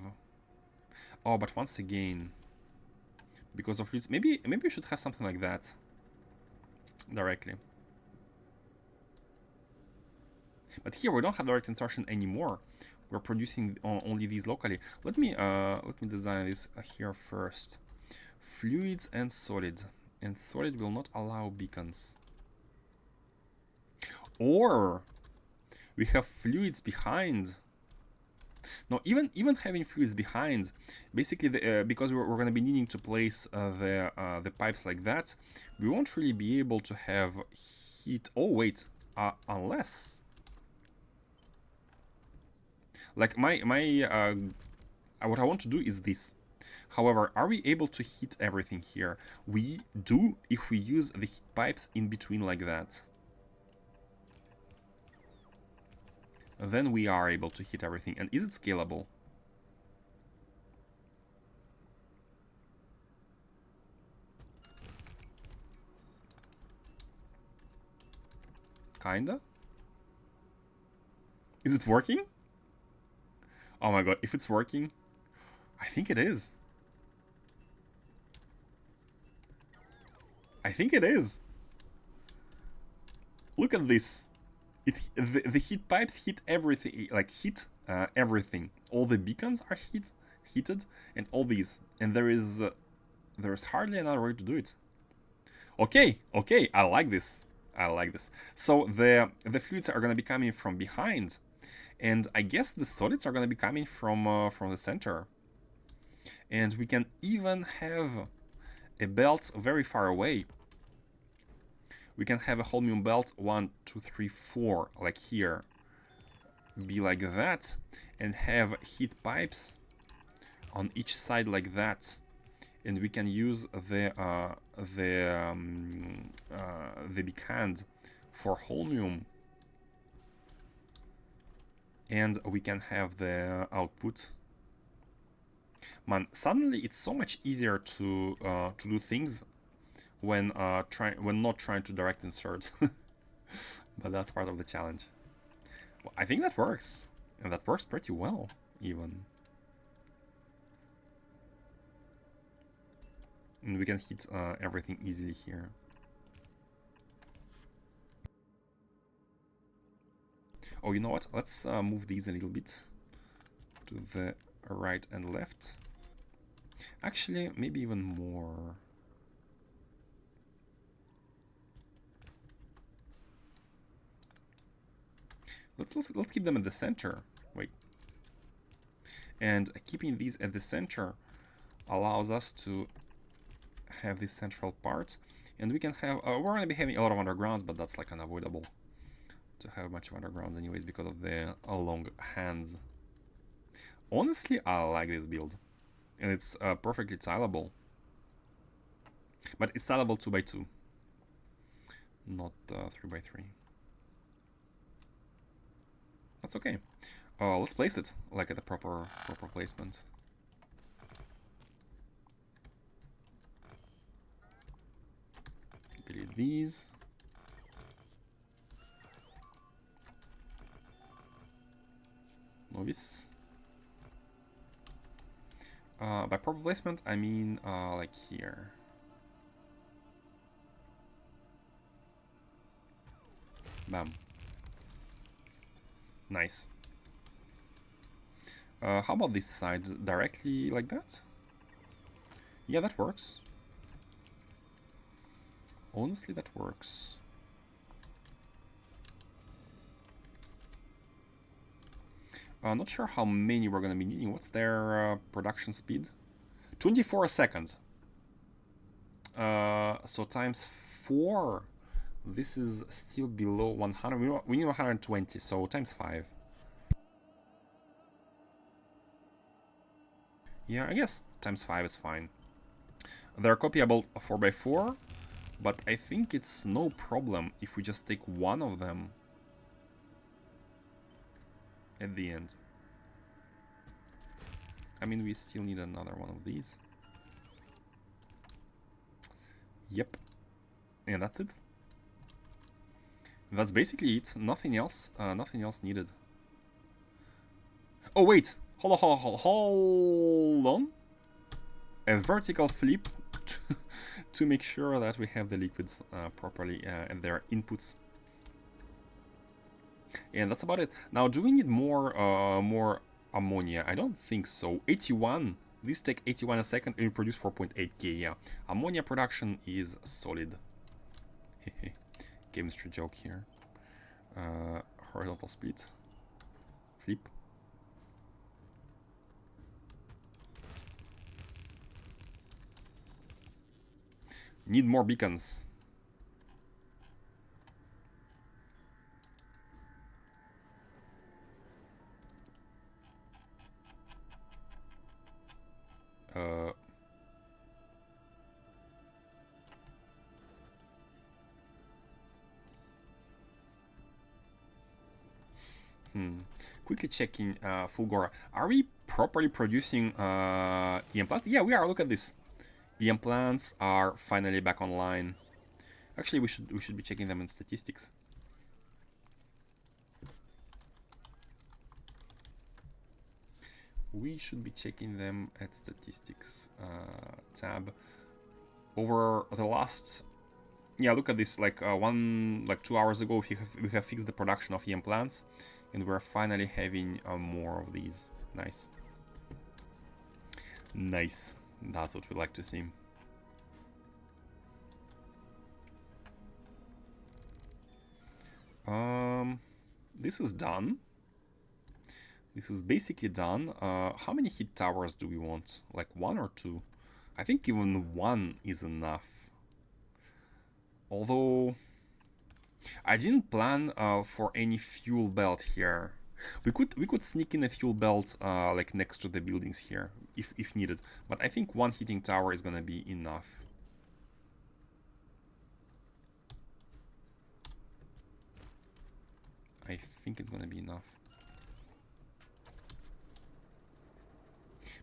Oh, but once again, because of fluids, maybe we should have something like that directly. But here we don't have direct insertion anymore. We're producing only these locally. Let me design this here first. Fluids and solid will not allow beacons. Or we have fluids behind. No, even having fluids behind, basically, because we're going to be needing to place the pipes like that, we won't really be able to have heat. Oh wait, unless, like what I want to do is this. However, are we able to heat everything here? We do if we use the heat pipes in between like that. Then we are able to heat everything. And is it scalable? Kinda? Is it working? Oh my god, if it's working, I think it is. I think it is. Look at this. The heat pipes heat everything, like heat everything. All the beacons are heated, and all these. And there's hardly another way to do it. Okay, I like this. So the fluids are gonna be coming from behind, and I guess the solids are gonna be coming from the center. And we can even have a belt very far away. We can have a holmium belt 1, 2, 3, 4, like here, be like that, and have heat pipes on each side like that, and we can use the big hand for holmium, and we can have the output. Man, suddenly it's so much easier to do things when not trying to direct insert. But that's part of the challenge. Well, I think that works, and that works pretty well even. And we can hit everything easily here. Oh, you know what? Let's move these a little bit to the right and left. Actually, maybe even more. Let's keep them at the center. Wait. And keeping these at the center allows us to have this central part, and we can have we're going to be having a lot of undergrounds, but that's like unavoidable to have a bunch of undergrounds anyways because of the long hands. Honestly, I like this build, and it's perfectly tileable, but it's tileable 2x2, not 3x3. That's okay. Let's place it like at the proper placement. Delete these. Novice. By proper placement, I mean like here. Bam. Nice. How about this side? Directly like that? Yeah, that works. Honestly, that works. Not sure how many we're gonna be needing. What's their production speed? 24 seconds. So times 4 This is still below 100. We need 120, so times 5. Yeah, I guess times 5 is fine. They're copyable 4x4, but I think it's no problem if we just take one of them at the end. I mean, we still need another one of these. Yep. And that's it. That's basically it. Nothing else. Nothing else needed. Oh, wait. Hold on. A vertical flip to make sure that we have the liquids properly and their inputs. And that's about it. Now, do we need more ammonia? I don't think so. 81. These take 81 a second and we produce 4.8k. Yeah, ammonia production is solid. Chemistry joke here. Horizontal split. Flip. Need more beacons. Quickly checking Fulgora. Are we properly producing EM plants? Yeah, we are. Look at this. EM plants are finally back online. Actually, we should be checking them in statistics. We should be checking them at statistics tab. Over the last, yeah, look at this. Like 2 hours ago, we have fixed the production of EM plants, and we're finally having more of these. Nice. Nice. That's what we like to see. This is done. This is basically done. How many heat towers do we want? Like 1 or 2? I think even 1 is enough. Although I didn't plan for any fuel belt here. We could sneak in a fuel belt like next to the buildings here if needed. But I think 1 heating tower is gonna be enough. I think it's gonna be enough.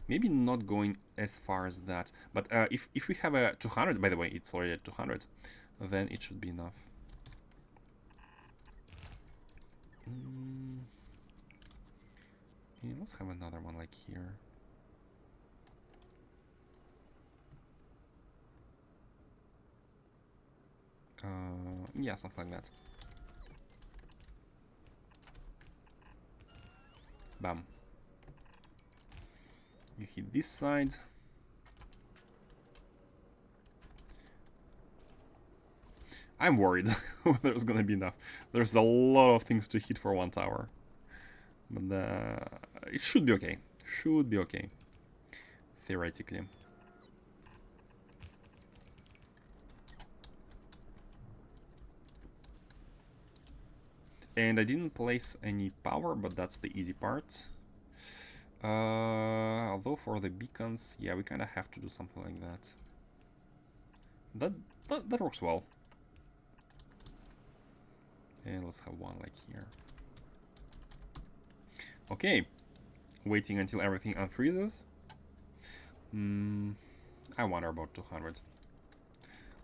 Maybe not going as far as that, but if we have a 200, by the way, it's already at 200, then it should be enough. Yeah, let's have another one like here. Yeah, something like that. Bam. You hit this side. I'm worried whether it's gonna be enough. There's a lot of things to hit for 1 tower. But it should be okay. Should be okay. Theoretically. And I didn't place any power, but that's the easy part. Although for the beacons, yeah, we kind of have to do something like that. That works well. And let's have one like here. Okay, waiting until everything unfreezes. I wonder about 200.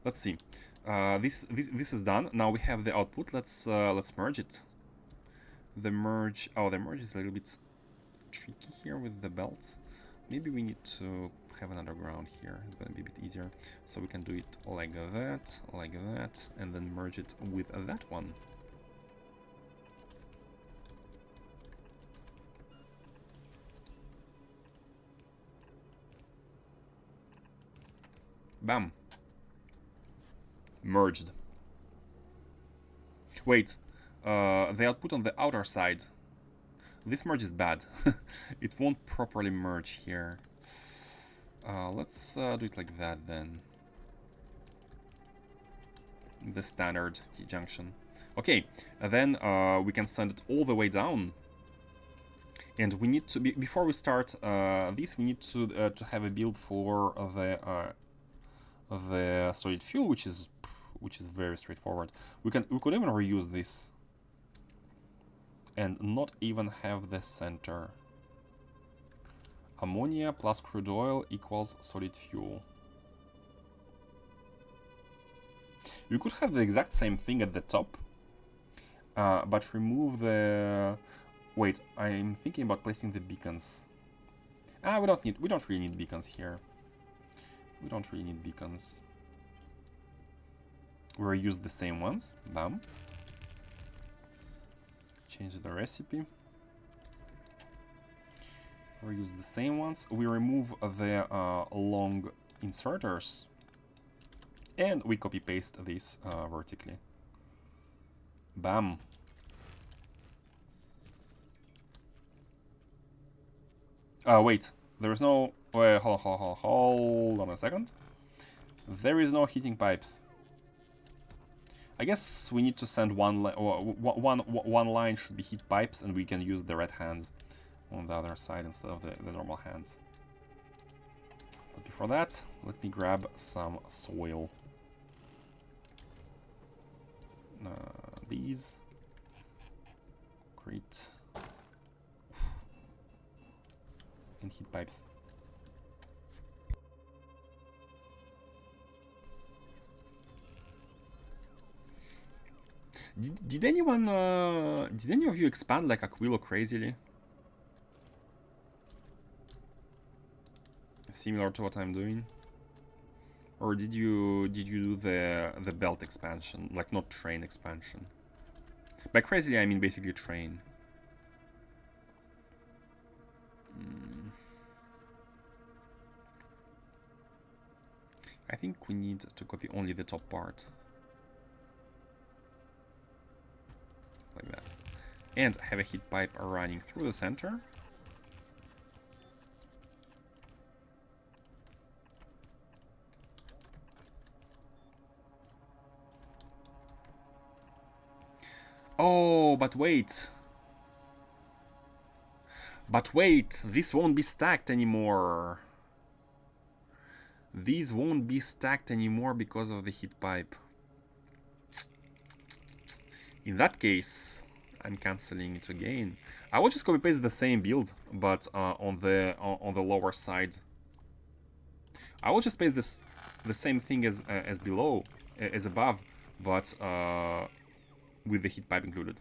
Let's see. This is done. Now we have the output. Let's merge it. The merge is a little bit tricky here with the belts. Maybe we need to have an underground here. It's gonna be a bit easier. So we can do it like that, and then merge it with that one. Bam. Merged. Wait, the output on the outer side. This merge is bad. It won't properly merge here. Let's do it like that then. the standard T-junction. Okay, then we can send it all the way down. And we need to, before we start this, we need to have a build for the solid fuel, which is very straightforward. We could even reuse this and not even have the center. Ammonia plus crude oil equals solid fuel. We could have the exact same thing at the top, but remove the... Wait, I'm thinking about placing the beacons. We don't really need beacons here. We don't really need beacons. We reuse the same ones. Bam. Change the recipe. Reuse the same ones. We remove the long inserters. And we copy paste this vertically. Bam. Wait. There is no... Wait, hold on a second. There is no heating pipes. I guess we need to send one line should be heat pipes, and we can use the red hands on the other side instead of the normal hands. But before that, let me grab some soil. These. Great. And heat pipes. Did anyone, did any of you expand like Aquilo crazily? Similar to what I'm doing? Or did you do the belt expansion, like not train expansion? By crazily I mean basically train. I think we need to copy only the top part. Like that. And have a heat pipe running through the center. Oh, but wait. But wait, this won't be stacked anymore. These won't be stacked anymore because of the heat pipe. In that case, I'm canceling it again. I will just copy paste the same build, but on the lower side. I will just paste the same thing as below, as above, but with the heat pipe included,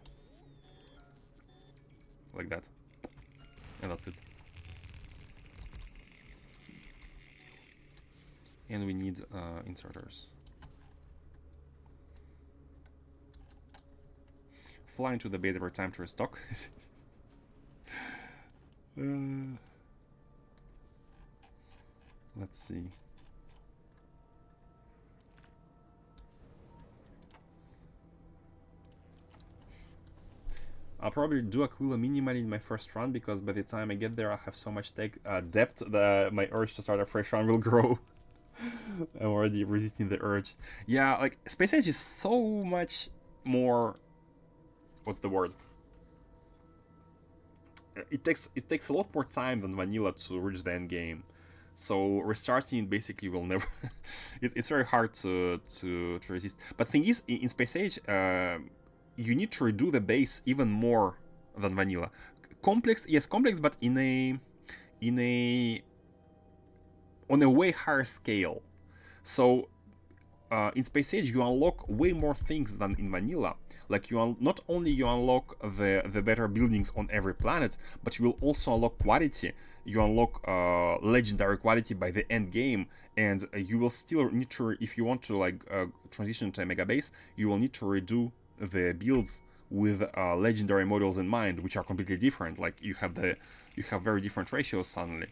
like that, and that's it. And we need inserters. Fly into the base every time to restock. Let's see. I'll probably do Aquilo minimally in my first run, because by the time I get there I'll have so much depth that my urge to start a fresh run will grow. I'm already resisting the urge. Yeah, like, Space Age is so much more... What's the word? It takes a lot more time than vanilla to reach the end game. So restarting basically will never... it's very hard to resist. But thing is, in Space Age, you need to redo the base even more than vanilla. Complex, yes, complex, but on a way higher scale. So in Space Age you unlock way more things than in vanilla. Like, not only you unlock the better buildings on every planet, but you will also unlock quality. You unlock legendary quality by the end game, and you will still need to, if you want to like transition to a mega base, you will need to redo the builds with legendary models in mind, which are completely different. Like, you have very different ratios suddenly.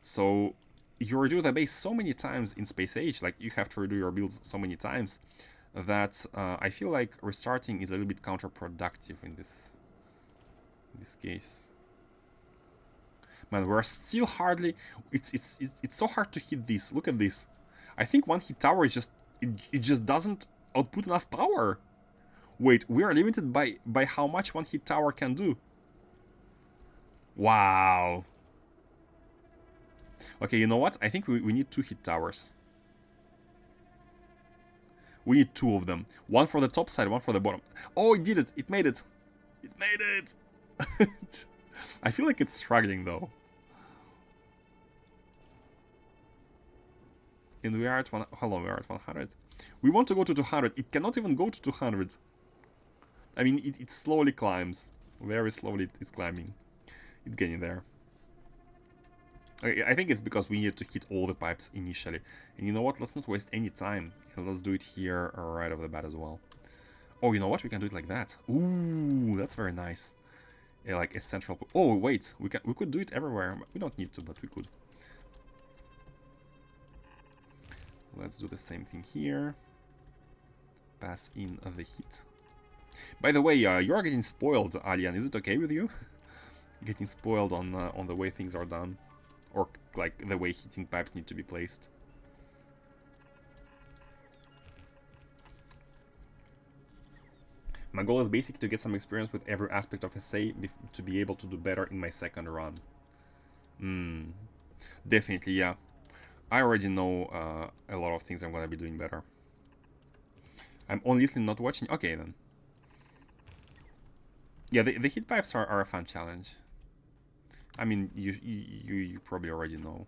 So you redo the base so many times in Space Age, like you have to redo your builds so many times, that I feel like restarting is a little bit counterproductive in this case. Man, we're still hardly... It's so hard to hit this. Look at this. I think one hit tower is just... It just doesn't output enough power. Wait, we are limited by how much one heat tower can do. Wow. Okay, you know what? I think we need 2 heat towers. We need 2 of them. One for the top side, one for the bottom. Oh, it did it. It made it. It made it. I feel like it's struggling though. And we are at one. Hello, we are at 100. We want to go to 200. It cannot even go to 200. I mean, it slowly climbs. Very slowly it's climbing. It's getting there. I think it's because we need to hit all the pipes initially. And you know what? Let's not waste any time. And let's do it here right off the bat as well. Oh, you know what? We can do it like that. Ooh, that's very nice. Yeah, like a central... Oh, wait. We could do it everywhere. We don't need to, but we could. Let's do the same thing here. Pass in the heat. By the way, you are getting spoiled, Alien. Is it okay with you? Getting spoiled on the way things are done. Or, like, the way heating pipes need to be placed. My goal is basically to get some experience with every aspect of SA to be able to do better in my second run. Definitely, yeah. I already know a lot of things I'm gonna be doing better. I'm only listening, not watching. Okay, then. Yeah, the heat pipes are a fun challenge. I mean, you probably already know.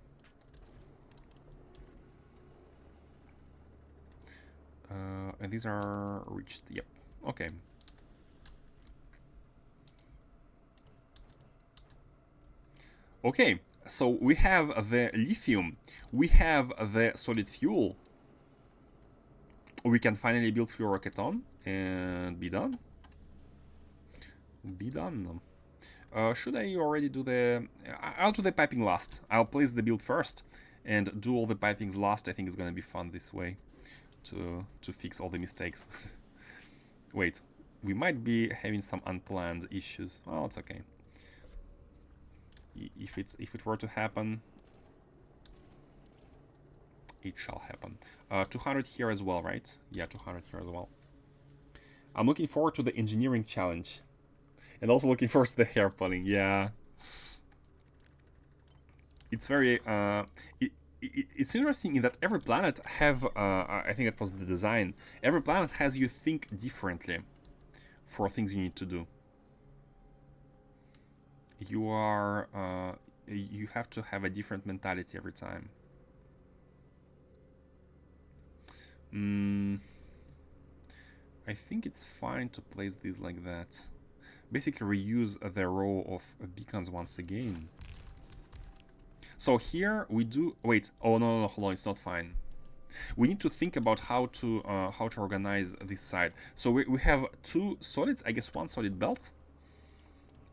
And these are reached. Yep. Okay. Okay. So we have the lithium. We have the solid fuel. We can finally build fluoroketone and be done. Be done. Should I already do the... I'll do the piping last. I'll place the build first and do all the pipings last. I think it's gonna be fun this way to fix all the mistakes. Wait, we might be having some unplanned issues. Oh, it's okay. If it were to happen, it shall happen. 200 here as well, right? Yeah, 200 here as well. I'm looking forward to the engineering challenge. And also looking forward to the hair pulling, yeah. It's very... it's interesting in that every planet have... I think that was the design. Every planet has you think differently for things you need to do. You are... you have to have a different mentality every time. I think it's fine to place these like that. Basically reuse the row of beacons once again. So here we do... Wait, oh no, hold on, it's not fine. We need to think about how to organize this side. So we have 2 solids, I guess 1 solid belt.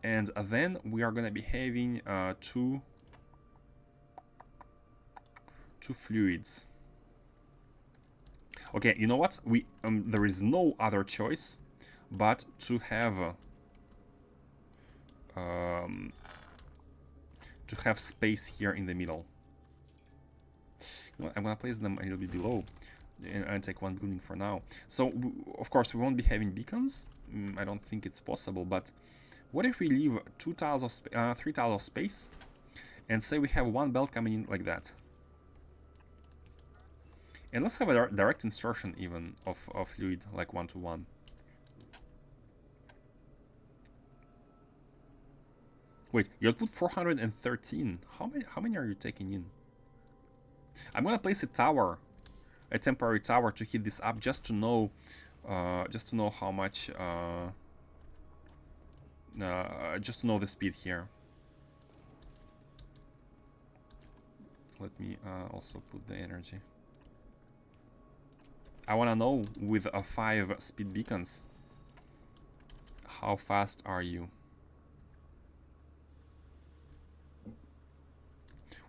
And then we are gonna be having 2 fluids. Okay, you know what? We there is no other choice but to have space here in the middle. You know, I'm gonna place them a little bit below and take 1 building for now. So of course we won't be having beacons. I don't think it's possible, but what if we leave 3 tiles of space and say we have 1 belt coming in like that? And let's have a direct insertion even of fluid, like 1-to-1. Wait, you output 413. How many are you taking in? I'm gonna place a tower, a temporary tower to heat this up, just to know how much, just to know the speed here. Let me also put the energy. I wanna know with 5 speed beacons, how fast are you?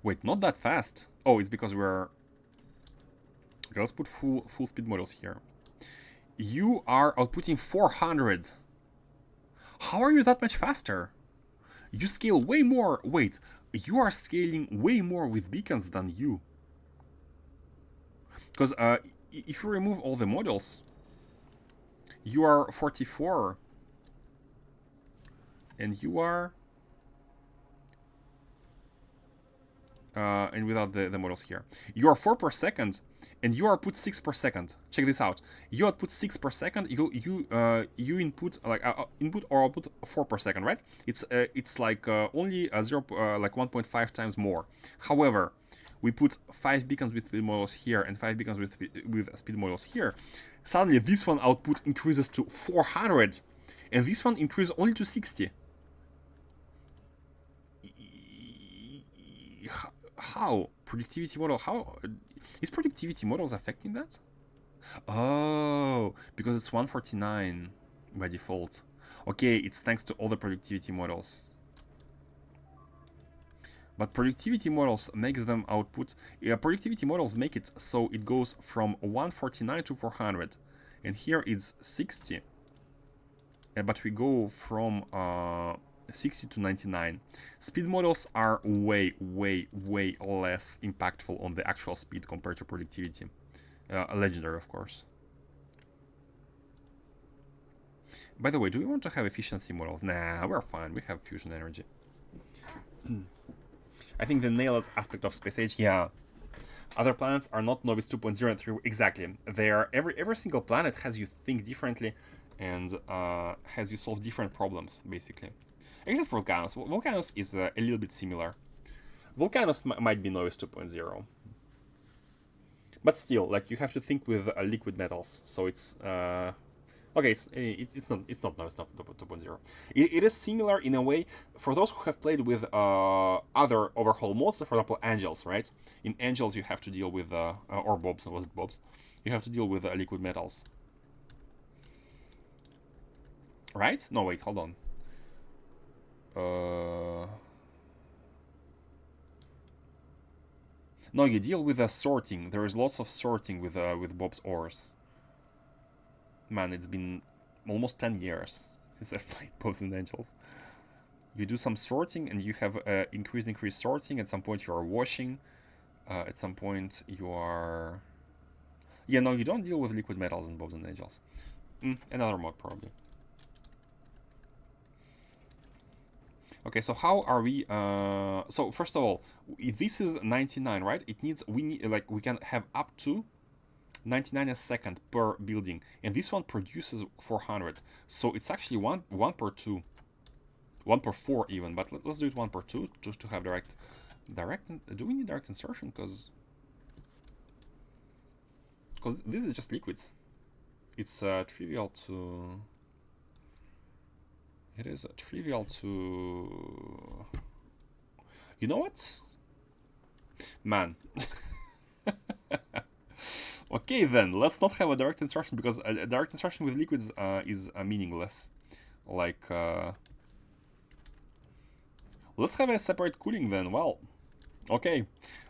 Wait, not that fast. Oh, it's because we're... Okay, let's put full speed models here. You are outputting 400. How are you that much faster? You scale way more. Wait, you are scaling way more with beacons than you. Because if you remove all the modules, You are 44. And you are... and without the models here. You are 4 per second, and you output 6 per second. Check this out. You output 6 per second. You input like input or output 4 per second, right? It's like only 1.5 times more. However, we put 5 beacons with speed models here and 5 beacons with speed models here. Suddenly, this one output increases to 400, and this one increases only to 60. How? Productivity model, how? Is productivity models affecting that? Oh, because it's 149 by default. Okay, it's thanks to all the productivity models. But productivity models makes them output. Productivity models make it so it goes from 149 to 400. And here it's 60. But we go from 60 to 99. Speed models are way less impactful on the actual speed compared to productivity. Legendary, of course. By the way, do we want to have efficiency models? Nah, we're fine. We have fusion energy. I think the nailed aspect of Space Age, yeah. Other planets are not Novice 2.0 and 3. Exactly. They are every single planet has you think differently and has you solve different problems, basically. Except for Volcanos. Volcanos is a little bit similar. Volcanos might be Novice 2.0. But still, like, you have to think with liquid metals, so it's... okay, it's not Novice 2.0. It is similar in a way for those who have played with other overhaul modes, for example, Angels, right? In Angels, you have to deal with... or Bobs, was it Bobs? You have to deal with liquid metals. Right? No, wait, hold on. No, you deal with sorting. There is lots of sorting with Bob's ores. Man, it's been almost 10 years since I've played Bobs and Angels. You do some sorting, and you have increased sorting. At some point, you are washing. At some point, you are... Yeah, no, you don't deal with liquid metals in Bobs and Angels. Another mod, probably. Okay, so how are we? So first of all, this is 99, right? We can have up to 99 a second per building, and this one produces 400. So it's actually one per 2, 1 per 4 even. But let's do it 1 per 2 just to have direct. Do we need direct insertion? Because this is just liquids. It's trivial to. It is trivial to... You know what? Man. Okay then, let's not have a direct insertion, because a direct insertion with liquids is meaningless. Like... let's have a separate cooling then. Well, okay.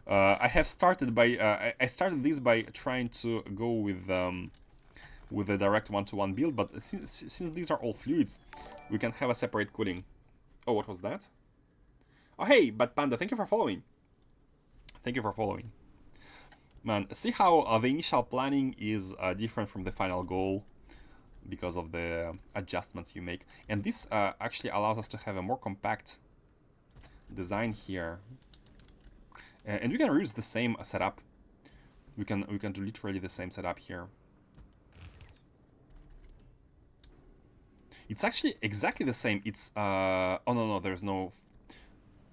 I have started by... I started this by trying to go with a direct one-to-one build, but since these are all fluids, we can have a separate cooling. Oh, what was that? Oh, hey, but Panda, thank you for following. Thank you for following. Man, see how the initial planning is different from the final goal because of the adjustments you make. And this actually allows us to have a more compact design here. And we can reuse the same setup. We can do literally the same setup here. It's actually exactly the same. It's oh no, there's no...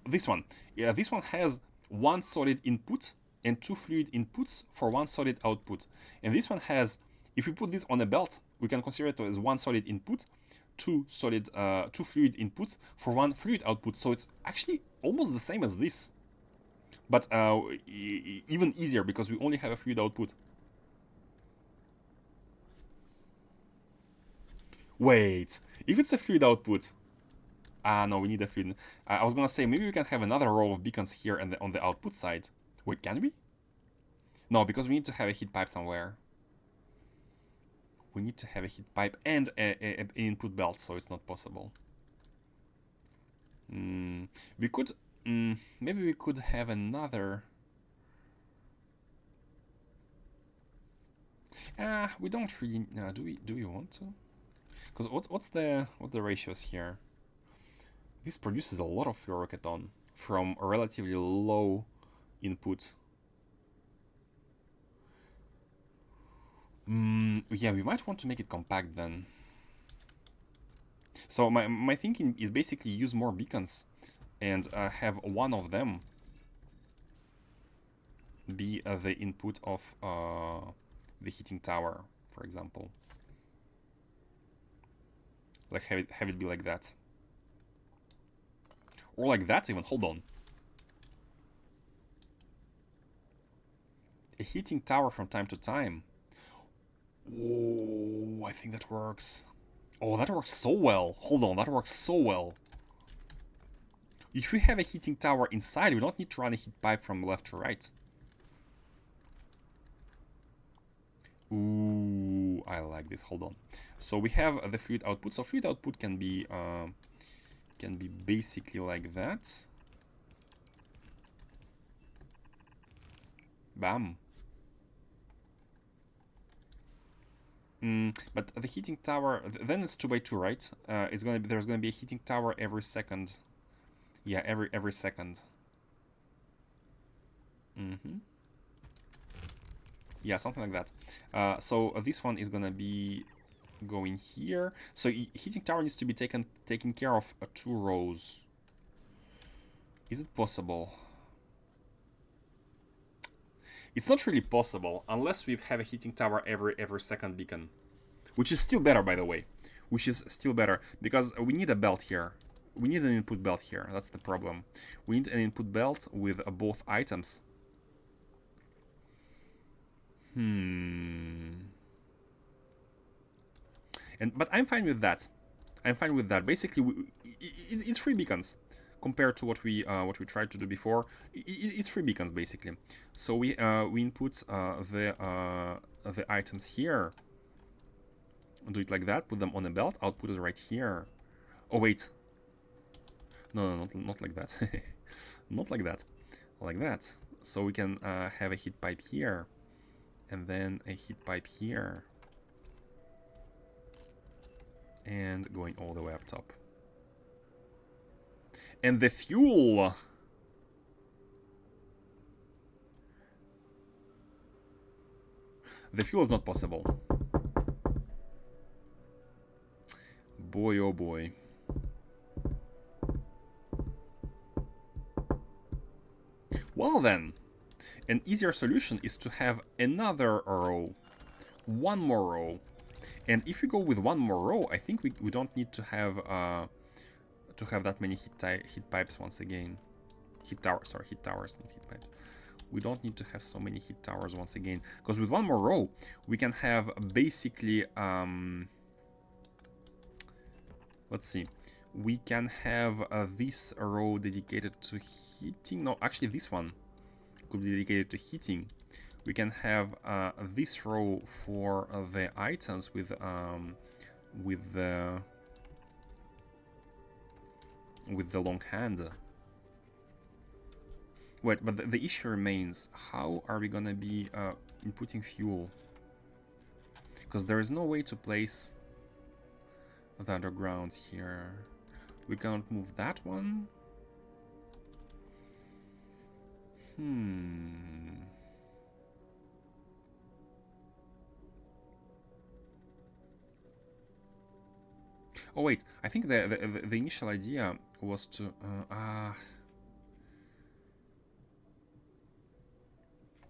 This one. Yeah, this one has 1 solid input and 2 fluid inputs for 1 solid output. And this one has, if we put this on a belt, we can consider it as 1 solid input, 2 fluid inputs for 1 fluid output. So it's actually almost the same as this, but even easier because we only have a fluid output. Wait, if it's a fluid output... no, we need a fluid. I was gonna say, maybe we can have another row of beacons here and on the output side. Wait, can we? No, because we need to have a heat pipe somewhere. We need to have a heat pipe and an input belt, so it's not possible. We could... maybe we could have another... we don't really... do we want to? Because what's the ratios here? This produces a lot of fluoroketone from a relatively low input. Yeah, we might want to make it compact then. So my thinking is basically use more beacons and have one of them be the input of the heating tower, for example. Like have it be like that. Or like that even, hold on. A heating tower from time to time. Oh, I think that works. Oh, that works so well. Hold on, that works so well. If we have a heating tower inside, we don't need to run a heat pipe from left to right. Ooh, I like this. Hold on. So we have the fluid output. So fluid output can be basically like that. Bam. But the heating tower, then it's 2x2, right? There's gonna be a heating tower every second. Yeah, every second. Yeah, something like that. So this one is gonna be going here. So heating tower needs to be taken care of 2 rows. Is it possible? It's not really possible unless we have a heating tower every second beacon, which is still better, by the way. Which is still better because we need a belt here. We need an input belt here. That's the problem. We need an input belt with both items. But I'm fine with that. I'm fine with that. Basically, it's 3 beacons compared to what we tried to do before. It's 3 beacons basically. So we input the items here. Do it like that. Put them on a belt. Output is right here. Oh wait. No, not like that. Not like that. Like that. So we can have a heat pipe here, and then a heat pipe here, and going all the way up top. And the fuel. The fuel is not possible. Boy, oh boy. Well then, an easier solution is to have another row. One more row. And if we go with one more row, I think we don't need to have that many heat pipes once again. Heat towers, not heat pipes. We don't need to have so many heat towers once again, because with one more row, we can have basically, let's see, we can have this row dedicated to heating. No, actually this one could be dedicated to heating. We can have this row for the items with the long hand. Wait, but the issue remains, how are we gonna be inputting fuel? Because there is no way to place the underground here. We cannot move that one. Oh wait, I think the initial idea was to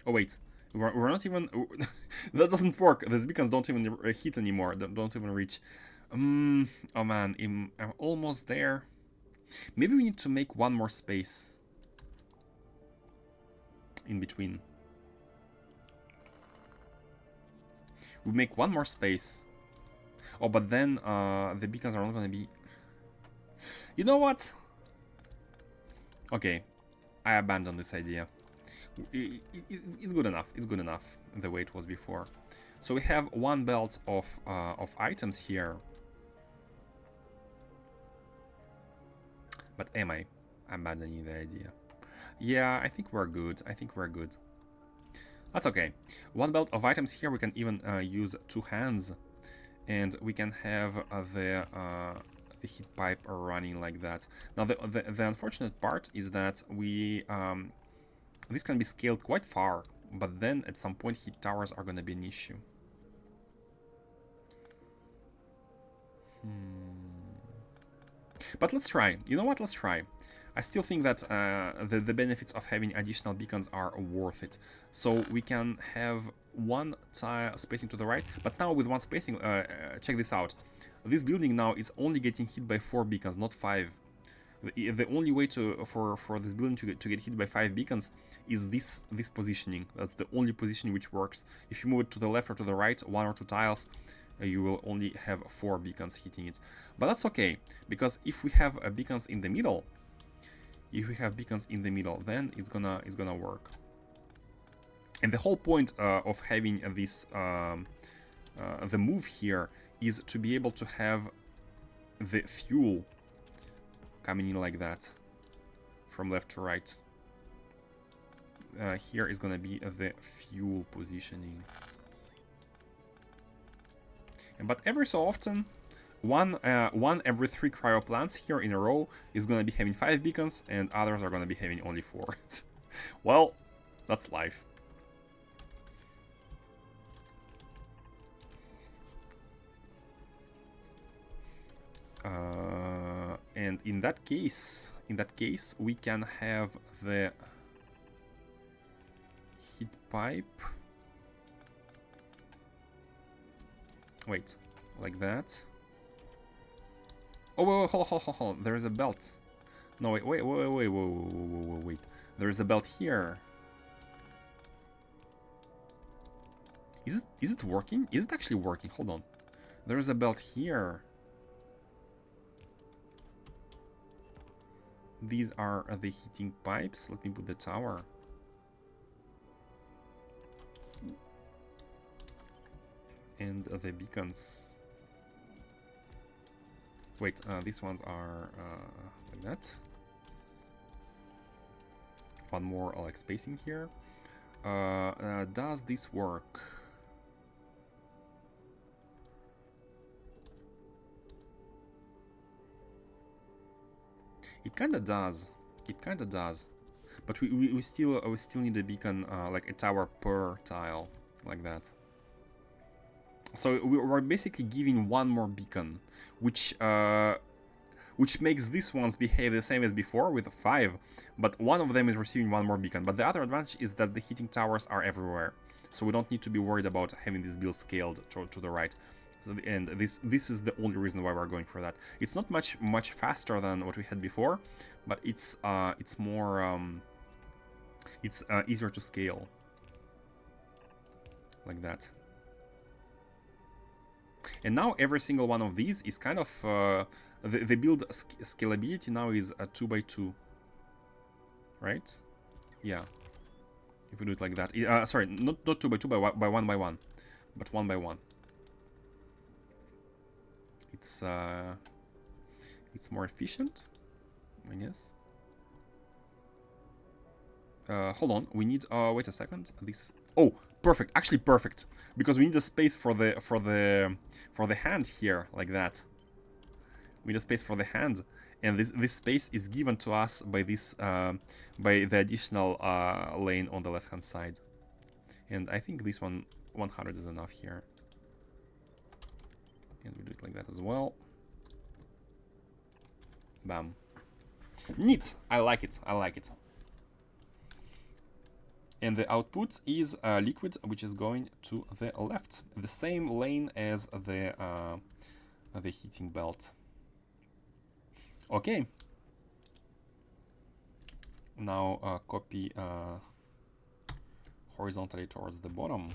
oh wait, we're not even that doesn't work. These beacons don't even hit anymore. Don't even reach. Oh man, I'm almost there. Maybe we need to make one more space in between. We make one more space. Oh, but then the beacons are not gonna be... You know what? Okay, I abandon this idea. It's good enough. It's good enough the way it was before. So we have one belt of items here. But am I abandoning the idea? Yeah, I think we're good. I think we're good. That's okay. One belt of items here. We can even use 2 hands. and we can have the heat pipe running like that. Now the unfortunate part is that we this can be scaled quite far, but then at some point heat towers are gonna be an issue. But let's try. You know what? Let's try. I still think that the benefits of having additional beacons are worth it. So we can have one tile spacing to the right, but now with one spacing, check this out. This building now is only getting hit by 4 beacons, not 5. The only way for this building to get hit by 5 beacons is this positioning. That's the only positioning which works. If you move it to the left or to the right, 1 or 2 tiles, you will only have 4 beacons hitting it. But that's okay, because if we have beacons in the middle, then it's gonna work. And the whole point of having this the move here is to be able to have the fuel coming in like that from left to right. Here is gonna be the fuel positioning. But every so often, one every 3 cryo plants here in a row is gonna be having 5 beacons, and others are gonna be having only 4. Well, that's life. And in that case, we can have the heat pipe. Wait, like that. Oh, wait, hold. There is a belt. No, wait. There is a belt here. Is it working? Is it actually working? Hold on. There is a belt here. These are the heating pipes. Let me put the tower. And the beacons. Wait, these ones are like that. One more like spacing here. Does this work? It kinda does. But we still need a beacon, like a tower per tile, like that. So we're basically giving one more beacon, which makes these ones behave the same as before with 5, but one of them is receiving one more beacon. But the other advantage is that the heating towers are everywhere, so we don't need to be worried about having this build scaled to the right. So and this is the only reason why we're going for that. It's not much faster than what we had before, but it's more it's easier to scale like that. And now every single one of these is kind of the build scalability now is a 2x2, right? Yeah, if we do it like that. Sorry, not 2x2, by 1x1, but 1x1. It's more efficient, I guess. Hold on, we need. Wait a second. This. Oh, perfect. Actually, perfect. Because we need a space for the hand here, like that. We need a space for the hand, and this space is given to us by this by the additional lane on the left hand side. And I think this 100 is enough here. And we do it like that as well. Bam. Neat. I like it. And the output is liquid, which is going to the left, the same lane as the heating belt. Okay. Now copy horizontally towards the bottom.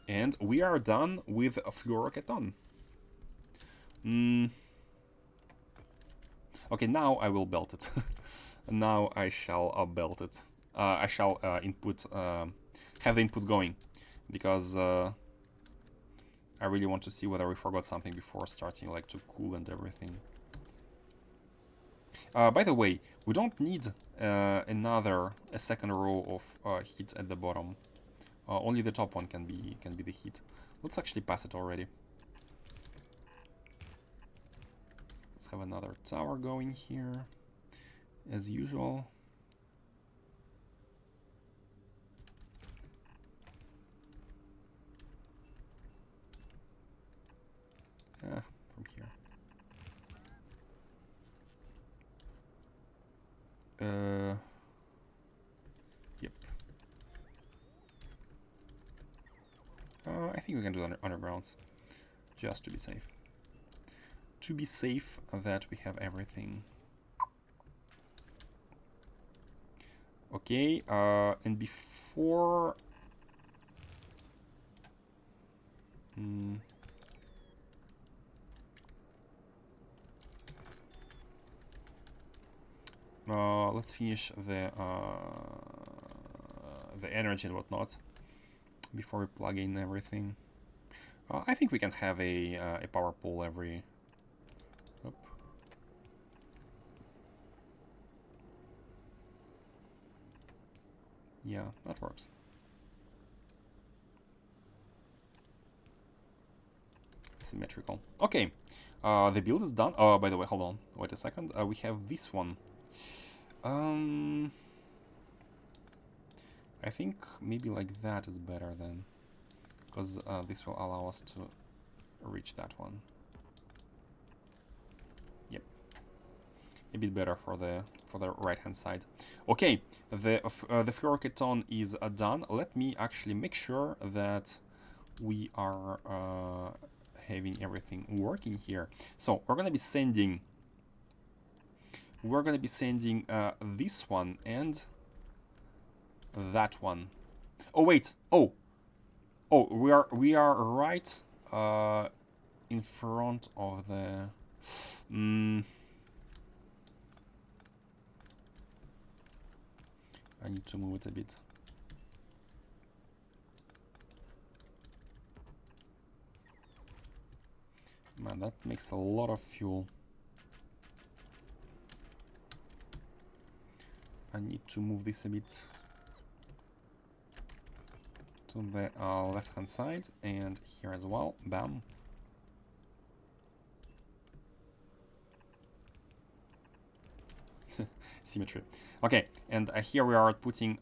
And we are done with a fluoroketone. Okay, now I will belt it. Now I shall belt it. I shall input, have the inputs going, because I really want to see whether we forgot something before starting, like to cool and everything. By the way, we don't need a second row of heat at the bottom. Only the top one can be the heat. Let's actually pass it already. Let's have another tower going here, as usual. From here. Yep. I think we can do undergrounds, just to be safe. To be safe that we have everything. Okay, and before... let's finish the energy and whatnot before we plug in everything. I think we can have a power pool every... Oop. Yeah, that works. Symmetrical. Okay, the build is done. Oh, by the way, hold on. Wait a second. We have this one. I think maybe like that is better then, because this will allow us to reach that one. Yep, a bit better for the right hand side. Okay, the fluoroketone is done. Let me actually make sure that we are having everything working here. So we're gonna be sending this one and that one. Oh wait, oh, we are right in front of the I need to move it a bit. Man, that makes a lot of fuel. I need to move this a bit to the left hand side and here as well. Bam. Symmetry. Okay, and here we are putting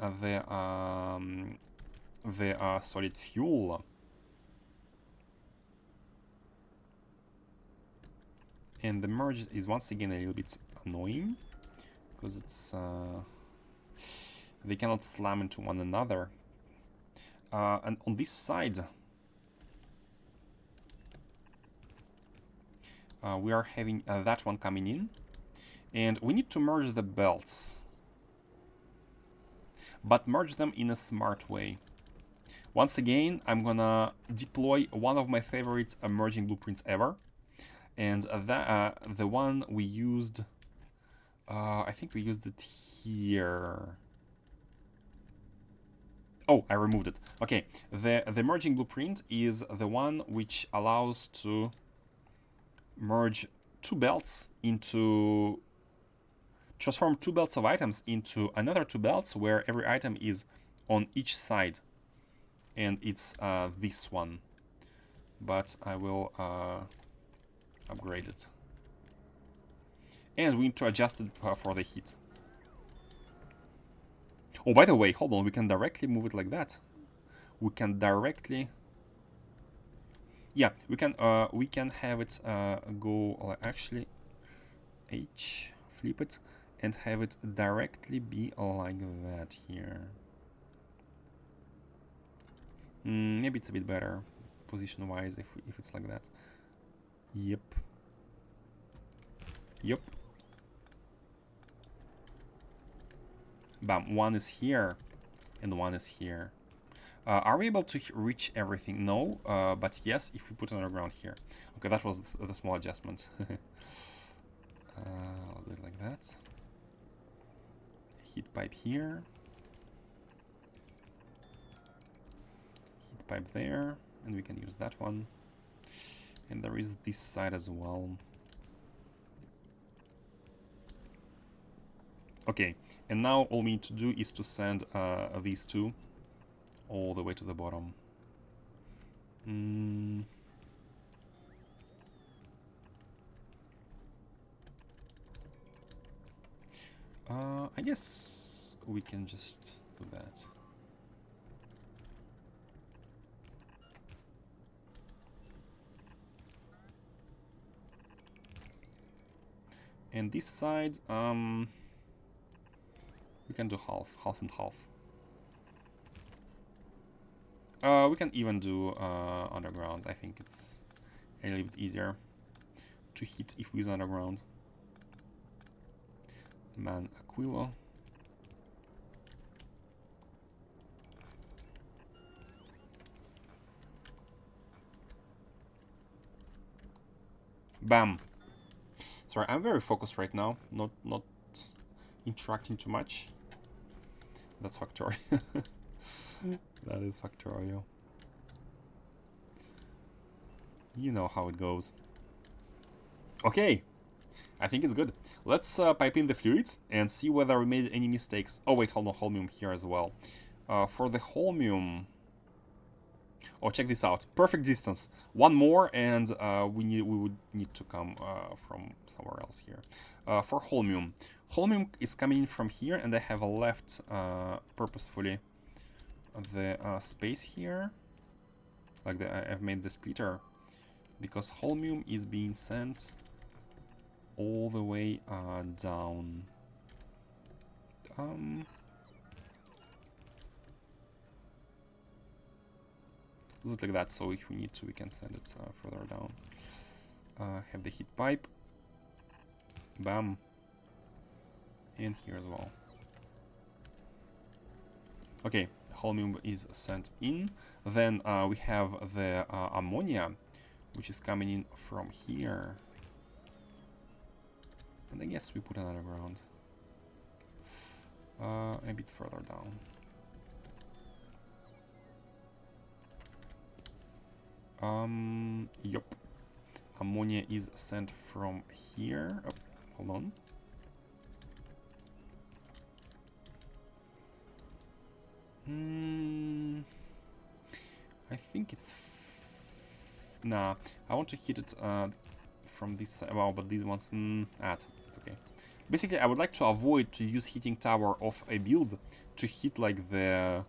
the solid fuel. And the merge is once again a little bit annoying because it's they cannot slam into one another. And on this side, we are having that one coming in, and we need to merge the belts, but merge them in a smart way. Once again, I'm gonna deploy one of my favorite merging blueprints ever, and the one we used, I think we used it here. Oh, I removed it. Okay, the merging blueprint is the one which allows to merge two belts into... transform two belts of items into another two belts where every item is on each side. And it's this one. But I will upgrade it. And we need to adjust it for the heat. Oh, by the way, hold on, we can directly move it like that. We can directly... Yeah, we can have it go, actually, H, flip it, and have it directly be like that here. Maybe it's a bit better position-wise if it's like that. Yep. Yep. Bam, one is here, and one is here. Are we able to reach everything? No, but yes, if we put it underground here. Okay, that was the small adjustment. I'll do it like that. Heat pipe here. Heat pipe there, and we can use that one. And there is this side as well. Okay, and now all we need to do is to send these two all the way to the bottom. I guess we can just do that. And this side, we can do half and half. We can even do underground. I think it's a little bit easier to hit if we use underground. Man, Aquilo. Bam. Sorry, I'm very focused right now. Not interacting too much. That's Factorio. That is Factorio. You know how it goes. Okay, I think it's good. Let's pipe in the fluids and see whether we made any mistakes. Oh wait, hold on, holmium here as well. For the holmium... Oh, check this out. Perfect distance. One more, and we would need to come from somewhere else here. For holmium. Holmium is coming in from here, and I have left purposefully the space here. Like I've made the splitter, because holmium is being sent all the way down. Does it like that, so if we need to, we can send it further down. Have the heat pipe. Bam. And here as well. Okay, holmium is sent in. Then we have the ammonia, which is coming in from here. And I guess we put it underground. A bit further down. Yup. Ammonia is sent from here. Oh, hold on. I think it's... Nah, I want to hit it from this side. Well, but these ones... it's okay. Basically, I would like to avoid to use heating tower of a build to hit like the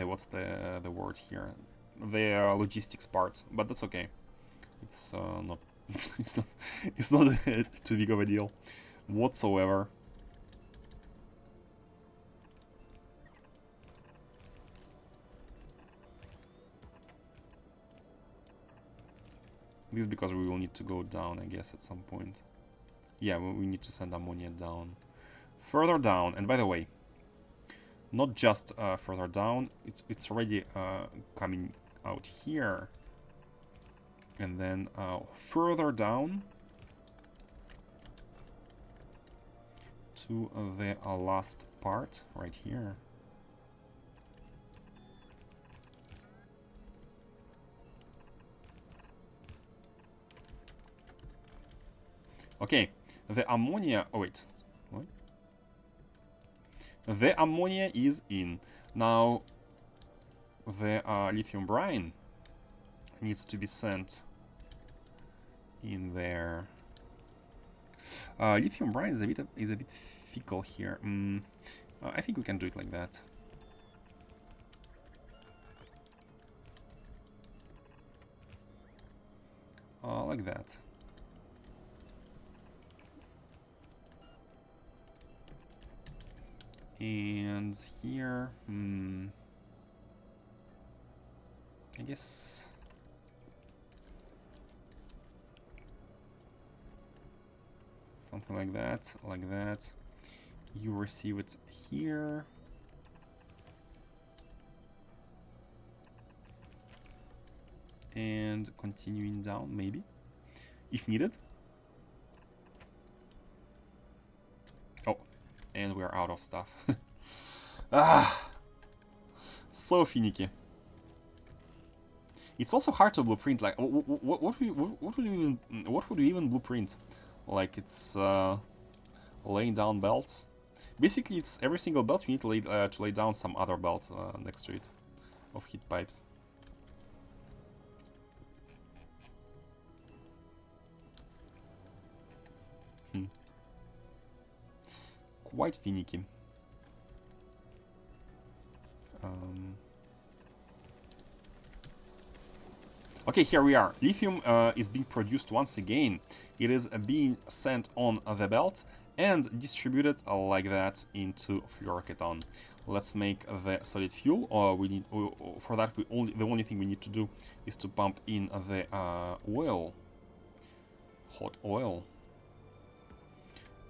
what's the word here? The logistics part, but that's okay. It's not it's not too big of a deal whatsoever. This is because we will need to go down, I guess, at some point. Yeah, we need to send ammonia down. Further down, and by the way, not just further down, it's already coming out here. And then further down to the last part, right here. Okay, the ammonia... Oh, wait. What? The ammonia is in. Now, the lithium brine needs to be sent in there. Lithium brine is a bit fickle here. I think we can do it like that. Like that. And here, I guess something like that, like that. You receive it here. And continuing down, maybe, if needed. Oh, and we're out of stuff. So finicky. It's also hard to blueprint. Like, what would you even blueprint? Like, it's laying down belts. Basically, it's every single belt you need to lay down some other belt next to it. of heat pipes. Quite finicky. Okay, here we are. Lithium is being produced once again. It is being sent on the belt and distributed like that into fluoroketone. Let's make the solid fuel. We need for that. The only thing we need to do is to pump in the oil, hot oil.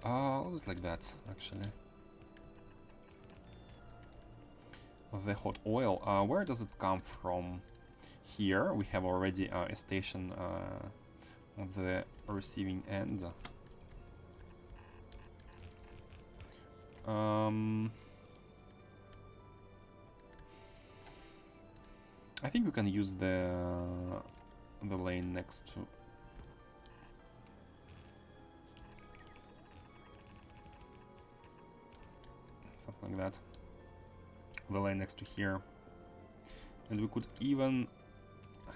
I'll do it like that actually. The hot oil. Where does it come from? Here we have already a station on the receiving end. I think we can use the lane next to. Something like that. The lane next to here. And we could even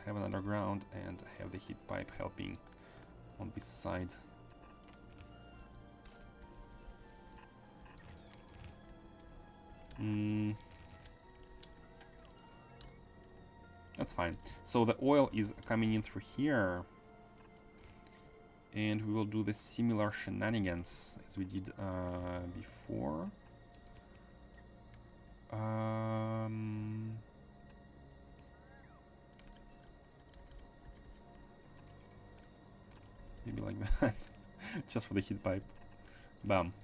have an underground and have the heat pipe helping on this side. That's fine. So the oil is coming in through here. And we will do the similar shenanigans as we did before. Maybe like that. Just for the heat pipe. Bam.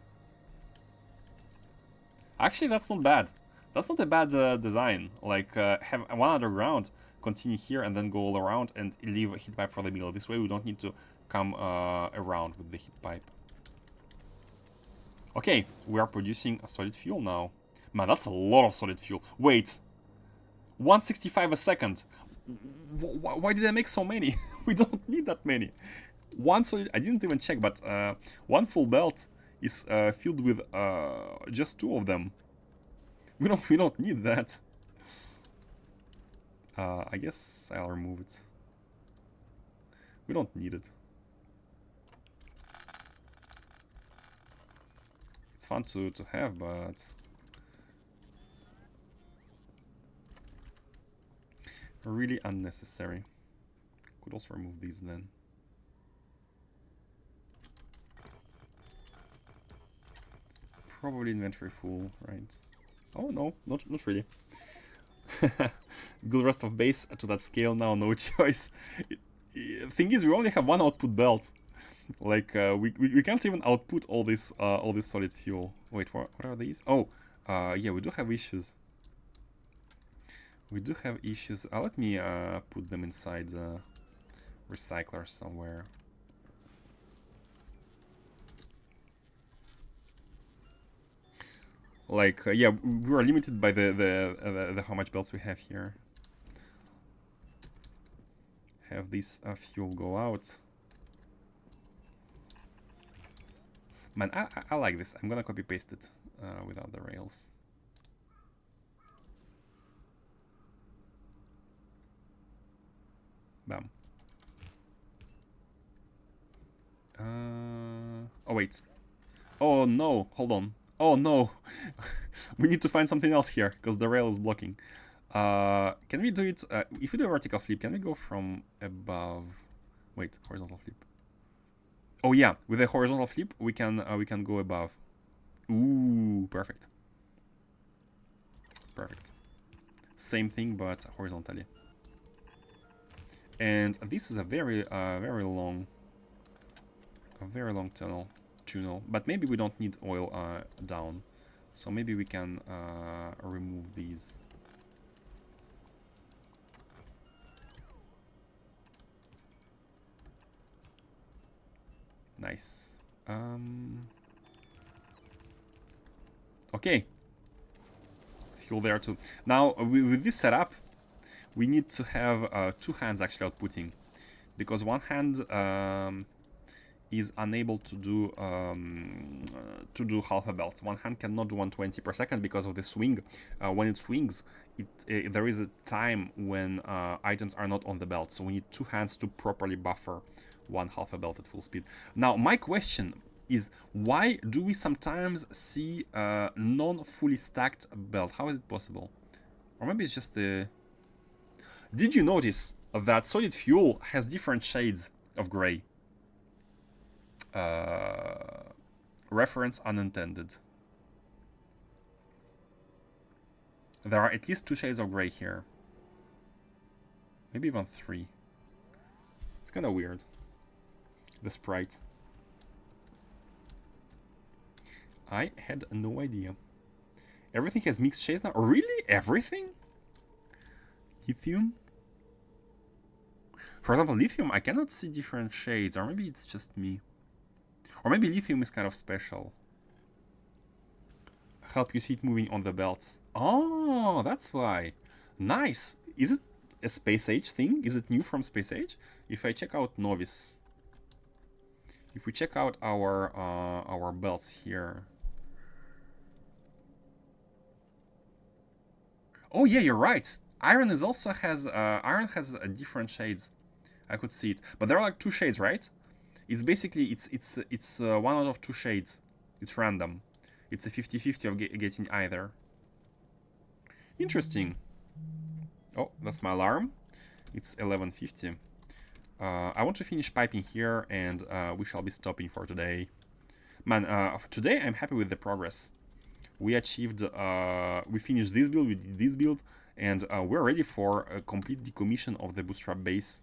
Actually, that's not bad. That's not a bad design. Like, have one underground, continue here, and then go all around and leave a heat pipe for the middle. This way we don't need to come around with the heat pipe. Okay, we are producing a solid fuel now. Man, that's a lot of solid fuel. Wait. 165 a second. Why did I make so many? We don't need that many. One solid, I didn't even check, but one full belt is filled with just 2 of them. We don't need that. I guess I'll remove it. We don't need it. It's fun to have, but really unnecessary. Could also remove these then. Probably inventory full, right? Oh no, not really. Good rest of base to that scale now, no choice. Thing is, we only have one output belt. Like we can't even output all this solid fuel. Wait, what are these? Oh, yeah, we do have issues. We do have issues. Let me put them inside the recycler somewhere. Like, yeah, we are limited by the how much belts we have here. Have this fuel go out. Man, I like this. I'm gonna copy paste it without the rails. Bam. Oh wait. Oh no, hold on. Oh no, we need to find something else here because the rail is blocking. Can we do it? If we do a vertical flip, can we go from above? Wait, horizontal flip. Oh yeah, with a horizontal flip, we can go above. Ooh, perfect. Perfect. Same thing, but horizontally. And this is a very long tunnel. But maybe we don't need oil down, so maybe we can remove these. Nice. Okay, fuel there too. Now with this setup, we need to have 2 hands actually outputting, because one hand is unable to do half a belt. One hand cannot do 120 per second because of the swing. When it swings, there is a time when items are not on the belt, so we need two hands to properly buffer one half a belt at full speed. Now, my question is, why do we sometimes see non-fully stacked belt? How is it possible? Or maybe it's just a... Did you notice that solid fuel has different shades of gray? Reference unintended. There are at least 2 shades of gray here. Maybe even 3. It's kind of weird. The sprite. I had no idea. Everything has mixed shades now? Really? Everything? Lithium? For example, lithium, I cannot see different shades. Or maybe it's just me. Or maybe lithium is kind of special. Help you see it moving on the belts. Oh, that's why. Nice. Is it a Space Age thing? Is it new from Space Age? If I check out Novice. If we check out our belts here. Oh yeah, you're right. Iron is also has different shades. I could see it, but there are like 2 shades, right? It's basically it's 1 out of 2 shades. It's random. It's a 50-50 of getting either. Interesting. Oh, that's my alarm. It's 11:50. I want to finish piping here, and we shall be stopping for today. Man, for today I'm happy with the progress. We achieved, we finished this build, we did this build, and we're ready for a complete decommission of the bootstrap base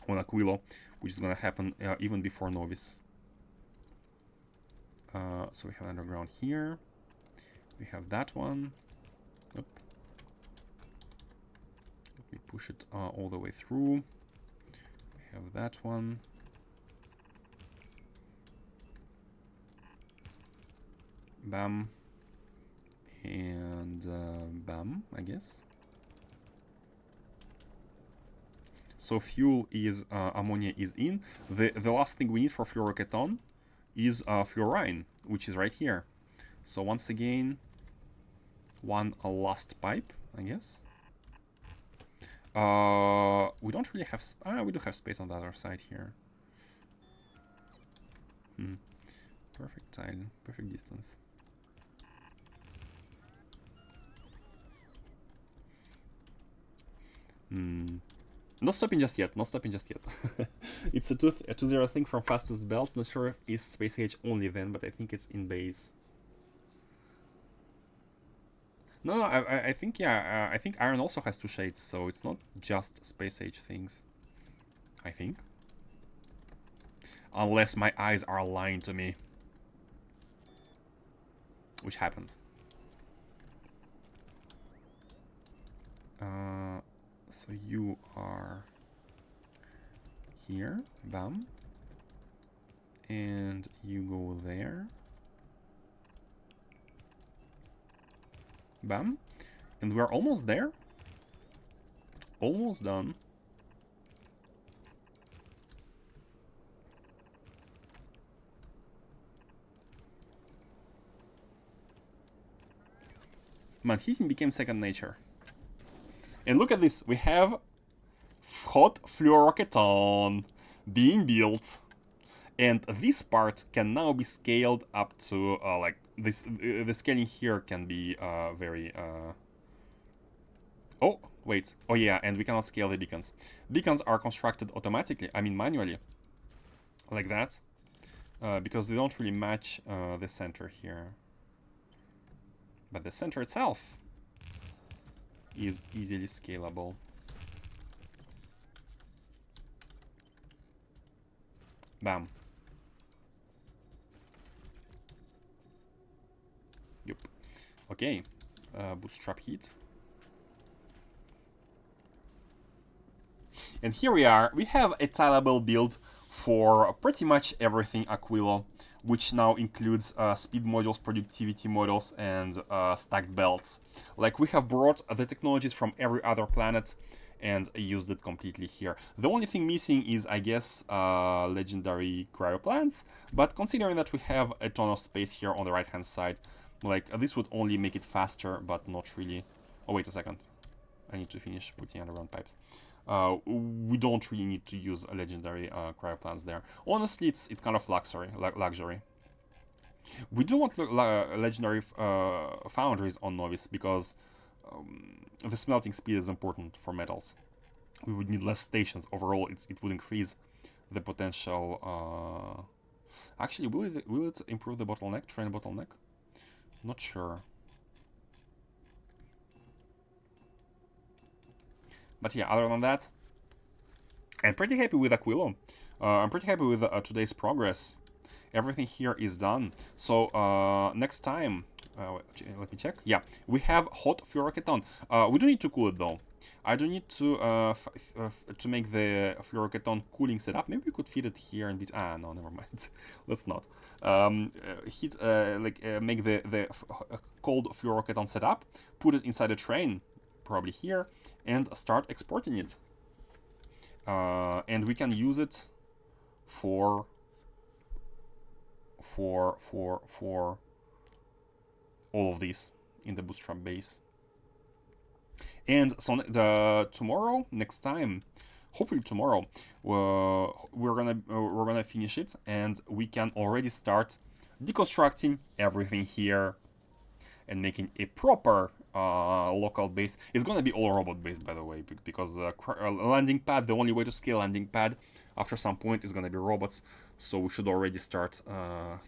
on Aquilo, which is going to happen even before Novice. So we have underground here. We have that one. Oop. Let me push it all the way through. We have that one. Bam. And bam, I guess. So fuel is ammonia is in. The last thing we need for fluoroketone is fluorine, which is right here. So once again, one last pipe, I guess. We don't really have... we do have space on the other side here. Perfect tile, perfect distance. Not stopping just yet, not stopping just yet. It's a 2-0 thing from fastest belts. Not sure if it's Space Age only then, but I think it's in base. No, I think, yeah, I think Iron also has 2 shades, so it's not just Space Age things. I think. Unless my eyes are lying to me. Which happens. So you are here, bam, and you go there, bam, and we're almost there, almost done. Man, heating became second nature. And look at this, we have hot fluoroketone being built. And this part can now be scaled up to, like, this. The scaling here can be very... Oh, wait. Oh yeah, and we cannot scale the beacons. Beacons are constructed automatically, I mean manually. Like that. Because they don't really match the center here. But the center itself is easily scalable. Bam. Yup. Okay. Bootstrap heat. And here we are. We have a tileable build for pretty much everything Aquilo, which now includes speed modules, productivity modules, and stacked belts. Like, we have brought the technologies from every other planet and used it completely here. The only thing missing is, I guess, legendary cryo plants, but considering that we have a ton of space here on the right hand side, like this would only make it faster, but not really. Oh, wait a second. I need to finish putting underground pipes. We don't really need to use a legendary cryo plants there. Honestly, it's kind of luxury. We do want legendary foundries on Novice because the smelting speed is important for metals. We would need less stations. Overall, it would increase the potential. Actually, will it improve the bottleneck? Train bottleneck? Not sure. But yeah, other than that, I'm pretty happy with Aquilo. I'm pretty happy with today's progress. Everything here is done. So next time, let me check. Yeah, we have hot fluoroketone. We do need to cool it though. I do need to make the fluoroketone cooling setup. Maybe we could feed it here and no, never mind. Let's not. Make the cold fluoroketone setup. Put it inside a train, probably here, and start exporting it. And we can use it for all of these in the bootstrap base. And so tomorrow, next time, hopefully tomorrow, we're gonna finish it, and we can already start deconstructing everything here and making a proper local base. It's gonna be all robot based, by the way, because landing pad, the only way to scale landing pad after some point is gonna be robots. So we should already start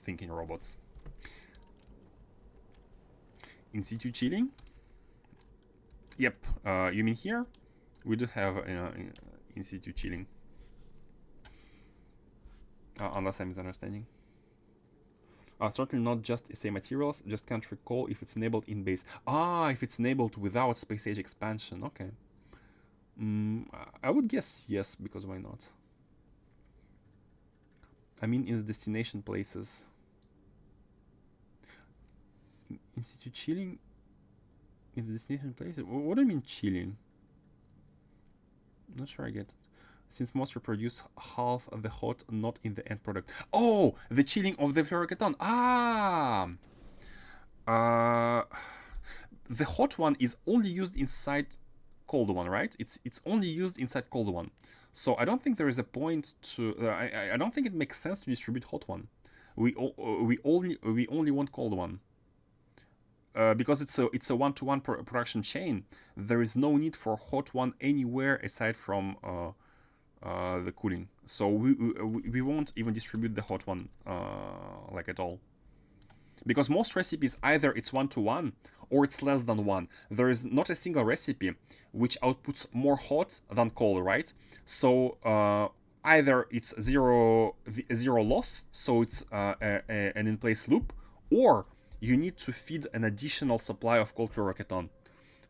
thinking robots. In situ chilling. Yep, you mean here? We do have in situ chilling. Unless I'm misunderstanding. Certainly not just SA materials, just can't recall if it's enabled in base. If it's enabled without Space Age expansion, okay. I would guess yes, because why not? I mean, in the destination places. In situ chilling? In the destination places? What do you mean chilling? I'm not sure I get it. Since most reproduce half of the hot, not in the end product. Oh, the chilling of the fluoroketone. The hot one is only used inside cold one, right? It's only used inside cold one. So I don't think there is a point to. I don't think it makes sense to distribute hot one. We only want cold one. Because it's a one-to-one production chain. There is no need for hot one anywhere aside from the cooling. So we won't even distribute the hot one like at all. Because most recipes, either it's 1-to-1 or it's less than 1. There is not a single recipe which outputs more hot than cold, right? So either it's zero loss, so it's an in-place loop, or you need to feed an additional supply of cold fluoroketone.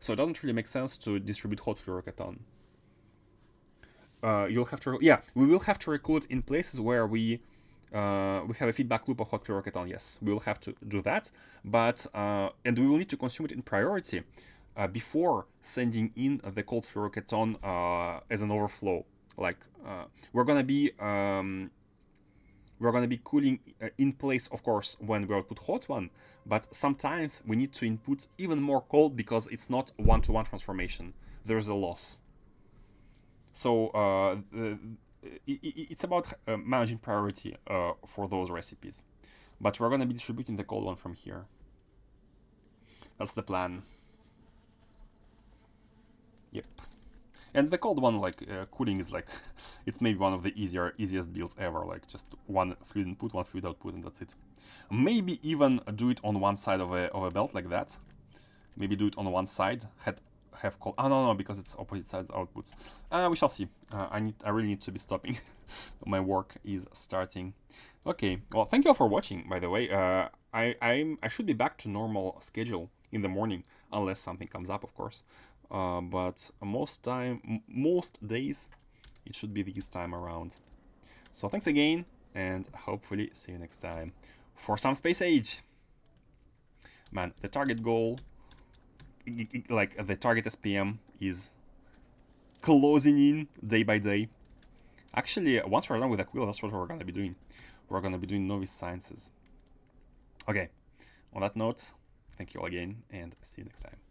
So it doesn't really make sense to distribute hot fluoroketone. You'll have to, we will have to recool it in places where we have a feedback loop of hot fluoroketone. Yes, we will have to do that, but and we will need to consume it in priority before sending in the cold fluoroketone as an overflow. Like we're gonna be cooling in place, of course, when we output hot one, but sometimes we need to input even more cold because it's not a one-to-one transformation. There's a loss. So it's about managing priority for those recipes. But we're going to be distributing the cold one from here. That's the plan. Yep. And the cold one, like, cooling is like, it's maybe one of the easiest builds ever. Like, just one fluid input, one fluid output, and that's it. Maybe even do it on one side of a belt like that. Maybe do it on one side, have cold. No, because it's opposite side outputs. We shall see. I really need to be stopping. My work is starting. Okay. Well, thank you all for watching. By the way, I should be back to normal schedule in the morning, unless something comes up, of course. But most days, it should be this time around. So thanks again, and hopefully see you next time for some Space Age. Man, the target goal, like the target SPM is closing in day by day. Actually, once we're done with Aquilo, that's what we're gonna be doing. We're gonna be doing novice sciences. Okay, on that note, thank you all again, and see you next time.